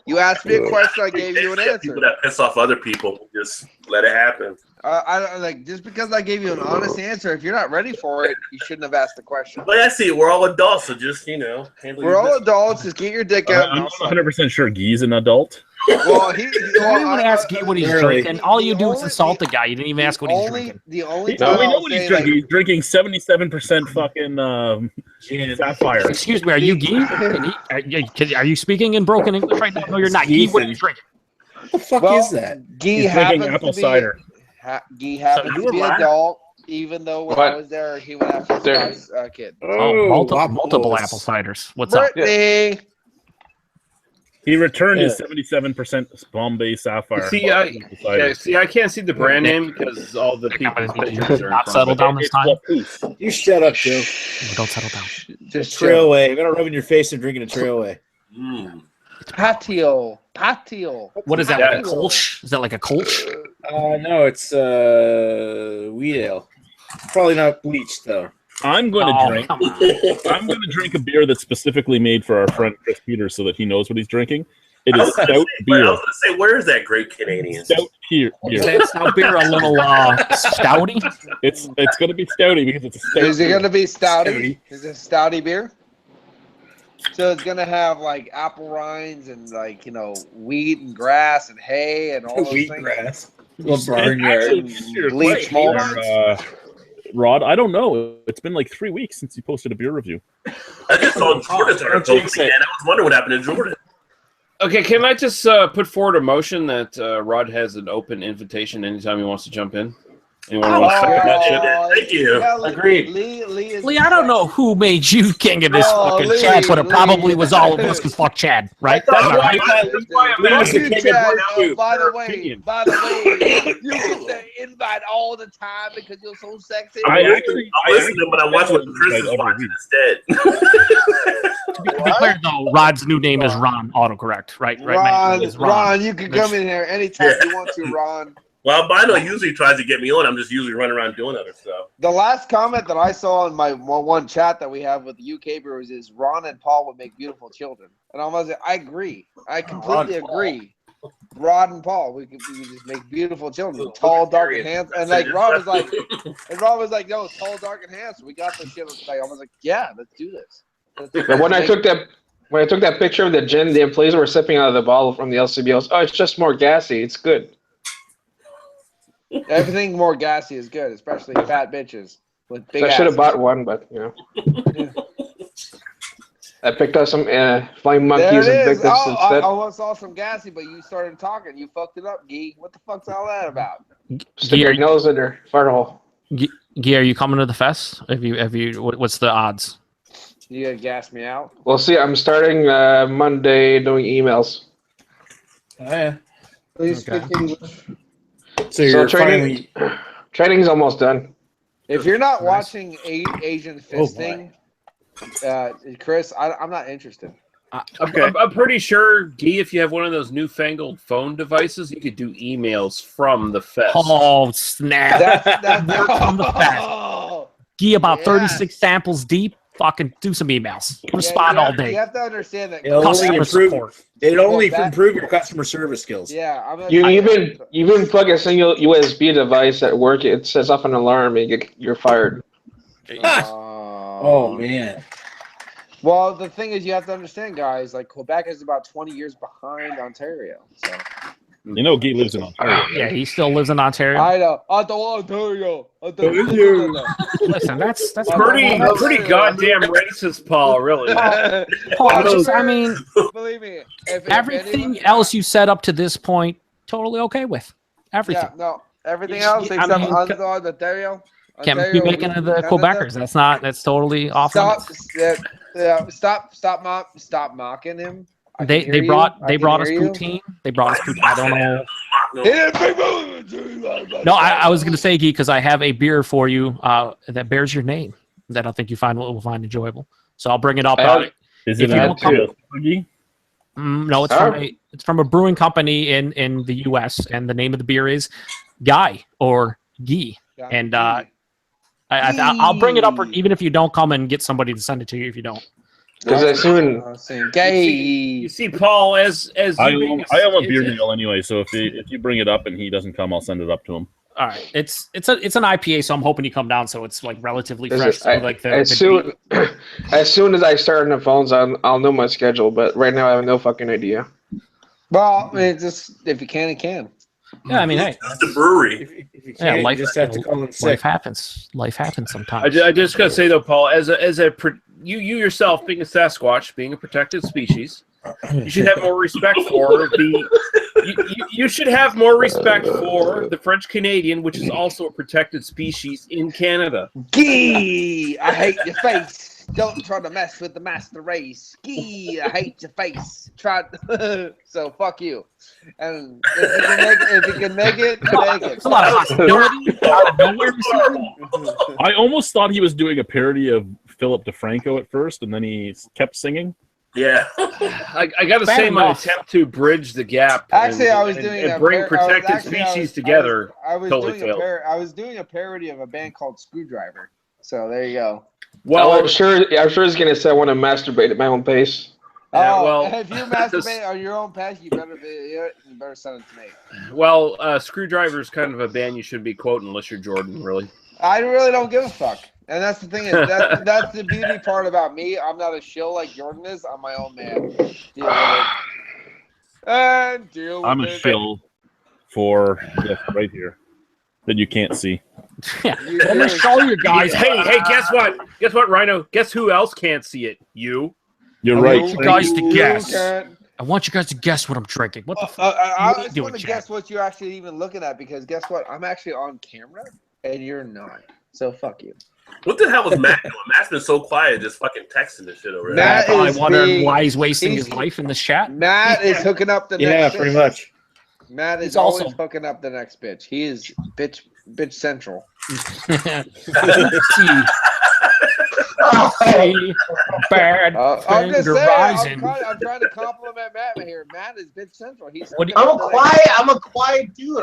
You asked me a question, I gave you an answer. People that piss off other people, just let it happen. I don't like just because I gave you an honest answer. If you're not ready for it, you shouldn't have asked the question. But I see, we're all adults, so just handle We're all adults. Just get your dick out. I'm not 100% sure Guy's an adult. Well, you don't even ask Guy what he's drinking. All you do is insult the guy. You didn't even ask what he's drinking. The only We time know I'll what he's say, drinking. He's drinking 77% fucking Sapphire. Excuse me, are you Guy? Are you speaking in broken English right now? No, you're not. Guy, what are you drinking? What the fuck is that? Guy He's drinking apple cider. Guy happens to be adult, even though when I was there, he went after this guy's kid. Multiple apple ciders. What's up? Brittany. He returned his 77% Bombay Sapphire. See, I can't see the brand name because all the people's pictures are not settle down this time. You shut up, Joe. Don't settle down. Just trail away. You're gonna rub in your face and drinking a trail away. Patio. What is that? Like a Kolsch? Is that like a Kolsch? No, it's wheat ale. Probably not bleached though. I'm going to drink. I'm going to drink a beer that's specifically made for our friend Chris Peters, so that he knows what he's drinking. It is stout beer. I was going to say, where is that great Canadian? Stout beer. Is that stout beer a little stouty? It's going to be stouty because it's a stout. Is it going to be stouty? Is it stouty beer? So it's gonna have like apple rinds and like wheat and grass and hay and all those wheat things. Grass. Little barnyard. Bleach mold. Rod, I don't know. It's been like 3 weeks since you posted a beer review. I just saw Jordan's article and I was wondering what happened to Jordan. Okay, can I just put forward a motion that Rod has an open invitation anytime he wants to jump in? Anyone want to second that shit? Thank you. Yeah, Agreed. Lee, I don't know who made you king of this fucking Lee, chat, but it Lee, probably was all of us because fuck Chad, right? By the way, you get the invite all the time because you're so sexy. I'm listening, but I watch what Chris is watching instead. To be clear, though, Rod's new name is Ron autocorrect, right? Ron, you can come in here anytime you want to, Ron. Well, Albino usually tries to get me on. I'm just usually running around doing other stuff. The last comment that I saw in my one chat that we have with the UK Brewers is Ron and Paul would make beautiful children. And I agree. I completely agree. Rod and Paul, we could just make beautiful children, tall, dark, and handsome. And like Rod was like, no, tall, dark, and handsome. We got this shit. I was like, yeah, let's do this. But when I took that picture of the gin, the employees were sipping out of the bottle from the LCBOs. Oh, it's just more gassy. It's good. Everything more gassy is good, especially fat bitches with big. I should have asses. bought one, but I picked up some flying monkeys and picked up instead. I almost saw some gassy, but you started talking. You fucked it up, Gee. What the fuck's all that about? Stick your nose in their fart hole. Guy, are you coming to the fest? Have you? What's the odds? You gonna gas me out? We'll see. I'm starting Monday doing emails. Oh, yeah. Please speak English. So training's almost done. If you're not watching Asian fisting, Chris, I'm not interested. I'm pretty sure, Guy, if you have one of those newfangled phone devices, you could do emails from the fest. Oh, snap. That's from the fest. Guy, about 36 samples deep. Fucking do some emails. Respond all day. You have to understand that. It'll only improve your customer service skills. Yeah, You even plug a single USB device at work. It sets off an alarm and you're fired. Oh man. Well, the thing is, you have to understand, guys. Like Quebec is about 20 years behind Ontario. So You know, Guy lives in Ontario. Right? Yeah, he still lives in Ontario. I know. Ontario. Listen, that's Pretty goddamn racist, Paul. Really. Paul, I mean, believe me, if everything else you said up to this point, totally okay with everything. Yeah, no, everything else except Ontario. Can't be making of the Quebecers. That's totally off limits. Stop mocking him. They brought us poutine. They brought us poutine. I don't know. No, I was going to say, Guy, because I have a beer for you that bears your name that I think you will find enjoyable. So I'll bring it up. Is it Guy? No, it's from a brewing company in the U.S. and the name of the beer is Guy or Guy. And I'll bring it up, even if you don't come and get somebody to send it to you. If you don't. Because as soon you see, Paul, as I own a beer deal anyway, so if you bring it up and he doesn't come, I'll send it up to him. All right, it's an IPA, so I'm hoping you come down, so it's like relatively fresh. As soon as I start on the phones, I'll know my schedule. But right now, I have no fucking idea. Well, I mean, just if you can, you can. Yeah, I mean, hey, that's the brewery. If you can't, life you just have to call in sick. Life happens. Life happens sometimes. I just gotta say though, Paul, you yourself being a Sasquatch, being a protected species, you should have more respect for you should have more respect for the French Canadian, which is also a protected species in Canada. Gee, I hate your face. Don't try to mess with the master race. Gee, I hate your face. So fuck you. And if you can make it, make it. There's a lot of hostility out of nowhere. I almost thought he was doing a parody of Philip DeFranco at first, and then he kept singing. Yeah, I got to say, my attempt to bridge the gap. Actually, I was doing and bring protected species together. I was totally failed. I was doing a parody of a band called Screwdriver. So there you go. Well, I'm sure he's gonna say I want to masturbate at my own pace. Yeah, well, if you masturbate on your own pace, you better send it to me. Well, Screwdriver is kind of a band you should be quoting unless you're Jordan, really. I really don't give a fuck. And that's the thing is that's the beauty part about me. I'm not a shill like Jordan is. I'm my own man. Deal with it. And deal with I'm a it. shill for this right here that you can't see. Yeah. Let me show you guys. Hey, guess what? Guess what, Rhino? Guess who else can't see it? You. You're right. I want you guys to guess. I want you guys to guess what I'm drinking. What the fuck? I just want to guess what you're actually even looking at because guess what? I'm actually on camera and you're not. So fuck you. What the hell was Matt doing? Matt's been so quiet, just fucking texting this shit over there. I wonder why he's wasting his life in the chat. Matt is hooking up the next Yeah, pretty much. Matt is always hooking up the next bitch. He is bitch central. Bad. I'm just saying. I'm trying to compliment Matt here. Matt is bitch central. I'm a quiet dude.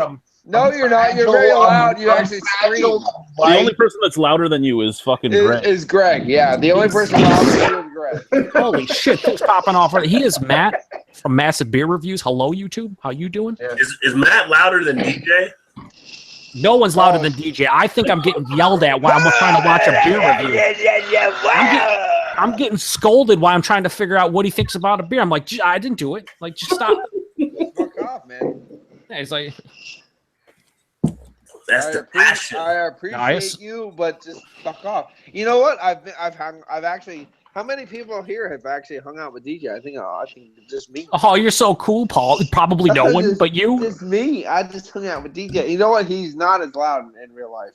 No, you're not. You're very loud. You actually scream. The only person that's louder than you is fucking Greg. Is Greg. Yeah, the only person louder than you is Greg. Holy shit, things popping off. He is Matt from Massive Beer Reviews. Hello, YouTube. How you doing? Yeah. Is Matt louder than DJ? No one's louder than DJ. I think I'm getting yelled at while I'm trying to watch a beer review. I'm getting scolded while I'm trying to figure out what he thinks about a beer. I'm like, I didn't do it. Like, just stop. Fuck off, man. Yeah, he's like, that's the passion. I appreciate you, but just fuck off. You know what? I've actually. How many people here have actually hung out with DJ? I think just me. Oh, you're so cool, Paul. Probably no one but you. Just me. I just hung out with DJ. You know what? He's not as loud in real life.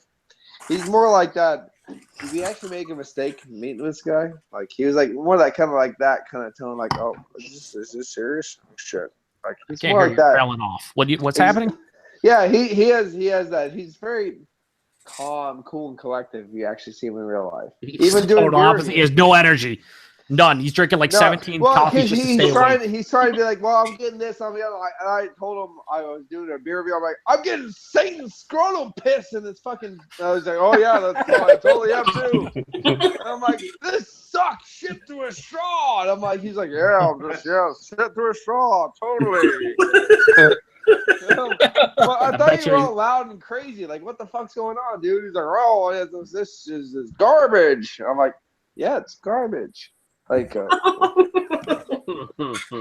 He's more like that. Did we actually make a mistake meeting this guy? Like he was like more that kind of tone. Like, oh, is this serious? Oh, shit. Like he's more like that. Trailing off. What's happening? Yeah, he has that. He's very calm, cool, and collective. You actually see him in real life. Even doing opposite. He has no energy, none. He's drinking 17 coffees just to stay awake. He's trying to be like, well, I'm getting this on the other. And I told him I was doing a beer review. I'm like, I'm getting Satan's scrotum piss in this fucking. I was like, oh yeah, that's cool. I totally am too. And I'm like, this sucks. Shit through a straw. And I'm like, he's like, yeah, shit through a straw, totally. But I thought you were all loud and crazy. Like, what the fuck's going on, dude? He's like, oh, this is garbage. I'm like, yeah, it's garbage. Like,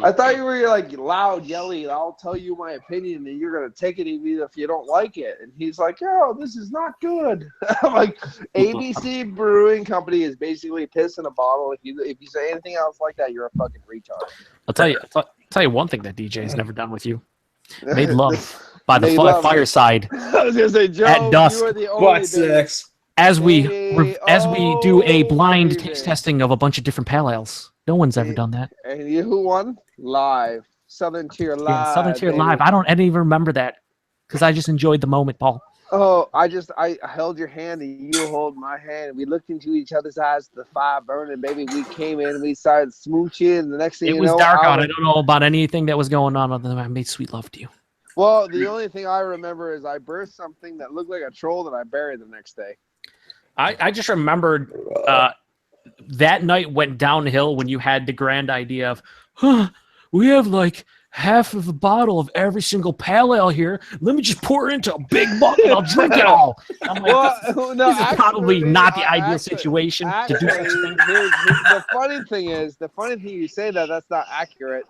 I thought you were like loud, yelly. I'll tell you my opinion, and you're gonna take it even if you don't like it. And he's like, "Yo, this is not good." I'm like, ABC Brewing Company is basically piss in a bottle. If you say anything else like that, you're a fucking retard. I'll tell you one thing that DJ's never done with you. Made love by the fireside I was gonna say, Joe, at dusk. you are the only sex? As we do a blind taste testing of a bunch of different pale ales. No one's ever done that. And you who won? Live. Southern Tier Live. Yeah, Southern Tier baby. Live. I didn't even remember that because I just enjoyed the moment, Paul. Oh, I held your hand and you held my hand. We looked into each other's eyes, the fire burning, baby. We came in, we started smooching, and the next thing It you was know, dark out. I don't know about anything that was going on other than I made sweet love to you. Well, the only thing I remember is I birthed something that looked like a troll that I buried the next day. I just remembered that night went downhill when you had the grand idea of, we have like half of a bottle of every single pale ale here. Let me just pour it into a big bucket and I'll drink it all. I'm like, this is probably not the ideal situation to do such a thing. The funny thing you say that's not accurate.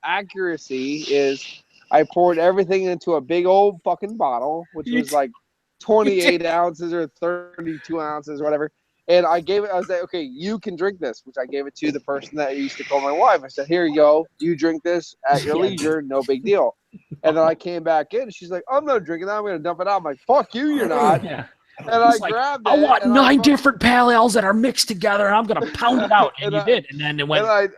Accuracy is I poured everything into a big old fucking bottle, which was like 28 ounces or 32 ounces or whatever. And I gave it, I was like, okay, you can drink this, which I gave it to the person that used to call my wife. I said, here you go. You drink this at your leisure. No big deal. And then I came back in and she's like, I'm not drinking that. I'm going to dump it out. I'm like, fuck you, you're not. Yeah. And I grabbed it. I want 9 different pale ales that are mixed together and I'm going to pound it out. And you did. And then it went. I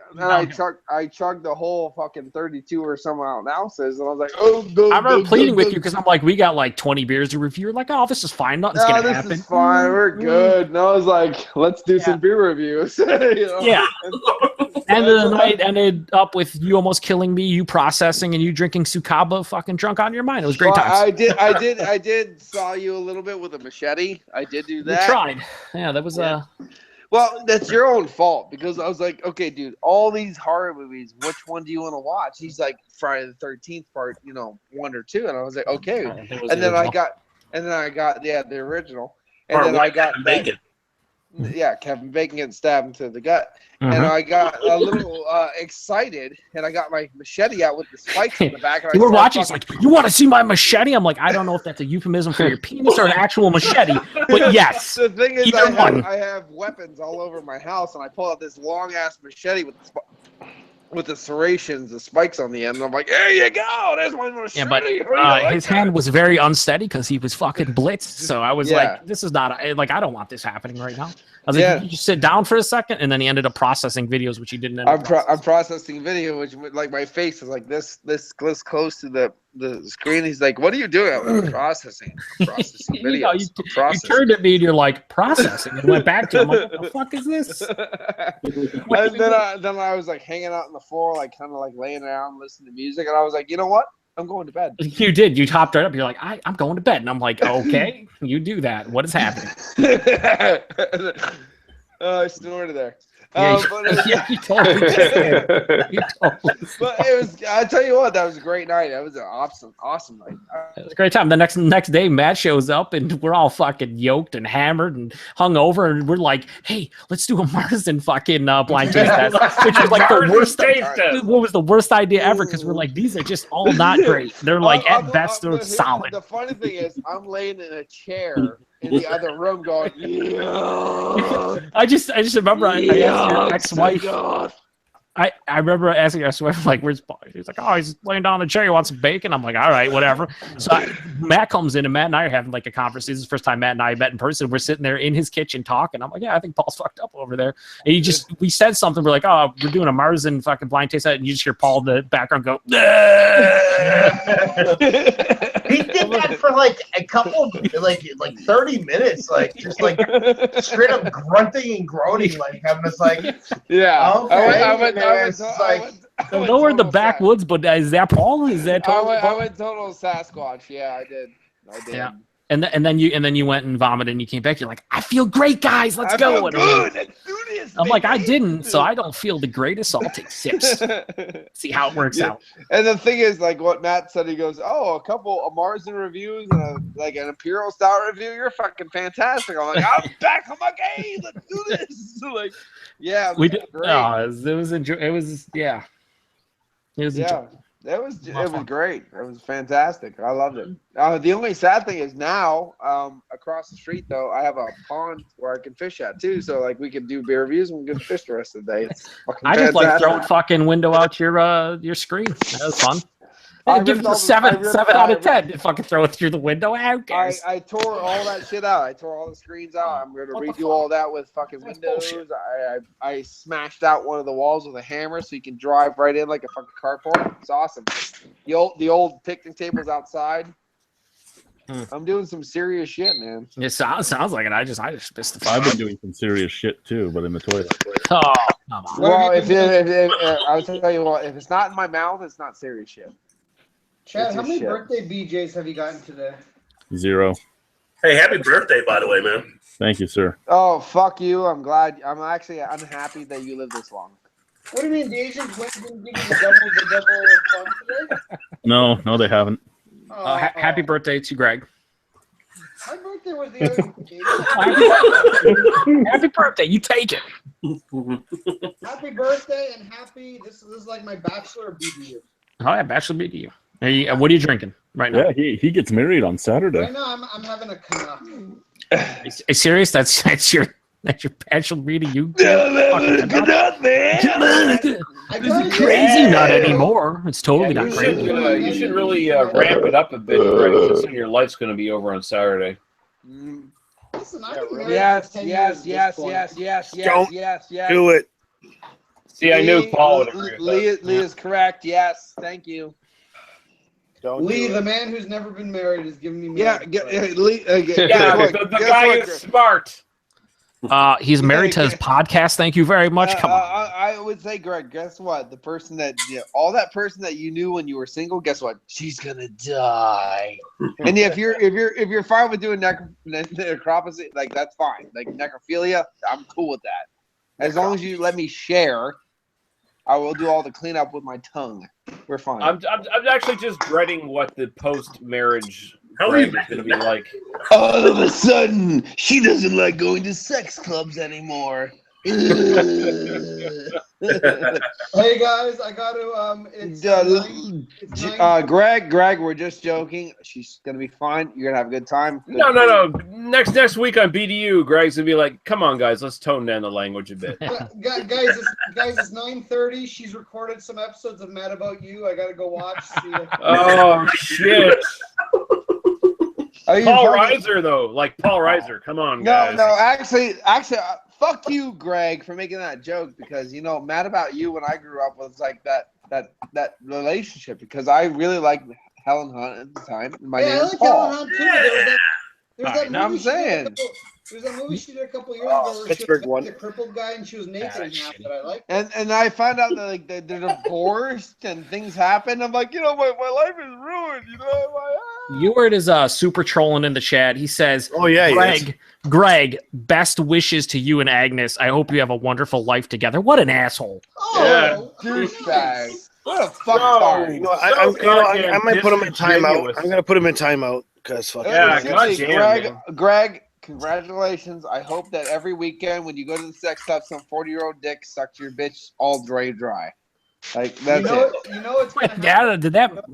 chugged the whole fucking 32 or some ounces. And I was like, oh, I remember pleading with you because I'm like, we got like 20 beers to review. You're like, oh, this is fine. Nothing's going to happen. This is fine. We're good. And I was like, let's do some beer reviews. You know? Yeah. And the night ended up with you almost killing me, you processing, and you drinking Sukaba fucking drunk on your mind. It was great times. I did saw you a little bit with a machete. I did do that. You tried. Yeah, that was Well, that's your own fault because I was like, okay, dude, all these horror movies, which one do you want to watch? He's like Friday the 13th part, 1 or 2, and I was like, okay. And then I got the original, and then I got Bacon. Yeah, Kevin Bacon getting stabbed into the gut. And I got a little excited, and I got my machete out with the spikes in the back. And you were watching, it's like, you want to see my machete? I'm like, I don't know if that's a euphemism for your penis or an actual machete, but yes. The thing is, I have weapons all over my house, and I pull out this long-ass machete with the serrations, the spikes on the end, and I'm like, there you go, there's my machete. Yeah, but his hand was very unsteady because he was fucking blitzed, so I was like, this is not, I don't want this happening right now. I was like, you just sit down for a second, and then he ended up processing videos, which he didn't end up I'm processing video, which, like, my face is like this close to the screen. He's like, what are you doing? I'm processing videos. You turned at me, and you're like, processing, and went back to him. I'm like, what the fuck is this? And then I was, like, hanging out on the floor, like, kind of, like, laying around, listening to music, and I was like, you know what? I'm going to bed. You did. You hopped right up. You're like, I'm going to bed. And I'm like, okay, you do that. What is happening? I snorted there. Yeah, you totally did. But it was, I tell you what, that was a great night. That was an awesome night. It was a great time. The next day, Matt shows up, and we're all fucking yoked and hammered and hungover, and we're like, hey, let's do a Marsden fucking blind taste test, which was like the worst What was the worst idea ever? Because we're like, these are just all not great. They're like, at best, they're solid. The funny thing is, I'm laying in a chair in the other room going, yeah. I just remember I asked your ex-wife. I remember asking your ex-wife, like, where's Paul? He's like, oh, he's laying down in the chair. He wants some bacon. I'm like, all right, whatever. So Matt comes in, and Matt and I are having like a conversation. This is the first time Matt and I met in person. We're sitting there in his kitchen talking. I'm like, yeah, I think Paul's fucked up over there. And we said something. We're like, oh, we're doing a Marsden fucking blind taste test, and you just hear Paul in the background go, he did that for like a couple, like 30 minutes, like just like straight up grunting and groaning, like having this like, yeah. Okay. I went nowhere in the backwoods, but is that Paul? Is that totally I went total Sasquatch. Yeah, I did. Yeah. And then you went and vomited, and you came back. You're like, I feel great, guys. Let's go. Feel good. Let's do this. Vegas. I'm like, I baby. didn't, so I don't feel the greatest. So I'll take 6. See how it works out. And the thing is, like what Matt said, he goes, "Oh, a couple of Marzen reviews and like an Imperial Stout review. You're fucking fantastic." I'm like, "I'm back on my game. Let's do this." Like, yeah, We did. great. Oh, it was yeah. It was Yeah, it was great. It was fantastic. I loved it. The only sad thing is now, across the street though, I have a pond where I can fish at too. So like we could do beer reviews and we could fish the rest of the day. It's fucking I just like fantastic. throwing fucking window out your screen. That was fun. I Give it ripped a all the- 7 out of 10. You fucking throw it through the window. Who cares? I tore all that shit out. I tore all the screens out. I'm gonna redo all that with fucking windows. I smashed out one of the walls with a hammer so you can drive right in like a fucking carport. It's awesome. The old picnic tables outside. I'm doing some serious shit, man. It sounds like it. I just missed the. I've been doing some serious shit too, but in the toilet. Oh, come on. Well, if I was tell you what, if it's not in my mouth, it's not serious shit. Chad, It's how just many shit. birthday BJs have you gotten today? 0. Hey, happy birthday, by the way, man. Thank you, sir. Oh, fuck you. I'm glad. I'm actually unhappy that you live this long. What do you mean the Asian twins didn't give you the double fun today? No, they haven't. Happy birthday to Greg. My birthday was the other day. Happy birthday. You take it. Happy birthday and happy. This is like my bachelor BBU. Oh, yeah, bachelor BDU. Hey, what are you drinking right now? Yeah, he gets married on Saturday. Right now, I'm having a Canuck. Are you serious? That's your bachelor BDU. It's crazy, not anymore. It's totally not crazy. You should really ramp it up a bit, Greg, considering your life's going to be over on Saturday. Listen, I've been married Yes, for 10 yes, years yes, at this point. yes, yes, Don't yes, yes. Do it. See, I knew Paul would agree with Lee that. is correct. Yes, thank you. Don't Lee, do the it. man who's never been married, is giving me. Yeah, Lee. Yeah, the guy is smart. He's married to his podcast. Thank you very much. Come on. I would say, Greg. Guess what? The person that all that person that you knew when you were single. Guess what? She's gonna die. And if you're fine with doing necrophagy, like that's fine. Like necrophilia, I'm cool with that. As long as you let me share, I will do all the cleanup with my tongue. We're fine. I'm actually just dreading what the post-marriage Greg is going to be like. All of a sudden, she doesn't like going to sex clubs anymore. Hey guys, I got to. It's Greg, we're just joking. She's gonna be fine. You're gonna have a good time. No. Next week on BDU, Greg's going to be like, come on, guys, let's tone down the language a bit. guys, it's 9:30. She's recorded some episodes of Mad About You. I gotta go watch. See ya. Oh, shit. Are you Paul fucking- Reiser, though. Like Paul Reiser. Come on, No, guys. actually, fuck you, Greg, for making that joke because Mad About You when I grew up was like that relationship because I really liked Helen Hunt at the time. And my Yeah, I name is like Paul. Helen Hunt too. There was that I'm movie she did saying. There's that movie she did a couple years ago where Pittsburgh she one. was a crippled guy and she was naked in half that I liked. And I found out that like they're divorced and things happen. I'm like, my life is ruined. Ewart is super trolling in the chat. He says, Oh, yeah, he Greg, best wishes to you and Agnes. I hope you have a wonderful life together. What an asshole. Oh, douchebag. What a fucktard. I might put him in timeout. I'm gonna put him in timeout because fuck. Yeah, Seriously, goddamn, Greg, congratulations. I hope that every weekend when you go to the sex club, some 40-year-old dick sucks your bitch all dry. Like that's it. It's gonna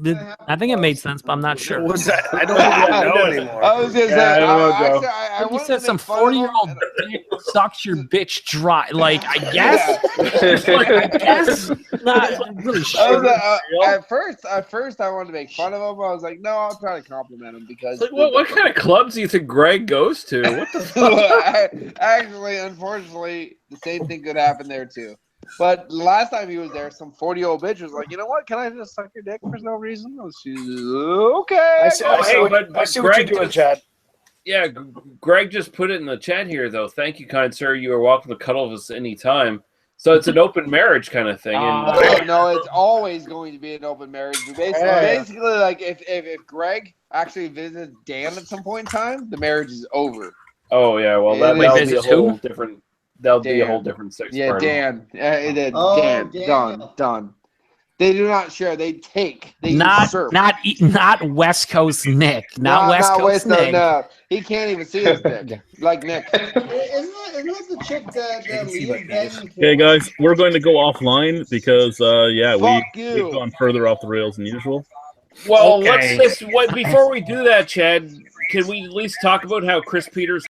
Yeah, I think it made sense, but I'm not sure. What's that? I don't even know anymore. I was gonna say, I don't know, Joe. I You wanted said to some make fun of him, 40-year-old and- dick sucks your bitch dry. Like, I guess. I guess. Not really I sure. was, at first, I wanted to make fun of him. I was like, no, I'll try to compliment him because. Like, what kind of clubs do you think Greg goes to? What the fuck? Actually, unfortunately, the same thing could happen there too. But last time he was there, some 40-year-old bitch was like, you know what? Can I just suck your dick for no reason? She's okay. I see what you're doing, Chad. Yeah, Greg just put it in the chat here, though. Thank you, kind sir. You are welcome to cuddle with us anytime. So it's an open marriage kind of thing. No, it's always going to be an open marriage. Basically, like if Greg actually visits Dan at some point in time, the marriage is over. Oh yeah, well that'll be a whole different. That'll be a Dan. whole different sex Yeah, party. Dan. Dan. Daniel. Done. They do not share. They take. They Not usurp. not West Coast Nick. Not West Coast Nick. No. He can't even see his dick. Like Nick. Isn't that the chick that Leah's banging? Okay, guys, we're going to go offline because Fuck you. we've gone further off the rails than usual. Well, Okay. before we do that, Chad, can we at least talk about how Chris Peters